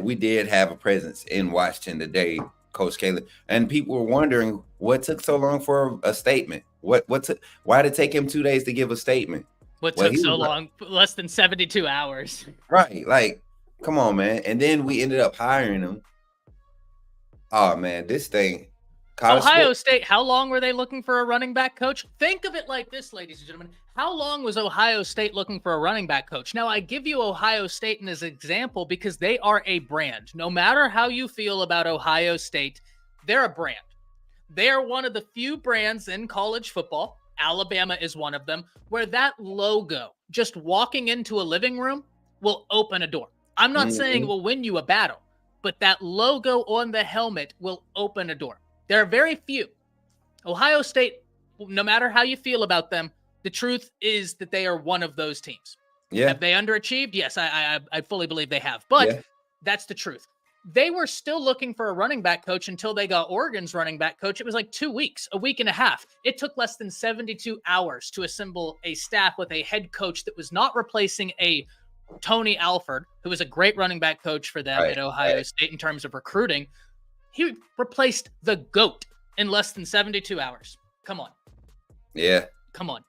we did have a presence in Washington today, Coach Kalen. And people were wondering what took so long for a statement. Why did it take him 2 days to give a statement? What Well, took he so was long? Less than 72 hours. Right. Like, come on, man. And then we ended up hiring him. Oh man, this thing. Ohio State, how long were they looking for a running back coach? Think of it like this, ladies and gentlemen. How long was Ohio State looking for a running back coach? Now, I give you Ohio State as an example because they are a brand. No matter how you feel about Ohio State, they're a brand. They are one of the few brands in college football, Alabama is one of them, where that logo, just walking into a living room, will open a door. I'm not saying it will win you a battle, but that logo on the helmet will open a door. There are very few. Ohio State, no matter how you feel about them, the truth is that they are one of those teams. Yeah. Have they underachieved? Yes, I fully believe they have. But that's the truth. They were still looking for a running back coach until they got Oregon's running back coach. It was like 2 weeks, a week and a half. It took less than 72 hours to assemble a staff with a head coach that was not replacing a Tony Alford, who was a great running back coach for them at Ohio State in terms of recruiting. He replaced the GOAT in less than 72 hours. Come on. Yeah. Come on.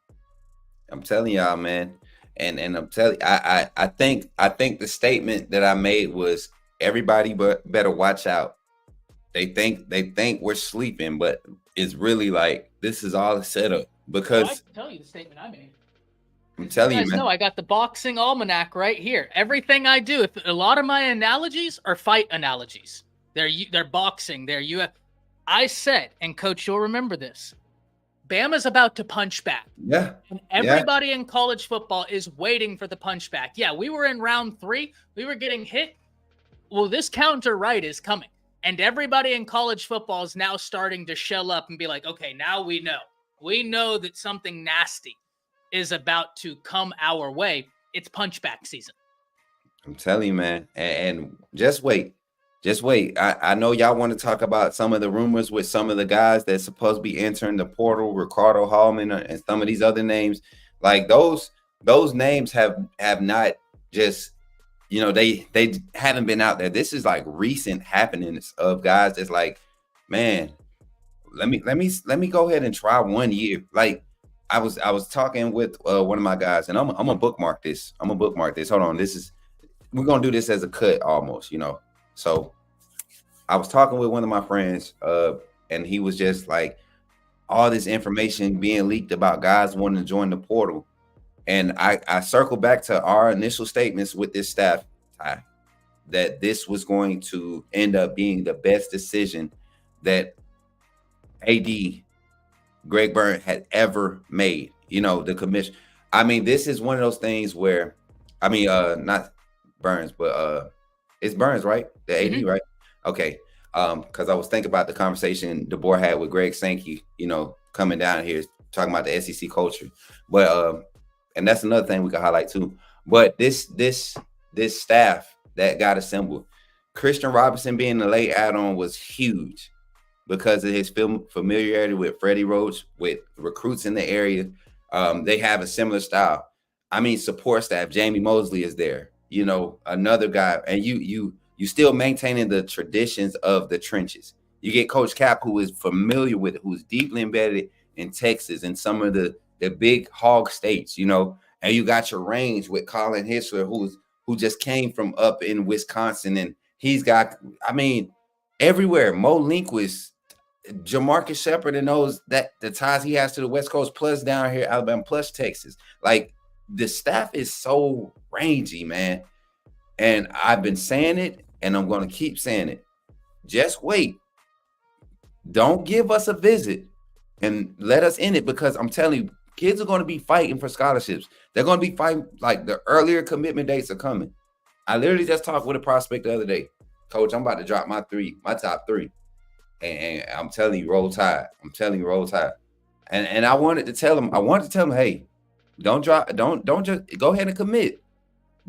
I'm telling y'all, man. And I'm telling I think the statement that I made was everybody but better watch out. They think we're sleeping, but it's really like this is all a setup because I can tell you the statement I made. I'm telling you, man. No, I got the boxing almanac right here. Everything I do, if a lot of my analogies are fight analogies. They're boxing. I said, and Coach, you'll remember this. Bama's about to punch back. Yeah. And everybody in college football is waiting for the punch back. Yeah, we were in round 3. We were getting hit. Well, this counter right is coming. And everybody in college football is now starting to shell up and be like, okay, now we know. We know that something nasty is about to come our way. It's punchback season. I'm telling you, man. And just wait. Just wait. I know y'all want to talk about some of the rumors with some of the guys that's supposed to be entering the portal, Ricardo Hallman and some of these other names. Like those names have not just, they haven't been out there. This is like recent happenings of guys that's like, man, let me go ahead and try 1 year. Like I was talking with one of my guys, and I'm gonna bookmark this. Hold on. We're gonna do this as a cut almost, So I was talking with one of my friends, and he was just like, all this information being leaked about guys wanting to join the portal. And I circled back to our initial statements with this staff, that this was going to end up being the best decision that AD Greg Byrne had ever made. The commission. I mean, this is one of those things where, not Burns, but it's Burns, right? The AD, right? Okay. Because I was thinking about the conversation DeBoer had with Greg Sankey, coming down here talking about the SEC culture. But and that's another thing we can highlight too. But this staff that got assembled, Christian Robinson being the late add-on was huge because of his familiarity with Freddie Roach, with recruits in the area. They have a similar style. Support staff. Jamie Mosley is there. Another guy, and you still maintaining the traditions of the trenches. You get Coach Cap, who is familiar with it, who's deeply embedded in Texas and some of the big hog states, and you got your range with Colin Hissler, who just came from up in Wisconsin, and he's got, everywhere. Mo Linquist, Jamarcus Shepard, and those that the ties he has to the West Coast, plus down here, Alabama, plus Texas. Like the staff is so rangy, man. And I've been saying it, and I'm going to keep saying it. Just wait. Don't give us a visit and let us in it, because I'm telling you, kids are going to be fighting for scholarships. They're going to be fighting, like the earlier commitment dates are coming. I literally just talked with a prospect the other day. Coach, I'm about to drop my top 3. And I'm telling you, roll tide. And I wanted to tell him, hey, don't just go ahead and commit.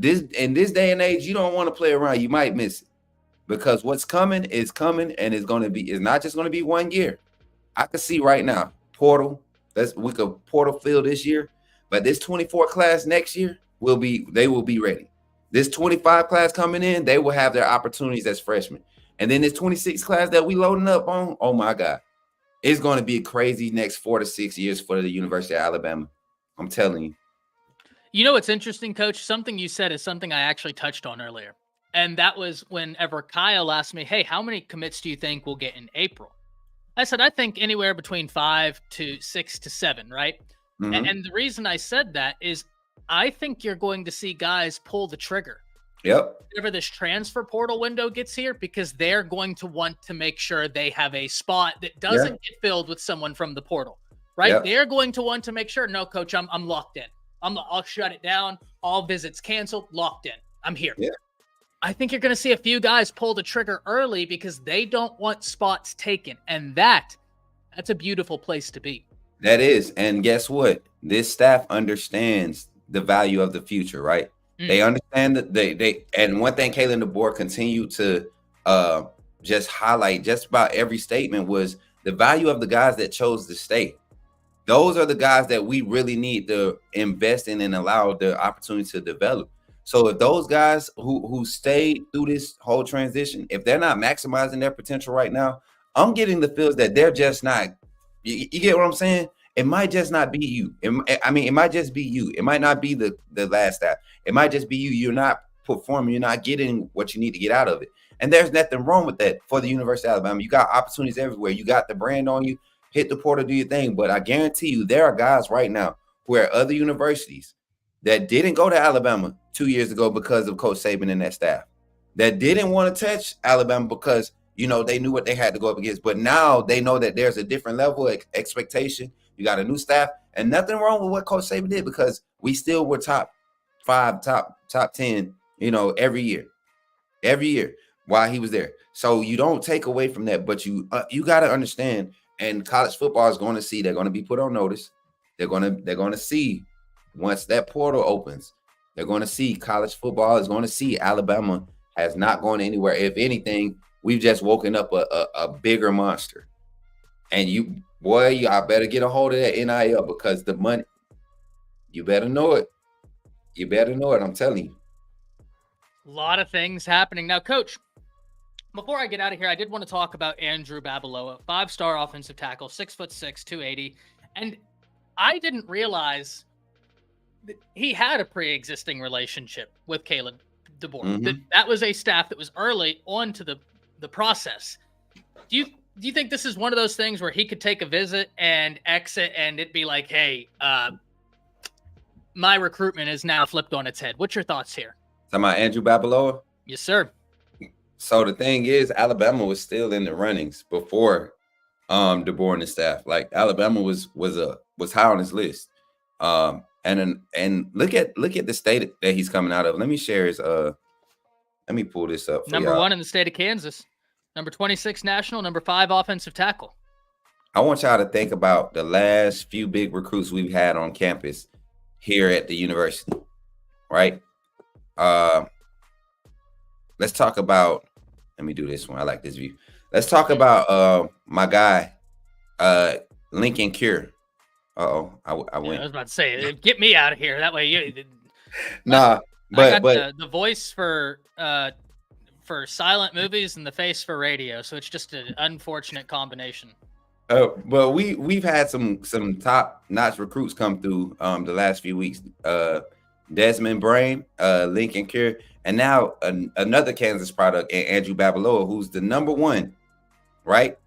In this day and age, you don't want to play around. You might miss it. because what's coming, and is not just going to be 1 year. I can see right now, portal. We could portal fill this year, but this 24 class next year they will be ready. This 25 class coming in, they will have their opportunities as freshmen. And then this 26 class that we loading up on, oh my God, it's going to be a crazy next 4 to 6 years for the University of Alabama. I'm telling you. You know what's interesting, Coach? Something you said is something I actually touched on earlier. And that was whenever Kyle asked me, hey, how many commits do you think we'll get in April? I said, I think anywhere between 5 to 6 to 7, right? Mhm. And the reason I said that is I think you're going to see guys pull the trigger Yep. whenever this transfer portal window gets here, because they're going to want to make sure they have a spot that doesn't get filled with someone from the portal, right? Yep. They're going to want to make sure, no, Coach, I'm locked in. I'll shut it down. All visits canceled, locked in. I'm here. Yeah. I think you're going to see a few guys pull the trigger early because they don't want spots taken. And that's a beautiful place to be. That is. And guess what? This staff understands the value of the future, right? They understand that and one thing Kalen DeBoer continued to just highlight just about every statement was the value of the guys that chose to stay. Those are the guys that we really need to invest in and allow the opportunity to develop. So if those guys who stayed through this whole transition, if they're not maximizing their potential right now, I'm getting the feels that they're just not. You get what I'm saying? It might just not be you. It might just be you. It might not be the last staff. It might just be you. You're not performing. You're not getting what you need to get out of it. And there's nothing wrong with that for the University of Alabama. You got opportunities everywhere. You got the brand on you. Hit the portal, do your thing. But I guarantee you, there are guys right now who are at other universities that didn't go to Alabama 2 years ago because of Coach Saban and that staff, that didn't want to touch Alabama because, they knew what they had to go up against. But now they know that there's a different level of expectation. You got a new staff, and nothing wrong with what Coach Saban did because we still were top 5, top 10, every year while he was there. So you don't take away from that, but you got to understand. And college football is going to see, they're going to be put on notice. They're going to see once that portal opens, they're going to see college football is going to see Alabama has not gone anywhere. If anything, we've just woken up a bigger monster. And I better get a hold of that NIL because the money, you better know it. You better know it. I'm telling you. A lot of things happening. Now, Coach, before I get out of here, I did want to talk about Andrew Babaloa, 5-star offensive tackle, 6'6", 280. And I didn't realize that he had a pre-existing relationship with Kalen DeBoer. Mhm. That was a staff that was early on to the process. Do you think this is one of those things where he could take a visit and exit and it'd be like, hey, my recruitment is now flipped on its head? What's your thoughts here? Talking about Andrew Babaloa? Yes, sir. So the thing is, Alabama was still in the runnings before DeBoer and the staff. Like Alabama was high on his list. And look at the state that he's coming out of. Let me share his let me pull this up for Number y'all. 1 in the state of Kansas. Number 26 national, number 5 offensive tackle. I want y'all to think about the last few big recruits we've had on campus here at the university, right? Let's talk about, let me do this one. I like this view. Let's talk about my guy, Lincoln Cure. Uh-oh, I went. Yeah, I was about to say, get me out of here. That way you Nah, I but got the voice for silent movies and the face for radio, so it's just an unfortunate combination. well, we've had some top-notch recruits come through the last few weeks. Desmond Brain, Lincoln Cure, and now another Kansas product, Andrew Babaloa, who's the number 1, right?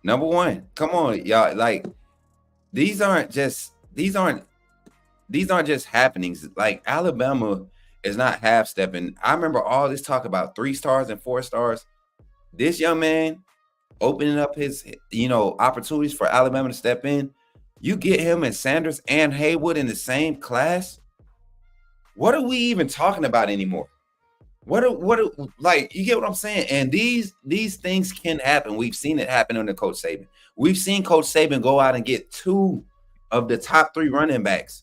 Number 1. Come on, y'all. Like these aren't just happenings. Like Alabama is not half-stepping. I remember all this talk about 3 stars and 4 stars. This young man opening up his, opportunities for Alabama to step in. You get him and Sanders and Haywood in the same class. What are we even talking about anymore? Like, you get what I'm saying? And these things can happen. We've seen it happen under Coach Saban. We've seen Coach Saban go out and get 2 of the top 3 running backs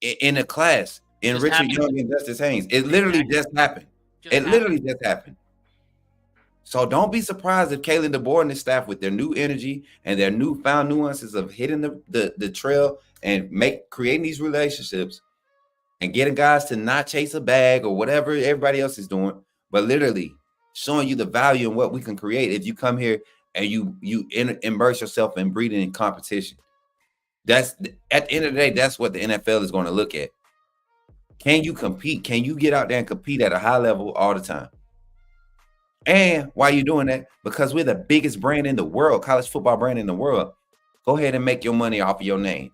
in a class in Just Richard happened. Young and Justice Haynes. It literally just happened. It literally just happened. So don't be surprised if Kalen DeBoer and his staff, with their new energy and their newfound nuances of hitting the trail and creating these relationships and getting guys to not chase a bag or whatever everybody else is doing, but literally showing you the value in what we can create if you come here and you immerse yourself in breeding and competition. That's at the end of the day, that's what the NFL is going to look at. Can you compete? Can you get out there and compete at a high level all the time? And why are you doing that? Because we're the biggest brand in the world, college football brand in the world. Go ahead and make your money off of your name.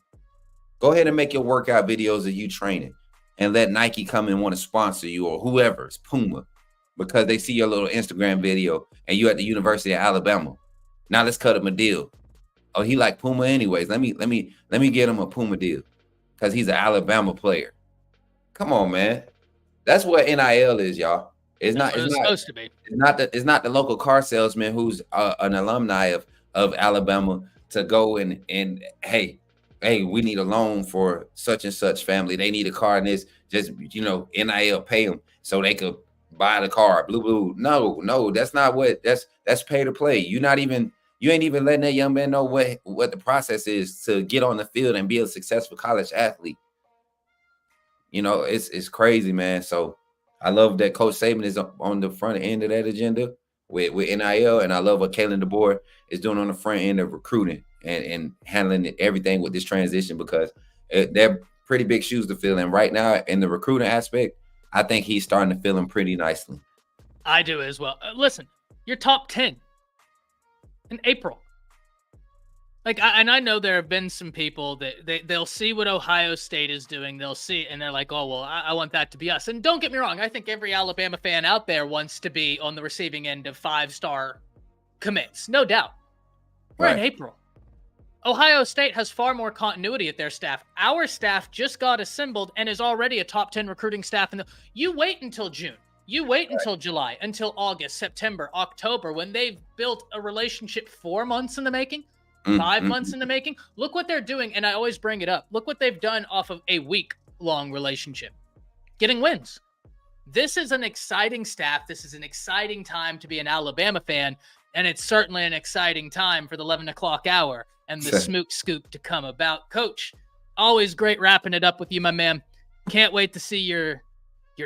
Go ahead and make your workout videos of you training and let Nike come and want to sponsor you, or whoever, it's Puma, because they see your little Instagram video and you at the University of Alabama. Now let's cut him a deal. Oh, he like Puma anyways. Let me get him a Puma deal because he's an Alabama player. Come on, man. That's what NIL is, y'all. It's supposed to be. It's not the local car salesman who's an alumni of Alabama to go and hey, we need a loan for such and such family. They need a car, and this just NIL pay them so they could buy the car. Blue. No, that's not what that's pay to play. You ain't even letting that young man know what the process is to get on the field and be a successful college athlete. It's crazy, man. So I love that Coach Saban is on the front end of that agenda with NIL, and I love what Kalen DeBoer is doing on the front end of recruiting and handling everything with this transition, because they're pretty big shoes to fill. And right now, in the recruiting aspect, I think he's starting to fill them pretty nicely. I do as well. Listen, you're top 10 in April. And I know there have been some people that they'll see what Ohio State is doing. They'll see, and they're like, oh, well, I want that to be us. And don't get me wrong. I think every Alabama fan out there wants to be on the receiving end of 5-star commits. No doubt. We're in April. Ohio State has far more continuity at their staff. Our staff just got assembled and is already a top 10 recruiting staff. You wait until June. You wait until July, until August, September, October, when they've built a relationship 4 months in the making. 5 months in the making. Look what they're doing, and I always bring it up. Look what they've done off of a week-long relationship. Getting wins. This is an exciting staff. This is an exciting time to be an Alabama fan, and it's certainly an exciting time for the 11 o'clock hour and the Smook Scoop to come about. Coach, always great wrapping it up with you, my man. Can't wait to see your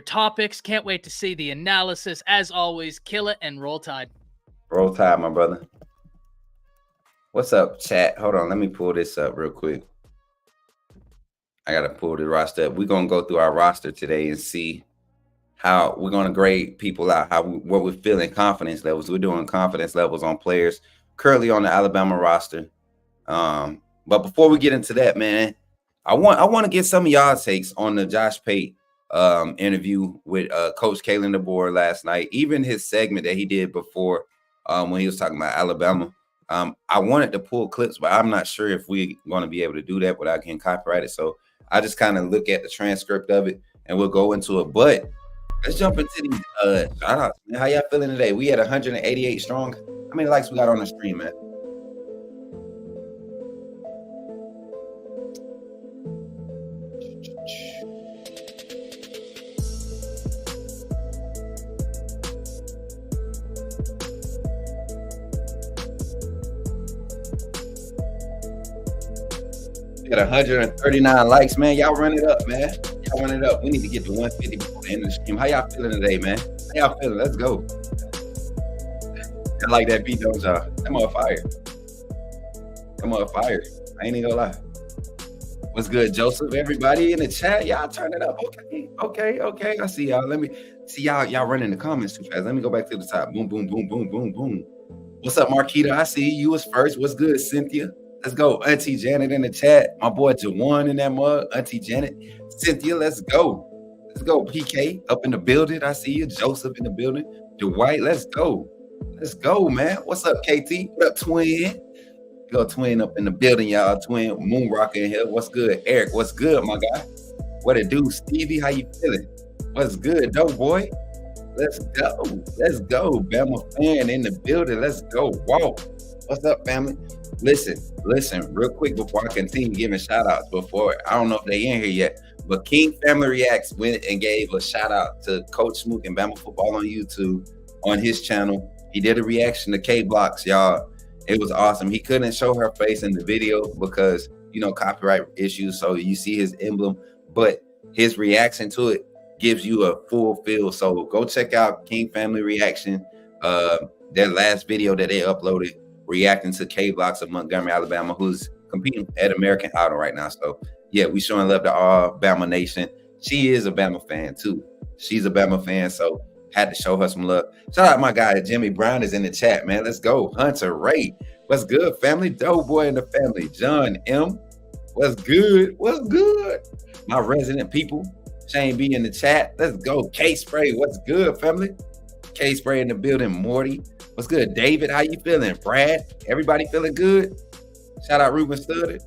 topics. Can't wait to see the analysis. As always, kill it and roll tide. Roll tide, my brother. What's up, chat? Hold on. Let me pull this up real quick. I got to pull the roster up. We're going to go through our roster today and see how we're going to grade people out, what we're feeling, confidence levels. We're doing confidence levels on players currently on the Alabama roster. But before we get into that, man, I want to get some of y'all takes on the Josh Pate interview with Coach Kalen DeBoer last night. Even his segment that he did before when he was talking about Alabama. I wanted to pull clips, but I'm not sure if we're going to be able to do that without getting copyrighted. So I just kind of look at the transcript of it and we'll go into it. But let's jump into these shout outs. How y'all feeling today? We had 188 strong. How many likes we got on the stream, man? Got 139 likes, man. Y'all run it up, man. Y'all run it up. We need to get to 150 before the end of the stream. How y'all feeling today, man? How y'all feeling? Let's go. I like that beat, though, y'all. I'm on fire. I'm on fire. I ain't even gonna lie. What's good, Joseph? Everybody in the chat, y'all turn it up. Okay. I see y'all. Let me see y'all running the comments too fast. Let me go back to the top. Boom, boom, boom, boom, boom, boom. What's up, Marquita? I see you was first. What's good, Cynthia? Let's go. Auntie Janet in the chat. My boy Jawan in that mug. Auntie Janet. Cynthia, let's go. Let's go. PK up in the building. I see you. Joseph in the building. Dwight, let's go. Let's go, man. What's up, KT? What up, Twin? Go Twin up in the building, y'all. Twin Moon Rocker in here. What's good? Eric, what's good, my guy? What it do? Stevie, how you feeling? What's good, dope boy? Let's go. Let's go. Bama fan in the building. Let's go. Walk. What's up, family? Listen, real quick before I continue giving shout outs, I don't know if they in here yet, but King Family Reacts went and gave a shout out to Coach Smook and Bama Football on YouTube on his channel. He did a reaction to K Blocks, y'all. It was awesome. He couldn't show her face in the video because, copyright issues. So you see his emblem, but his reaction to it gives you a full feel. So go check out King Family Reaction. Their last video that they uploaded reacting to K Blocks of Montgomery, Alabama, who's competing at American Idol right now. So yeah, we showing love to all Bama Nation. She is a Bama fan too. She's a Bama fan, so had to show her some love. Shout out my guy Jimmy Brown is in the chat, man. Let's go. Hunter Ray, what's good, family? Doughboy in the family. John M, what's good? What's good? My resident people, Shane B in the chat. Let's go. K Spray, what's good, family? K Spray in the building. Morty, what's good? David, how you feeling? Brad, everybody feeling good? Shout out Ruben Studdard.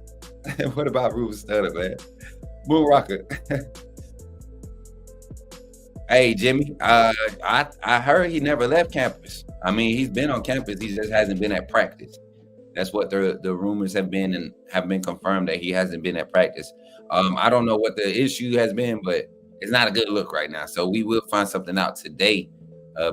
What about Ruben Studdard, man? Moon Rocker. Hey, Jimmy, I heard he never left campus. I mean, he's been on campus. He just hasn't been at practice. That's what the rumors have been, and have been confirmed that he hasn't been at practice. I don't know what the issue has been, but it's not a good look right now. So we will find something out today,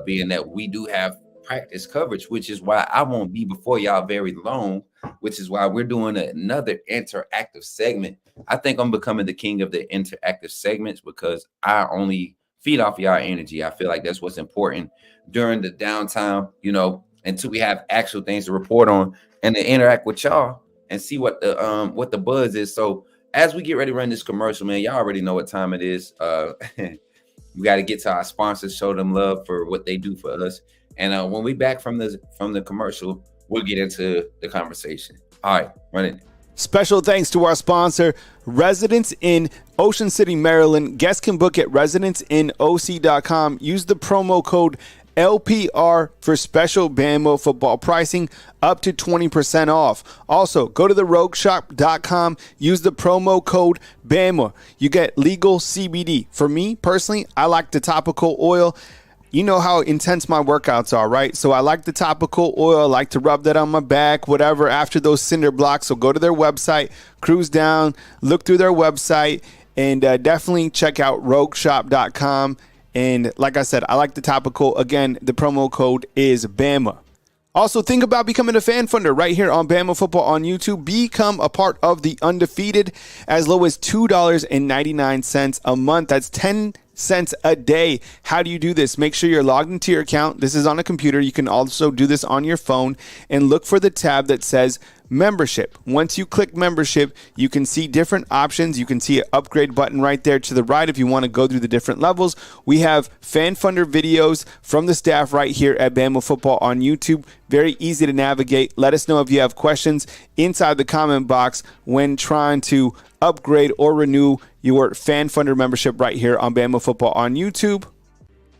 being that we do have practice coverage, which is why I won't be before y'all very long, which is why we're doing another interactive segment. I think I'm becoming the king of the interactive segments because I only feed off y'all energy. I feel like that's what's important during the downtime, until we have actual things to report on and to interact with y'all and see what the buzz is. So as we get ready to run this commercial, man, y'all already know what time it is. We got to get to our sponsors, show them love for what they do for us. And when we back from the commercial, we'll get into the conversation. All right, run it. Special thanks to our sponsor, Residence in Ocean City, Maryland. Guests can book at residenceinOC.com. Use the promo code LPR for special Bama football pricing up to 20% off. Also, go to therogueshop.com. Use the promo code Bama. You get legal CBD. For me, personally, I like the topical oil. You know how intense my workouts are, right? So I like the topical oil. I like to rub that on my back, whatever, after those cinder blocks. So go to their website, cruise down, look through their website, and definitely check out rogueshop.com. And like I said, I like the topical. Again, the promo code is BAMA. Also, think about becoming a fan funder right here on Bama Football on YouTube. Become a part of the Undefeated as low as $2.99 a month. That's 10 cents a day. How do you do this? Make sure you're logged into your account. This is on a computer. You can also do this on your phone and look for the tab that says membership. Once you click membership, you can see different options. You can see an upgrade button right there to the right if you want to go through the different levels. We have fan funder videos from the staff right here at Bama Football on YouTube. Very easy to navigate. Let us know if you have questions inside the comment box when trying to upgrade or renew your fan funder membership right here on Bama Football on YouTube.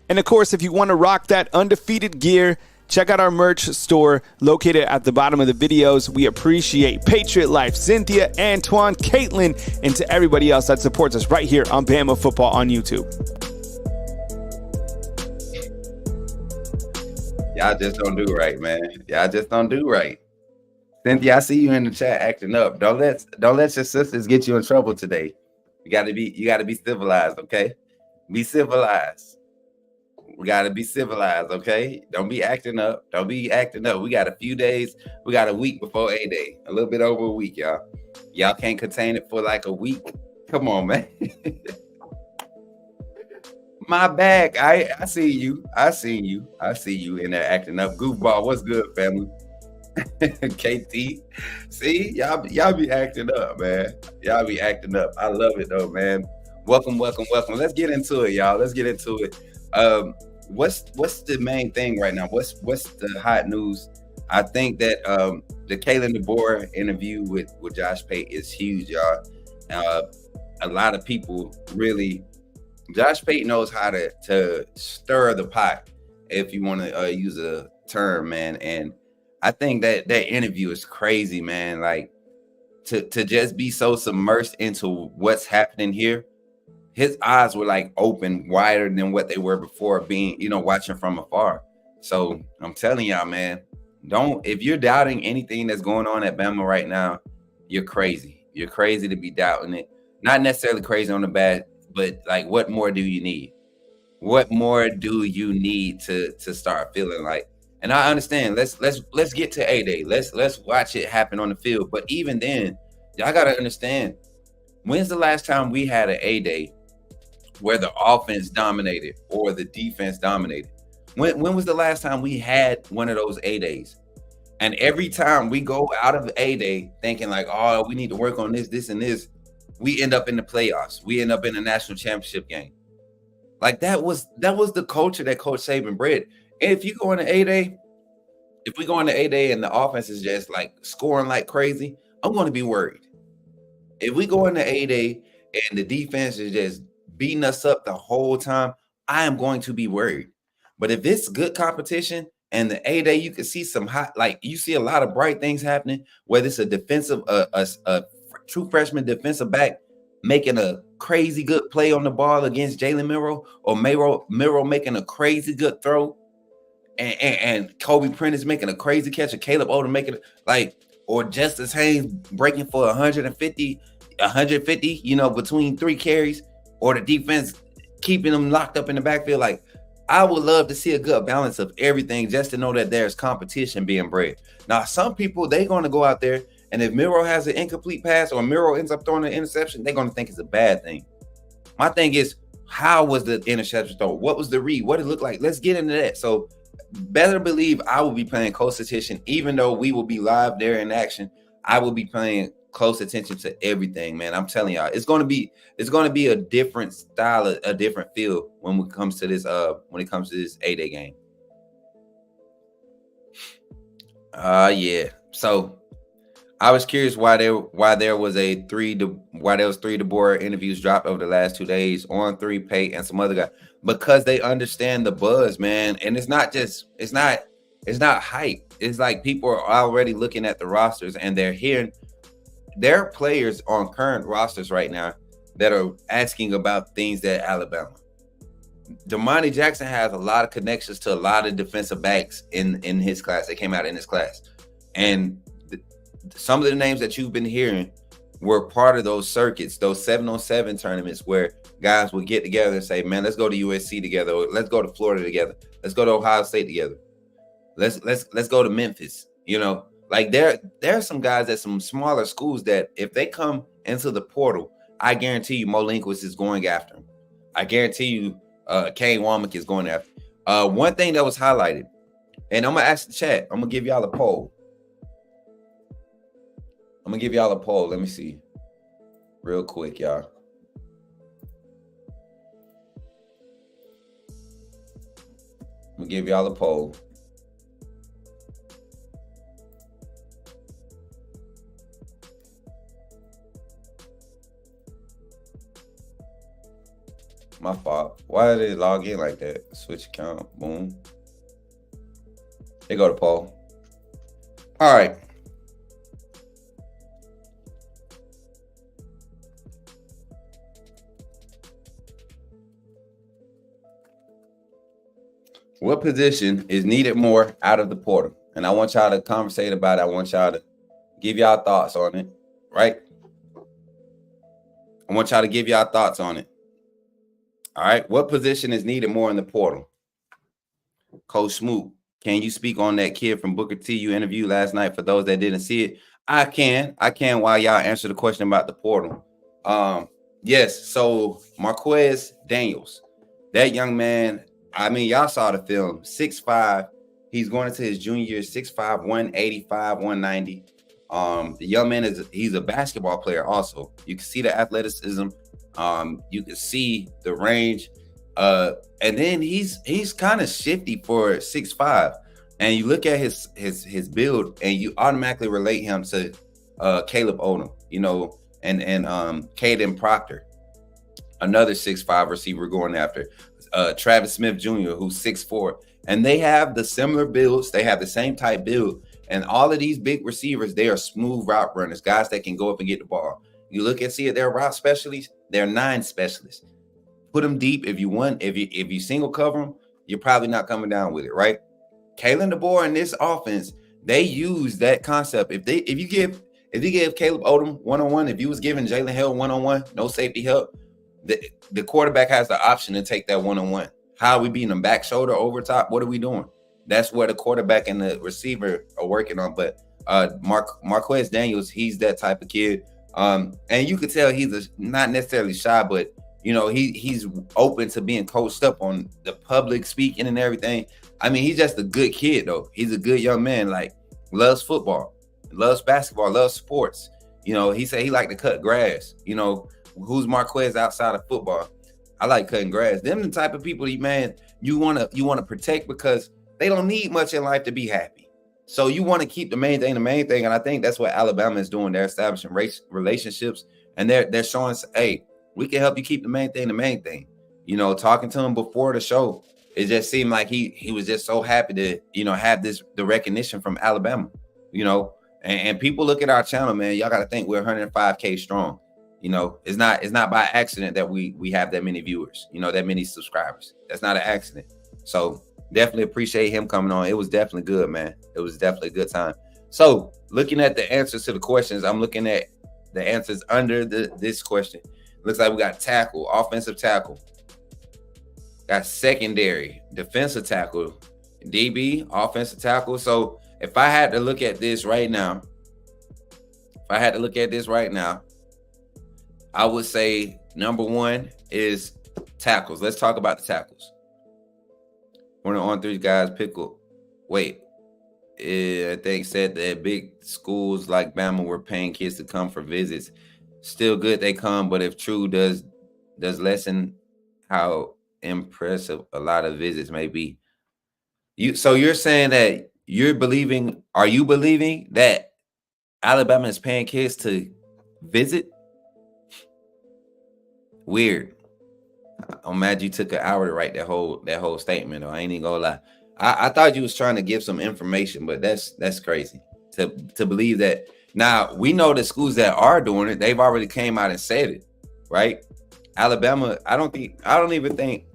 And of course, if you want to rock that undefeated gear, check out our merch store located at the bottom of the videos. We appreciate Patriot Life, Cynthia, Antoine, Caitlin, and to everybody else that supports us right here on Bama Football on YouTube. Y'all just don't do right, man. Y'all just don't do right. Cynthia, I see you in the chat acting up. Don't let your sisters get you in trouble today. You gotta be civilized, okay? Be civilized. We gotta be civilized, okay? Don't be acting up. We got a few days. We got a week before A-Day. A little bit over a week, y'all. Y'all can't contain it for like a week. Come on, man. My bag. I see you. I see you in there acting up. Goofball, what's good, family? KT, see, y'all be acting up, man. Y'all be acting up. I love it though, man. Welcome. Let's get into it, y'all. Let's get into it. What's the main thing right now? What's the hot news? I think that the Kalen DeBoer interview with Josh Pate is huge, y'all. A lot of people really, Josh Pate knows how to stir the pot, if you want to use a term, man. And I think that interview is crazy, man. Like to just be so submersed into what's happening here. His eyes were like open wider than what they were before, being, watching from afar. So I'm telling y'all, man, If you're doubting anything that's going on at Bama right now, you're crazy. You're crazy to be doubting it. Not necessarily crazy on the bad, but like, what more do you need? What more do you need to start feeling like? And I understand. Let's get to A-Day. Let's watch it happen on the field. But even then, y'all gotta understand. When's the last time we had an A-Day where the offense dominated or the defense dominated? When was the last time we had one of those A-Days? And every time we go out of A-Day thinking like, oh, we need to work on this, and this, we end up in the playoffs. We end up in the national championship game. Like that was the culture that Coach Saban bred. And if you go on an A-Day, if we go on the A-Day and the offense is just like scoring like crazy, I'm going to be worried. If we go on the A-Day and the defense is just beating us up the whole time, I am going to be worried. But if it's good competition and the A-Day, you can see some hot, like you see a lot of bright things happening, whether it's a defensive, a true freshman defensive back making a crazy good play on the ball against Jalen Milroe, or Milroe making a crazy good throw, and Kobe Prentice making a crazy catch, or Caleb Odom making it like, or Justice Haynes breaking for 150, between 3 carries, or the defense keeping them locked up in the backfield. Like, I would love to see a good balance of everything just to know that there's competition being bred. Now, some people, they're going to go out there, and if Milroe has an incomplete pass or Milroe ends up throwing an interception, they're going to think it's a bad thing. My thing is, how was the interception thrown? What was the read? What did it look like? Let's get into that. So better believe I will be paying close attention, even though we will be live there in action. I will be paying close attention to everything, man. I'm telling y'all, it's going to be a different style, a different feel when it comes to this A-Day game. Yeah. So I was curious why there was 3 DeBoer interviews dropped over the last 2 days on 3 Pay and some other guy, because they understand the buzz, man. And it's not hype. It's like people are already looking at the rosters and they're hearing. There are players on current rosters right now that are asking about things at Alabama. Damani Jackson has a lot of connections to a lot of defensive backs in his class. They came out in his class. And some of the names that you've been hearing were part of those circuits, those 7-on-7 tournaments where guys would get together and say, man, let's go to USC together. Or let's go to Florida together. Let's go to Ohio State together. Let's go to Memphis. Like there are some guys at some smaller schools that if they come into the portal, I guarantee you Mo Linguist is going after him. I guarantee you Kane Womack is going after him. One thing that was highlighted, and I'm going to ask the chat. I'm going to give y'all a poll. Let me see. Real quick, y'all. I'm going to give y'all a poll. My fault. Why did it log in like that? Switch account. Boom. There go to poll. All right. What position is needed more out of the portal? And I want y'all to conversate about it. I want y'all to give y'all thoughts on it, right? I want y'all to give y'all thoughts on it. All right. What position is needed more in the portal? Coach Smoot, can you speak on that kid from Booker T you interviewed last night for those that didn't see it? I can while y'all answer the question about the portal. Yes. So Marquez Daniels, that young man, I mean, y'all saw the film, 6'5". He's going into his junior year, 6'5", 185, 190. The young man he's a basketball player also. You can see the athleticism. You can see the range. And then he's kind of shifty for 6'5". And you look at his build and you automatically relate him to Caleb Odom, and Caden Proctor, another 6'5" receiver going after. Travis Smith Jr., who's 6'4". And they have the similar builds. They have the same type build. And all of these big receivers, they are smooth route runners, guys that can go up and get the ball. You look and see it, they're route specialists. They're 9 specialists. Put them deep if you want. If you single cover them, you're probably not coming down with it, right? Kalen DeBoer in this offense, they use that concept. If you give Caleb Odom one-on-one, if you was giving Jalen Hill one-on-one, no safety help, the quarterback has the option to take that one-on-one. How are we beating them? Back shoulder, over top? What are we doing? That's where the quarterback and the receiver are working on. But Marquez Daniels, he's that type of kid. And you could tell he's not necessarily shy, but he's open to being coached up on the public speaking and everything. I mean, he's just a good kid, though. He's a good young man, like loves football, loves basketball, loves sports. He said he liked to cut grass. Who's Marquez outside of football? I like cutting grass. Them the type of people, man, you want to protect because they don't need much in life to be happy. So you want to keep the main thing. And I think that's what Alabama is doing. They're establishing relationships, and they're showing us, hey, we can help you keep the main thing. Talking to him before the show, it just seemed like he was just so happy to, have the recognition from Alabama, and people look at our channel, man. Y'all got to think we're 105K strong. It's not by accident that we have that many viewers, that many subscribers. That's not an accident. So definitely appreciate him coming on. It was definitely good, man. It was definitely a good time. So looking at the answers to the questions, I'm looking at the answers under this question. Looks like we got tackle, offensive tackle, got secondary, defensive tackle, DB, offensive tackle. So if I had to look at this right now, I would say number one is tackles. Let's talk about the tackles. One of the on three guys, Pickle. Wait, I think said that big schools like Bama were paying kids to come for visits. Still good they come, but if true, does lessen how impressive a lot of visits may be. So you're saying that are you believing that Alabama is paying kids to visit? Weird. I'm mad you took an hour to write that whole statement. Though. I ain't even gonna lie. I thought you was trying to give some information, but that's crazy to believe that. Now we know the schools that are doing it, they've already came out and said it, right? Alabama, I don't even think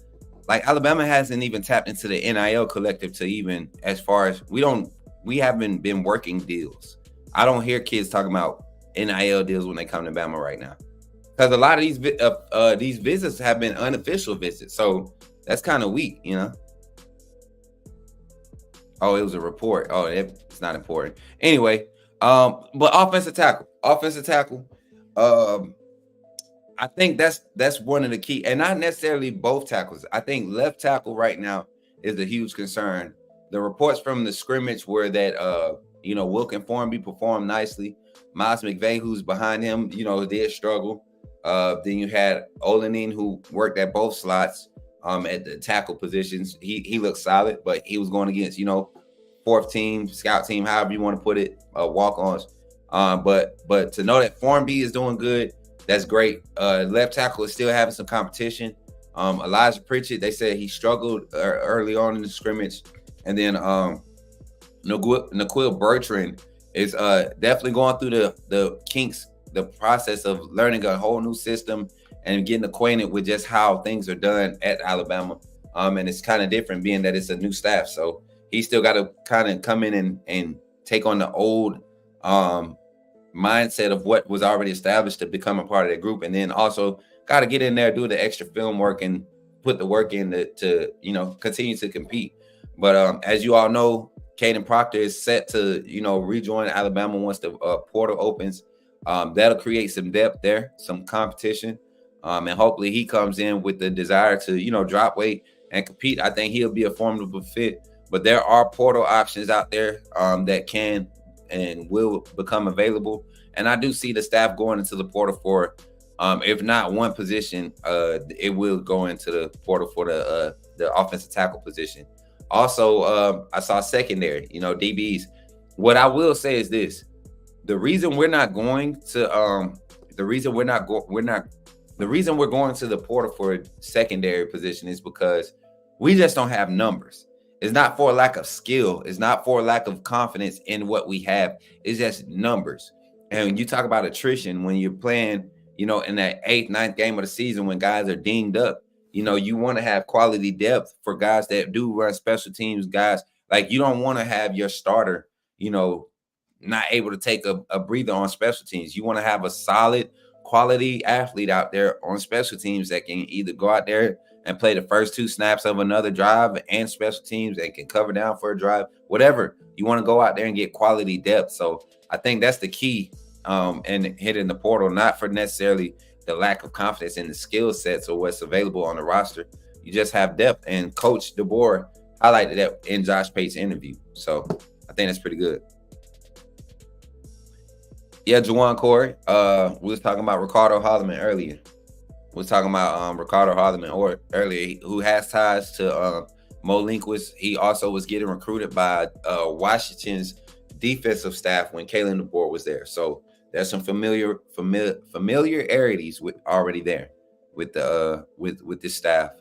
like Alabama hasn't even tapped into the NIL collective to even as far as we haven't been working deals. I don't hear kids talking about NIL deals when they come to Bama right now. Because a lot of these visits have been unofficial visits, so that's kind of weak, Oh, it was a report. Oh, it's not important. Anyway, but offensive tackle. I think that's one of the key, and not necessarily both tackles. I think left tackle right now is a huge concern. The reports from the scrimmage were that Wilkin Formby performed nicely. Miles McVay, who's behind him, did struggle. Then you had Olenin, who worked at both slots at the tackle positions. He looked solid, but he was going against, fourth team, scout team, however you want to put it, walk-ons. But to know that Formby is doing good, that's great. Left tackle is still having some competition. Elijah Pritchett, they said he struggled early on in the scrimmage. And then Naquil Bertrand is definitely going through the kinks, the process of learning a whole new system and getting acquainted with just how things are done at Alabama. And it's kind of different being that it's a new staff. So he still got to kind of come in and take on the old mindset of what was already established to become a part of that group. And then also got to get in there, do the extra film work and put the work in to continue to compete. But as you all know, Caden Proctor is set to, rejoin Alabama once the portal opens. That'll create some depth there, some competition. And hopefully he comes in with the desire to, drop weight and compete. I think he'll be a formidable fit. But there are portal options out there that can and will become available. And I do see the staff going into the portal for, if not one position, it will go into the portal for the offensive tackle position. Also, I saw secondary, DBs. What I will say is this: the reason we're going to the portal for secondary position is because we just don't have numbers. It's not for a lack of skill. It's not for a lack of confidence in what we have. It's just numbers. And when you talk about attrition, when you're playing, in that 8th, 9th game of the season, when guys are dinged up, you want to have quality depth for guys that do run special teams, guys. Like, you don't want to have your starter, not able to take a breather on special teams. You want to have a solid quality athlete out there on special teams that can either go out there and play the first 2 snaps of another drive and special teams that can cover down for a drive, whatever. You want to go out there and get quality depth. So I think that's the key in hitting the portal, not for necessarily the lack of confidence in the skill sets or what's available on the roster. You just have depth. And Coach DeBoer highlighted that in Josh Pate's interview. So I think that's pretty good. Yeah, Juwan Corey. We was talking about Ricardo Holloman earlier. We was talking about Ricardo Holloman earlier, who has ties to Mo Linguist. He also was getting recruited by Washington's defensive staff when Kalen DeBoer was there. So there's some familiarities already there with this staff,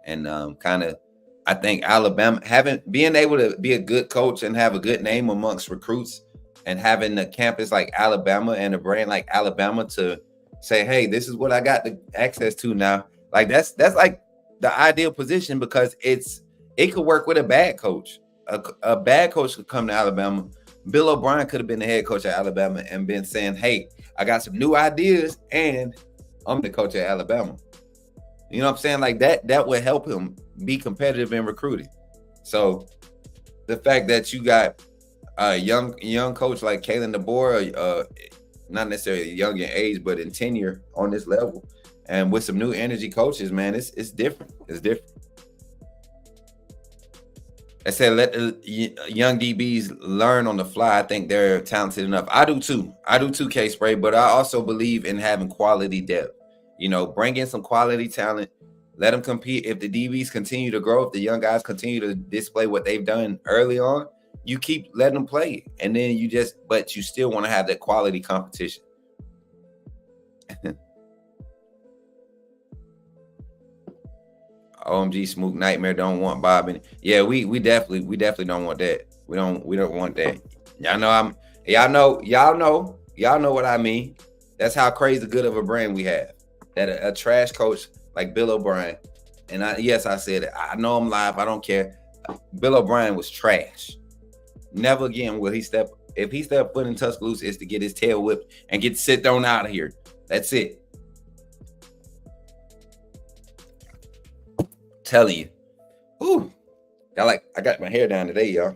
and kind of I think Alabama being able to be a good coach and have a good name amongst recruits, and having a campus like Alabama and a brand like Alabama to say, hey, this is what I got the access to now. Like that's like the ideal position, because it could work with a bad coach. A bad coach could come to Alabama. Bill O'Brien could have been the head coach at Alabama and been saying, hey, I got some new ideas and I'm the coach at Alabama. You know what I'm saying? Like that would help him be competitive in recruiting. So the fact that you got a young coach like Kalen DeBoer, not necessarily young in age, but in tenure on this level, and with some new energy coaches, man, it's different. It's different. I said let the young DBs learn on the fly. I think they're talented enough. I do too, K-Spray, but I also believe in having quality depth. Bring in some quality talent. Let them compete. If the DBs continue to grow, if the young guys continue to display what they've done early on, you keep letting them play. And then but you still want to have that quality competition. OMG Smook Nightmare don't want Bob in. Yeah, we definitely don't want that. We don't want that. Y'all know what I mean. That's how crazy good of a brand we have. That a trash coach like Bill O'Brien, and I said it. I know I'm live. I don't care. Bill O'Brien was trash. Never again will he step. If he step foot in Tuscaloosa, is to get his tail whipped and get sit thrown out of here. That's it. Telling you. Ooh. I got my hair down today, y'all.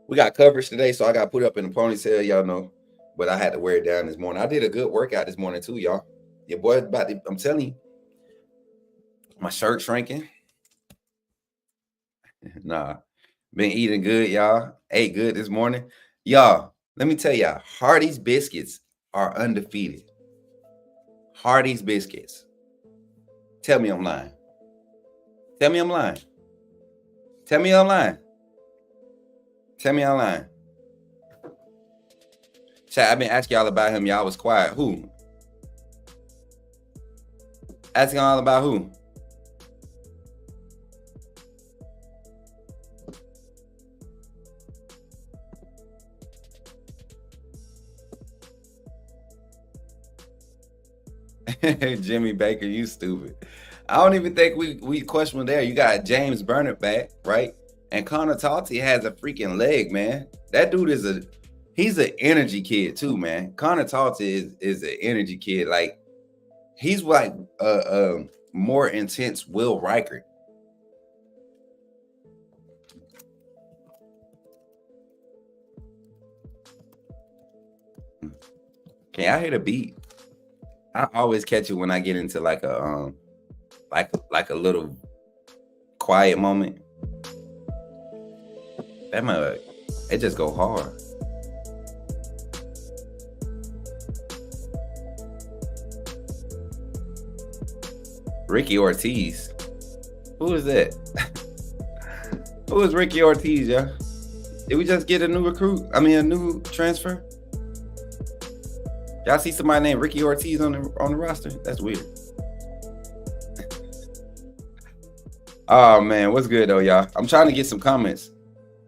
We got coverage today, so I got put up in a ponytail, y'all know. But I had to wear it down this morning. I did a good workout this morning too, y'all. Your boy I'm telling you. My shirt shrinking. Nah. Been eating good, y'all. Ate good this morning. Y'all, let me tell y'all, Hardee's biscuits are undefeated. Hardee's biscuits. Tell me I'm lying. Tell me I'm lying. Tell me I'm lying. Tell me I'm lying. Chat, I've been asking y'all about him. Y'all was quiet. Who? Asking all about who? Jimmy Baker, you stupid. I don't even think we question there. You got James Burnett back, right? And Connor Talty has a freaking leg, man. That dude he's an energy kid too, man. Connor Talty is an energy kid. Like he's like a more intense Will Reichert. Can y'all hear the beat? I always catch it when I get into like a little quiet moment. It just go hard. Ricky Ortiz. Who is that? Who is Ricky Ortiz, y'all? Did we just get a new a new transfer? Y'all see somebody named Ricky Ortiz on the roster? That's weird. Oh man, what's good though, y'all? I'm trying to get some comments.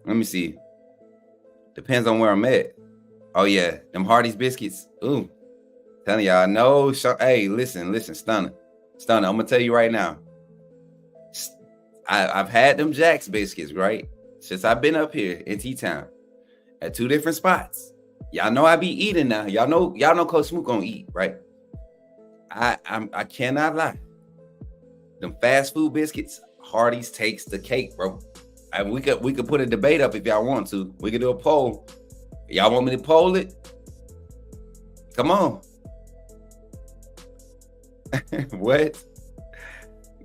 Let me see. Depends on where I'm at. Oh yeah, them Hardee's biscuits. Ooh, telling y'all, no. Hey, listen, Stunner. I'm gonna tell you right now. I've had them Jack's biscuits, right? Since I've been up here in T-Town. at 2 different spots. Y'all know I be eating now. Y'all know Coach Smoot gonna eat, right? I cannot lie. Them fast food biscuits, Hardee's takes the cake, bro. And we could put a debate up if y'all want to. We could do a poll. Y'all want me to poll it? Come on. What?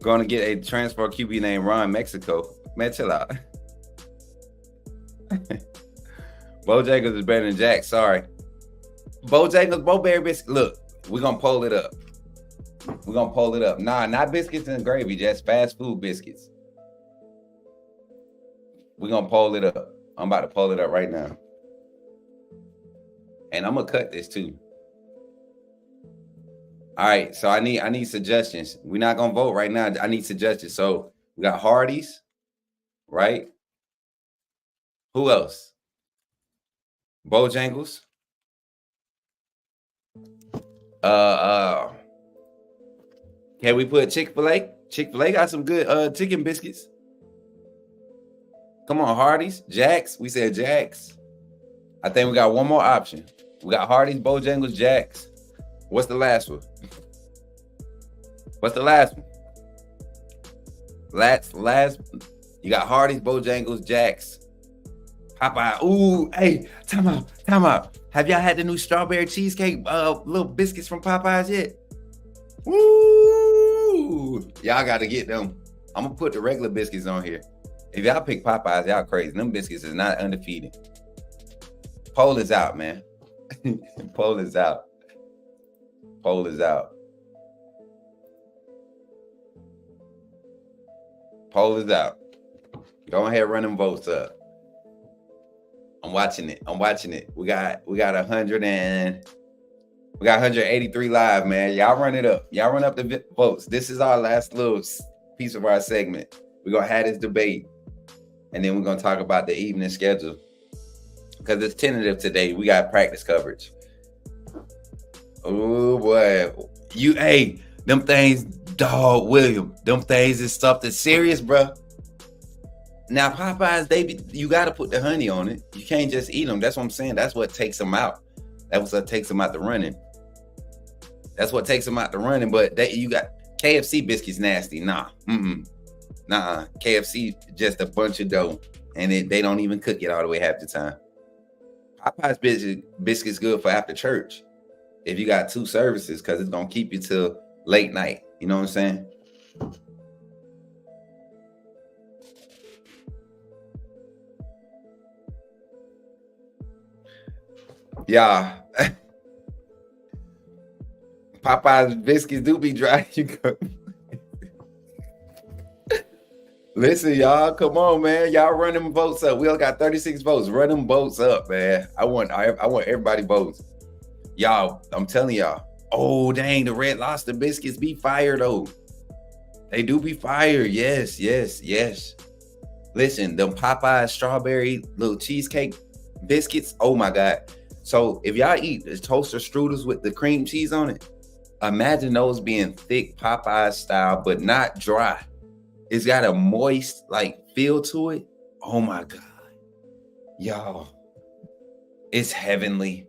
Going to get a transfer QB named Ron Mexico. Man, chill out. Bojangles is better than Jack. Sorry. Bojangles, Bowberry biscuit. Look, we're going to poll it up. We're going to poll it up. Nah, not biscuits and gravy, just fast food biscuits. We're going to poll it up. I'm about to poll it up right now. And I'm going to cut this too. All right, so I need suggestions. We're not going to vote right now. I need suggestions. So we got Hardee's, right? Who else? Bojangles. Can we put Chick-fil-A? Chick-fil-A got some good chicken biscuits. Come on, Hardee's, Jack's. We said Jack's. I think we got one more option. We got Hardee's, Bojangles, Jack's. What's the last one? What's the last one? Last. You got Hardee's, Bojangles, Jack's, Popeye. Ooh, hey, time out. Have y'all had the new strawberry cheesecake little biscuits from Popeyes yet? Woo! Y'all got to get them. I'm gonna put the regular biscuits on here. If y'all pick Popeyes, y'all crazy. Them biscuits is not undefeated. Poll is out, man. Poll is out. Poll is out. Poll is out. Go ahead, run them votes up. I'm watching it. We got 183 live, man. Y'all run it up. Y'all run up the votes. This is our last little piece of our segment. We're gonna have this debate, and then we're gonna talk about the evening schedule because it's tentative today. We got practice coverage. Oh boy, them things, dog, William. Them things is something serious, bro. Now Popeyes, you got to put the honey on it. You can't just eat them. That's what I'm saying. That's what takes them out. That's what takes them out the running. That's what takes them out the running. But you got KFC biscuits nasty. Nah, KFC just a bunch of dough, and they don't even cook it all the way half the time. Popeyes biscuits good for after church. If you got 2 services, because it's going to keep you till late night. You know what I'm saying? Yeah. Popeyes biscuits do be dry. Listen, y'all, come on, man. Y'all run them votes up. We only got 36 votes. Run them votes up, man. I want everybody votes. Y'all, I'm telling y'all. Oh, dang, the Red Lobster biscuits be fire, though. They do be fire. Yes. Listen, them Popeye strawberry little cheesecake biscuits. Oh, my God. So if y'all eat the toaster strudels with the cream cheese on it, imagine those being thick Popeye style, but not dry. It's got a moist, feel to it. Oh, my God. Y'all, it's heavenly.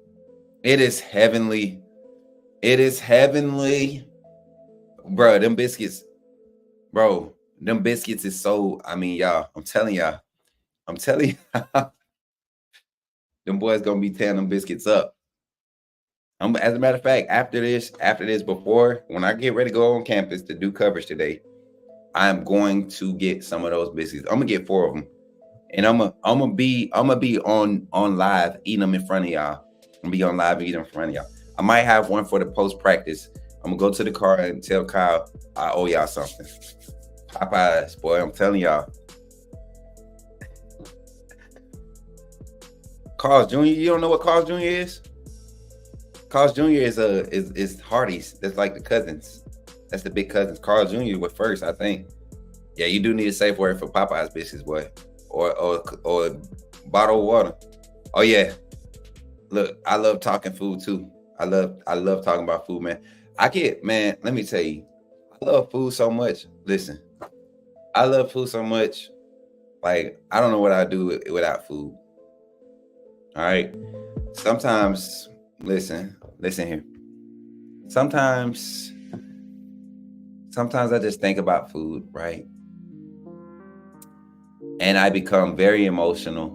It is heavenly. Bro, them biscuits is so, y'all, I'm telling y'all, them boys gonna be tearing them biscuits up. As a matter of fact, after this, when I get ready to go on campus to do coverage today, I'm going to get some of those biscuits. I'm gonna get 4 of them, and I'm gonna be on live eating them in front of y'all. I'm gonna be on live eating them in front of y'all. I might have one for the post practice. I'm gonna go to the car and tell Kyle I owe y'all something. Popeyes, boy, I'm telling y'all. Carl's Jr. You don't know what Carl's Jr. is? Carl's Jr. is Hardee's. That's like the cousins. That's the big cousins. Carl's Jr. was first, I think. Yeah, you do need a safe word for Popeyes biscuits, boy, or bottled water. Oh yeah. Look, I love talking food too. I love talking about food, man. Let me tell you, I love food so much. Listen, I love food so much. I don't know what I'd do without food. All right. Sometimes, listen here. Sometimes I just think about food, right? And I become very emotional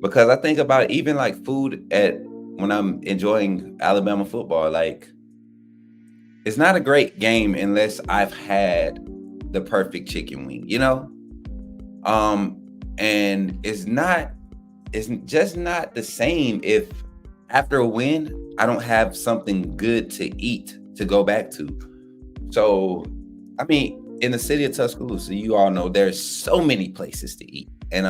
because I think about even like food when I'm enjoying Alabama football. Like, it's not a great game unless I've had the perfect chicken wing, you know? And it's just not the same if after a win, I don't have something good to eat to go back to. So, I mean, in the city of Tuscaloosa, you all know there's so many places to eat. And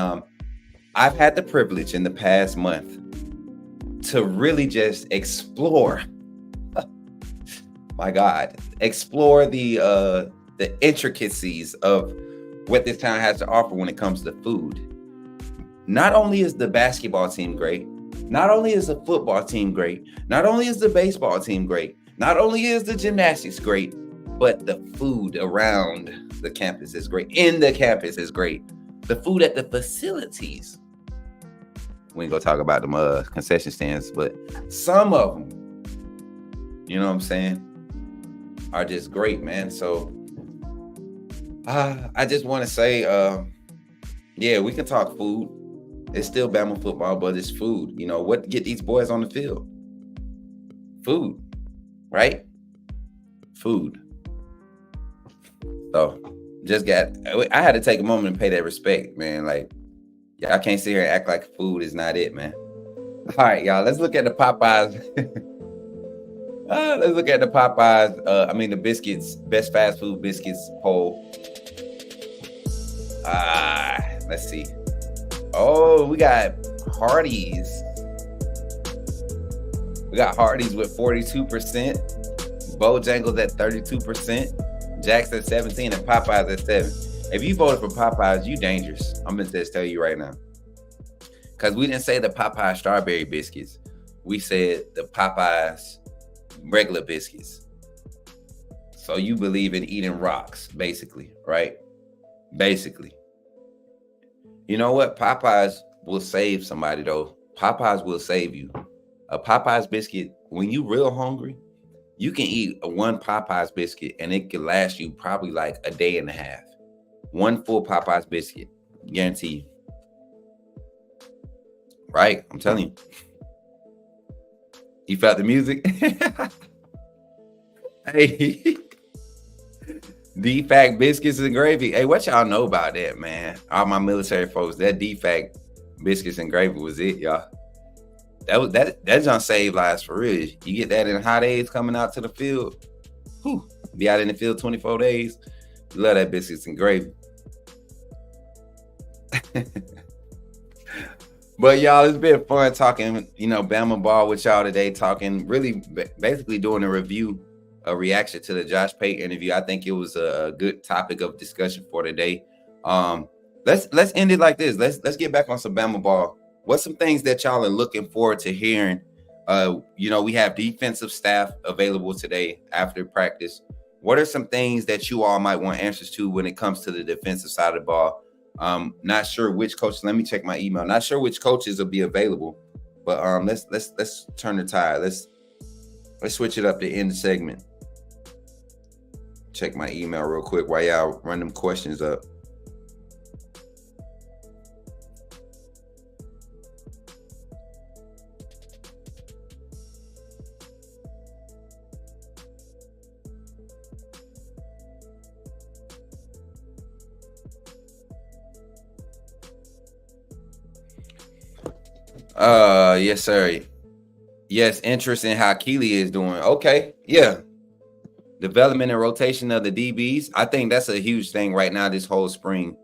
I've had the privilege in the past month to really just explore, my God, explore the intricacies of what this town has to offer when it comes to food. Not only is the basketball team great, not only is the football team great, not only is the baseball team great, not only is the gymnastics great, but the food around the campus is great. In the campus is great. The food at the facilities. We ain't gonna talk about them concession stands, but some of them, you know what I'm saying, are just great, man. So I just want to say, yeah, we can talk food. It's still Bama football, but it's food. You know, what get these boys on the field? Food, right? Food. So I had to take a moment and pay that respect, man. Like, y'all can't sit here and act like food is not it, man. All right, y'all, let's look at the Popeyes. Let's look at the Popeyes. The biscuits, best fast food biscuits poll. Let's see. Oh, we got Hardee's. We got Hardee's with 42%. Bojangles at 32%. Jack's at 17 and Popeyes at 7. If you voted for Popeyes, you dangerous. I'm gonna just tell you right now. Because we didn't say the Popeyes strawberry biscuits. We said the Popeyes regular biscuits. So you believe in eating rocks, basically, right? Basically. You know what? Popeyes will save somebody, though. Popeyes will save you. A Popeyes biscuit, when you real hungry, you can eat one Popeyes biscuit and it can last you probably like a day and a half. One full Popeyes biscuit, guarantee you. Right? I'm telling you. You felt the music? Hey. DFAC biscuits and gravy. Hey, what y'all know about that, man? All my military folks, that DFAC biscuits and gravy was it, y'all. That John saved lives for real. You get that in hot days coming out to the field. Whew, be out in the field 24 days. Love that biscuits and gravy. But y'all, it's been fun talking, Bama ball with y'all today, talking really basically doing a review, a reaction to the Josh Pate interview. I think it was a good topic of discussion for today. Let's end it like this. Let's get back on some Bama ball. What's some things that y'all are looking forward to hearing? We have defensive staff available today after practice. What are some things that you all might want answers to when it comes to the defensive side of the ball? Not sure which coaches. Let me check my email. Not sure which coaches will be available, but let's turn the tide. Let's switch it up to end the segment. Check my email real quick while y'all run them questions up. Yes, sir. Yes, interest in how Keely is doing. Okay, yeah. Development and rotation of the DBs. I think that's a huge thing right now this whole spring.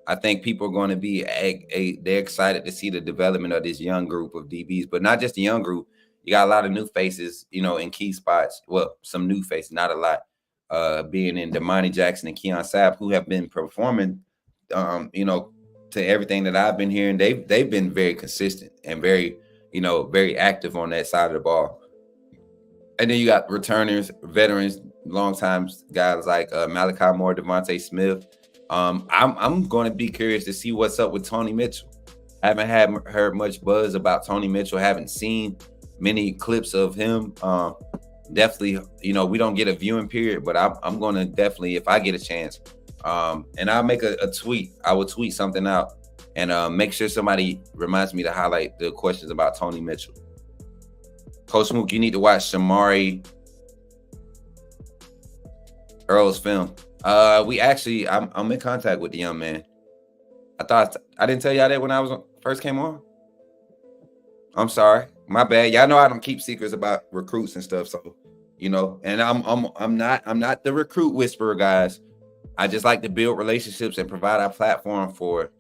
I think people are going to be they're excited to see the development of this young group of DBs, but not just the young group. You got a lot of new faces, in key spots. Well, some new faces, not a lot. Being in Damani Jackson and Keon Sapp, who have been performing, to everything that I've been hearing, they've been very consistent and very, very active on that side of the ball. And then you got returners, veterans, long-time guys like Malachi Moore, Devontae Smith. I'm going to be curious to see what's up with Tony Mitchell. Haven't heard much buzz about Tony Mitchell. Haven't seen many clips of him. Definitely, we don't get a viewing period, but I'm going to definitely, if I get a chance, and I'll make a tweet. I will tweet something out and make sure somebody reminds me to highlight the questions about Tony Mitchell. Coach Mook, you need to watch Shamari Earl's film. I'm in contact with the young man. I didn't tell y'all that when I first came on. I'm sorry, my bad. Y'all know I don't keep secrets about recruits and stuff. So, and I'm not the recruit whisperer, guys. I just like to build relationships and provide our platform for,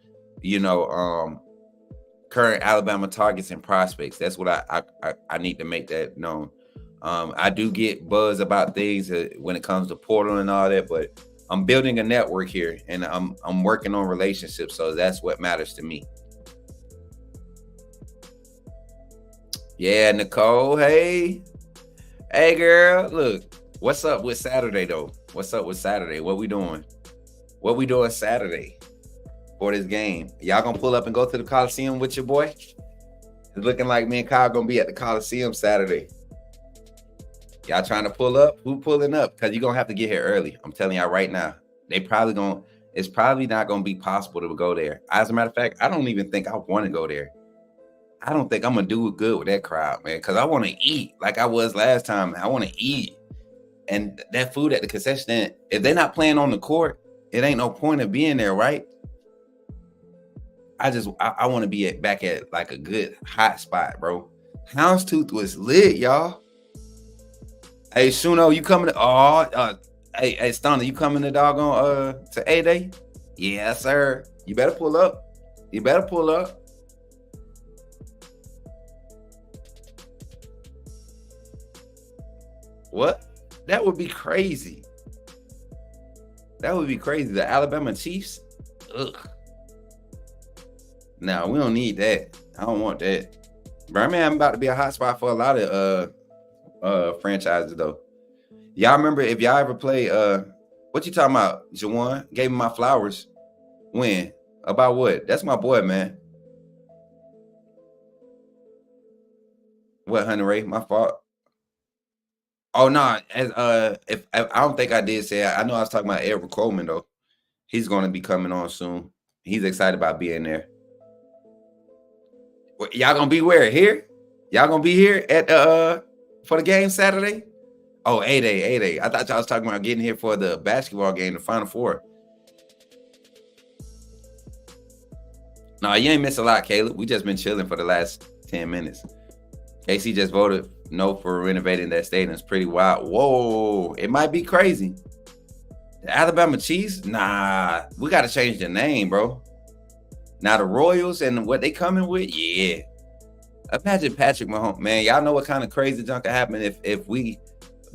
current Alabama targets and prospects. That's what I need to make that known. I do get buzz about things when it comes to portal and all that, but I'm building a network here and I'm working on relationships. So that's what matters to me. Yeah, Nicole. Hey girl. Look, what's up with Saturday though? What's up with Saturday? What we doing? What we doing Saturday for this game? Y'all gonna pull up and go to the Coliseum with your boy? It's looking like me and Kyle gonna be at the Coliseum Saturday. Y'all trying to pull up? Who pulling up? Because you're going to have to get here early. I'm telling y'all right now. It's probably not going to be possible to go there. As a matter of fact, I don't even think I want to go there. I don't think I'm going to do good with that crowd, man, because I want to eat like I was last time. I want to eat. And that food at the concession stand, if they're not playing on the court, it ain't no point of being there, right? I want to be back at like a good hot spot, bro. Houndstooth was lit, y'all. Hey, Shuno, you coming to hey, Stunner, you coming to doggone to A-Day? Yes, sir. You better pull up. What? That would be crazy. The Alabama Chiefs? Ugh. No, we don't need that. I don't want that. Birmingham about to be a hot spot for a lot of franchises though. Y'all remember if y'all ever play what you talking about? Jawan gave me my flowers. When? About what? That's my boy, man. What, Honey Ray? My fault. Oh no, if I don't think I did say I know I was talking about Edward Coleman though. He's gonna be coming on soon. He's excited about being there. Y'all gonna be where? Here? Y'all gonna be here at for the game Saturday? Oh, 8A. I thought y'all was talking about getting here for the basketball game, the Final Four. No, you ain't missed a lot, Caleb. We just been chilling for the last 10 minutes. KC just voted no for renovating that stadium. It's pretty wild. Whoa, it might be crazy. The Alabama Chiefs? Nah, we got to change the name, bro. Now the Royals and what they coming with? Yeah. Imagine Patrick Mahomes. Man, y'all know what kind of crazy junk could happen if we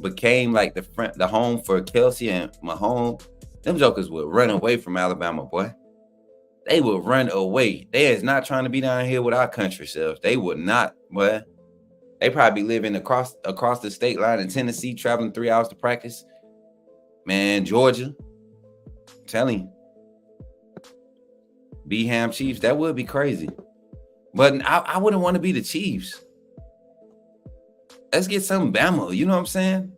became like the home for Kelsey and Mahomes. Them jokers would run away from Alabama, boy. They would run away. They is not trying to be down here with our country selves. They would not, boy. They probably living across the state line in Tennessee, traveling 3 hours to practice. Man, Georgia. I'm telling you. B-Ham Chiefs, that would be crazy. But I wouldn't want to be the Chiefs. Let's get some Bama. You know what I'm saying?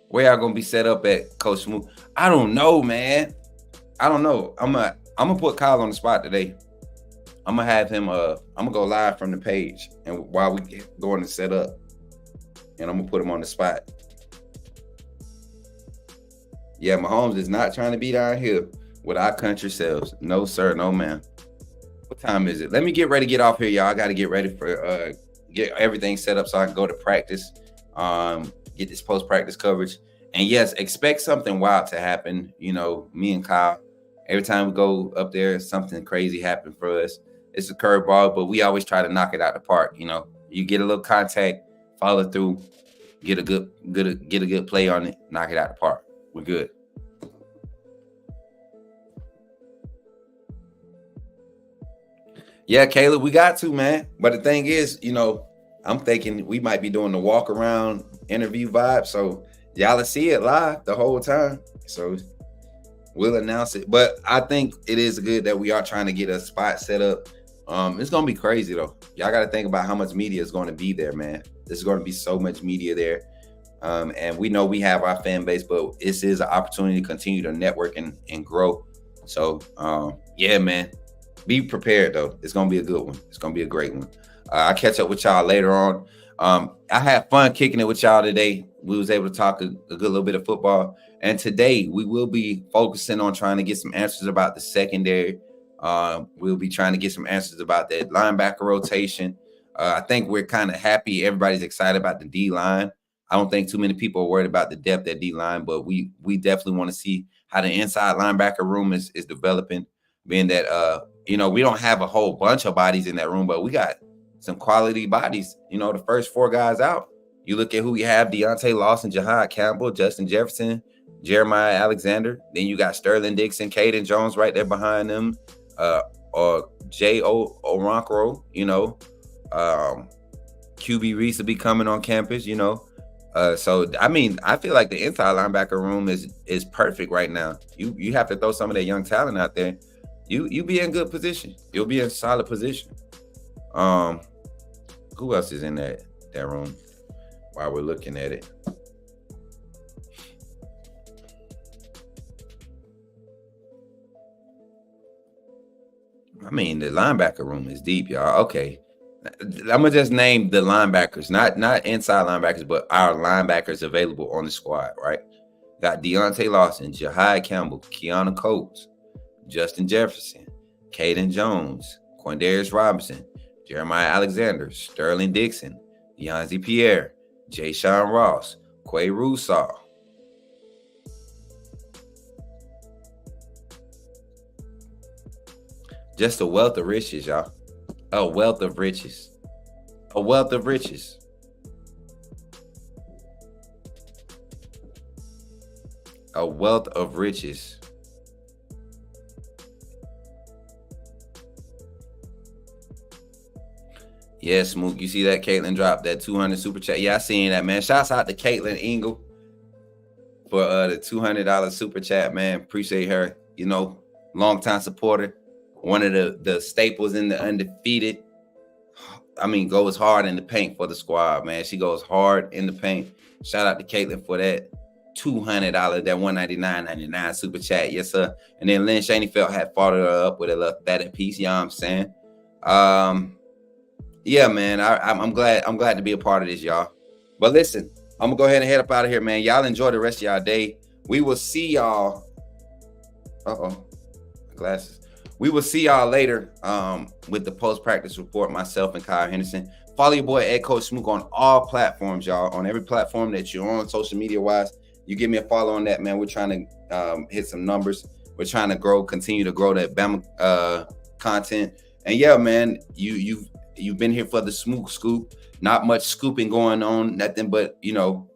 Where y'all gonna be set up at, Coach Smoot? I don't know, man. I don't know. I'm gonna put Kyle on the spot today. I'm gonna have him. I'm gonna go live from the page, and while we going to set up, and I'm gonna put him on the spot. Yeah, Mahomes is not trying to be down here with our country selves. No, sir. No, ma'am. What time is it? Let me get ready to get off here, y'all. I got to get ready for get everything set up so I can go to practice, get this post-practice coverage. And yes, expect something wild to happen. You know, me and Kyle, every time we go up there, something crazy happens for us. It's a curveball, but we always try to knock it out the park. You know, you get a little contact, follow through, get a good play on it, knock it out the park. We're good. Yeah, Caleb, we got to, man. But the thing is, you know, I'm thinking we might be doing the walk around interview vibe. So y'all will see it live the whole time. So we'll announce it. But I think it is good that we are trying to get a spot set up It's gonna be crazy though. Y'all got to think about how much media is going to be there, man. There's going to be so much media there, and we know we have our fan base, but this is an opportunity to continue to network and grow. So, yeah, man, be prepared though. It's gonna be a good one. It's gonna be a great one. I'll catch up with y'all later on. I had fun kicking it with y'all today. We was able to talk a good little bit of football, and today we will be focusing on trying to get some answers about the secondary. We'll be trying to get some answers about that linebacker rotation. I think we're kind of happy. Everybody's excited about the D line. I don't think too many people are worried about the depth at D line, but we definitely want to see how the inside linebacker room is developing. Being that we don't have a whole bunch of bodies in that room, but we got some quality bodies. The first 4 guys out. You look at who we have: Deontay Lawson, Jahad Campbell, Justin Jefferson, Jeremiah Alexander. Then you got Sterling Dixon, Caden Jones right there behind them. Or J.O. Oronkro, QB Reese will be coming on campus, So, I mean, I feel like the inside linebacker room is perfect right now. You have to throw some of that young talent out there. You be in good position. You'll be in solid position. Who else is in that room while we're looking at it? I mean, the linebacker room is deep, y'all. Okay. I'm going to just name the linebackers, not inside linebackers, but our linebackers available on the squad, right? Got Deontay Lawson, Jahad Campbell, Keanu Coates, Justin Jefferson, Caden Jones, Quindarius Robinson, Jeremiah Alexander, Sterling Dixon, Deonzi Pierre, Jay Sean Ross, Quay Russaw. Just a wealth of riches, y'all. A wealth of riches. A wealth of riches. A wealth of riches. Yeah, Smook, you see that? Caitlin dropped that 200 super chat. Yeah, I seen that, man. Shouts out to Caitlin Ingle for the $200 super chat, man. Appreciate her. Longtime supporter. One of the staples in the undefeated. I mean, goes hard in the paint for the squad, man. She goes hard in the paint. Shout out to Caitlin for that $200, that $199.99 super chat. Yes, sir. And then Lynn Shaneyfeld had followed her up with a little batted piece. You know what I'm saying? Yeah, man. I'm glad to be a part of this, y'all. But listen, I'm gonna go ahead and head up out of here, man. Y'all enjoy the rest of y'all day. We will see y'all. Glasses. We will see y'all later with the post-practice report, myself and Kyle Henderson. Follow your boy, Ed Coach Smook, on all platforms, y'all. On every platform that you're on, social media-wise. You give me a follow on that, man. We're trying to hit some numbers. We're trying to continue to grow that Bama content. And, yeah, man, you've been here for the Smook Scoop. Not much scooping going on. Nothing but,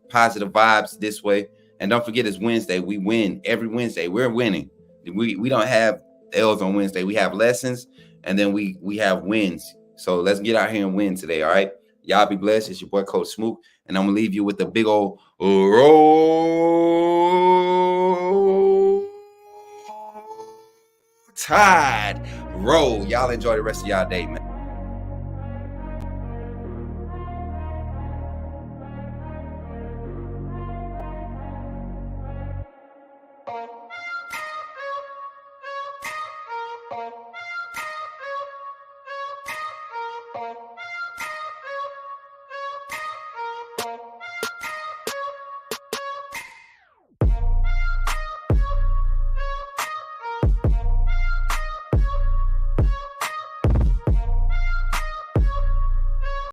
positive vibes this way. And don't forget, it's Wednesday. We win every Wednesday. We're winning. We don't have L's on Wednesday. We have lessons, and then we have wins. So let's get out here and win today, all right? Y'all be blessed. It's your boy, Coach Smook, and I'm going to leave you with the big old roll tide roll. Y'all enjoy the rest of y'all day, man.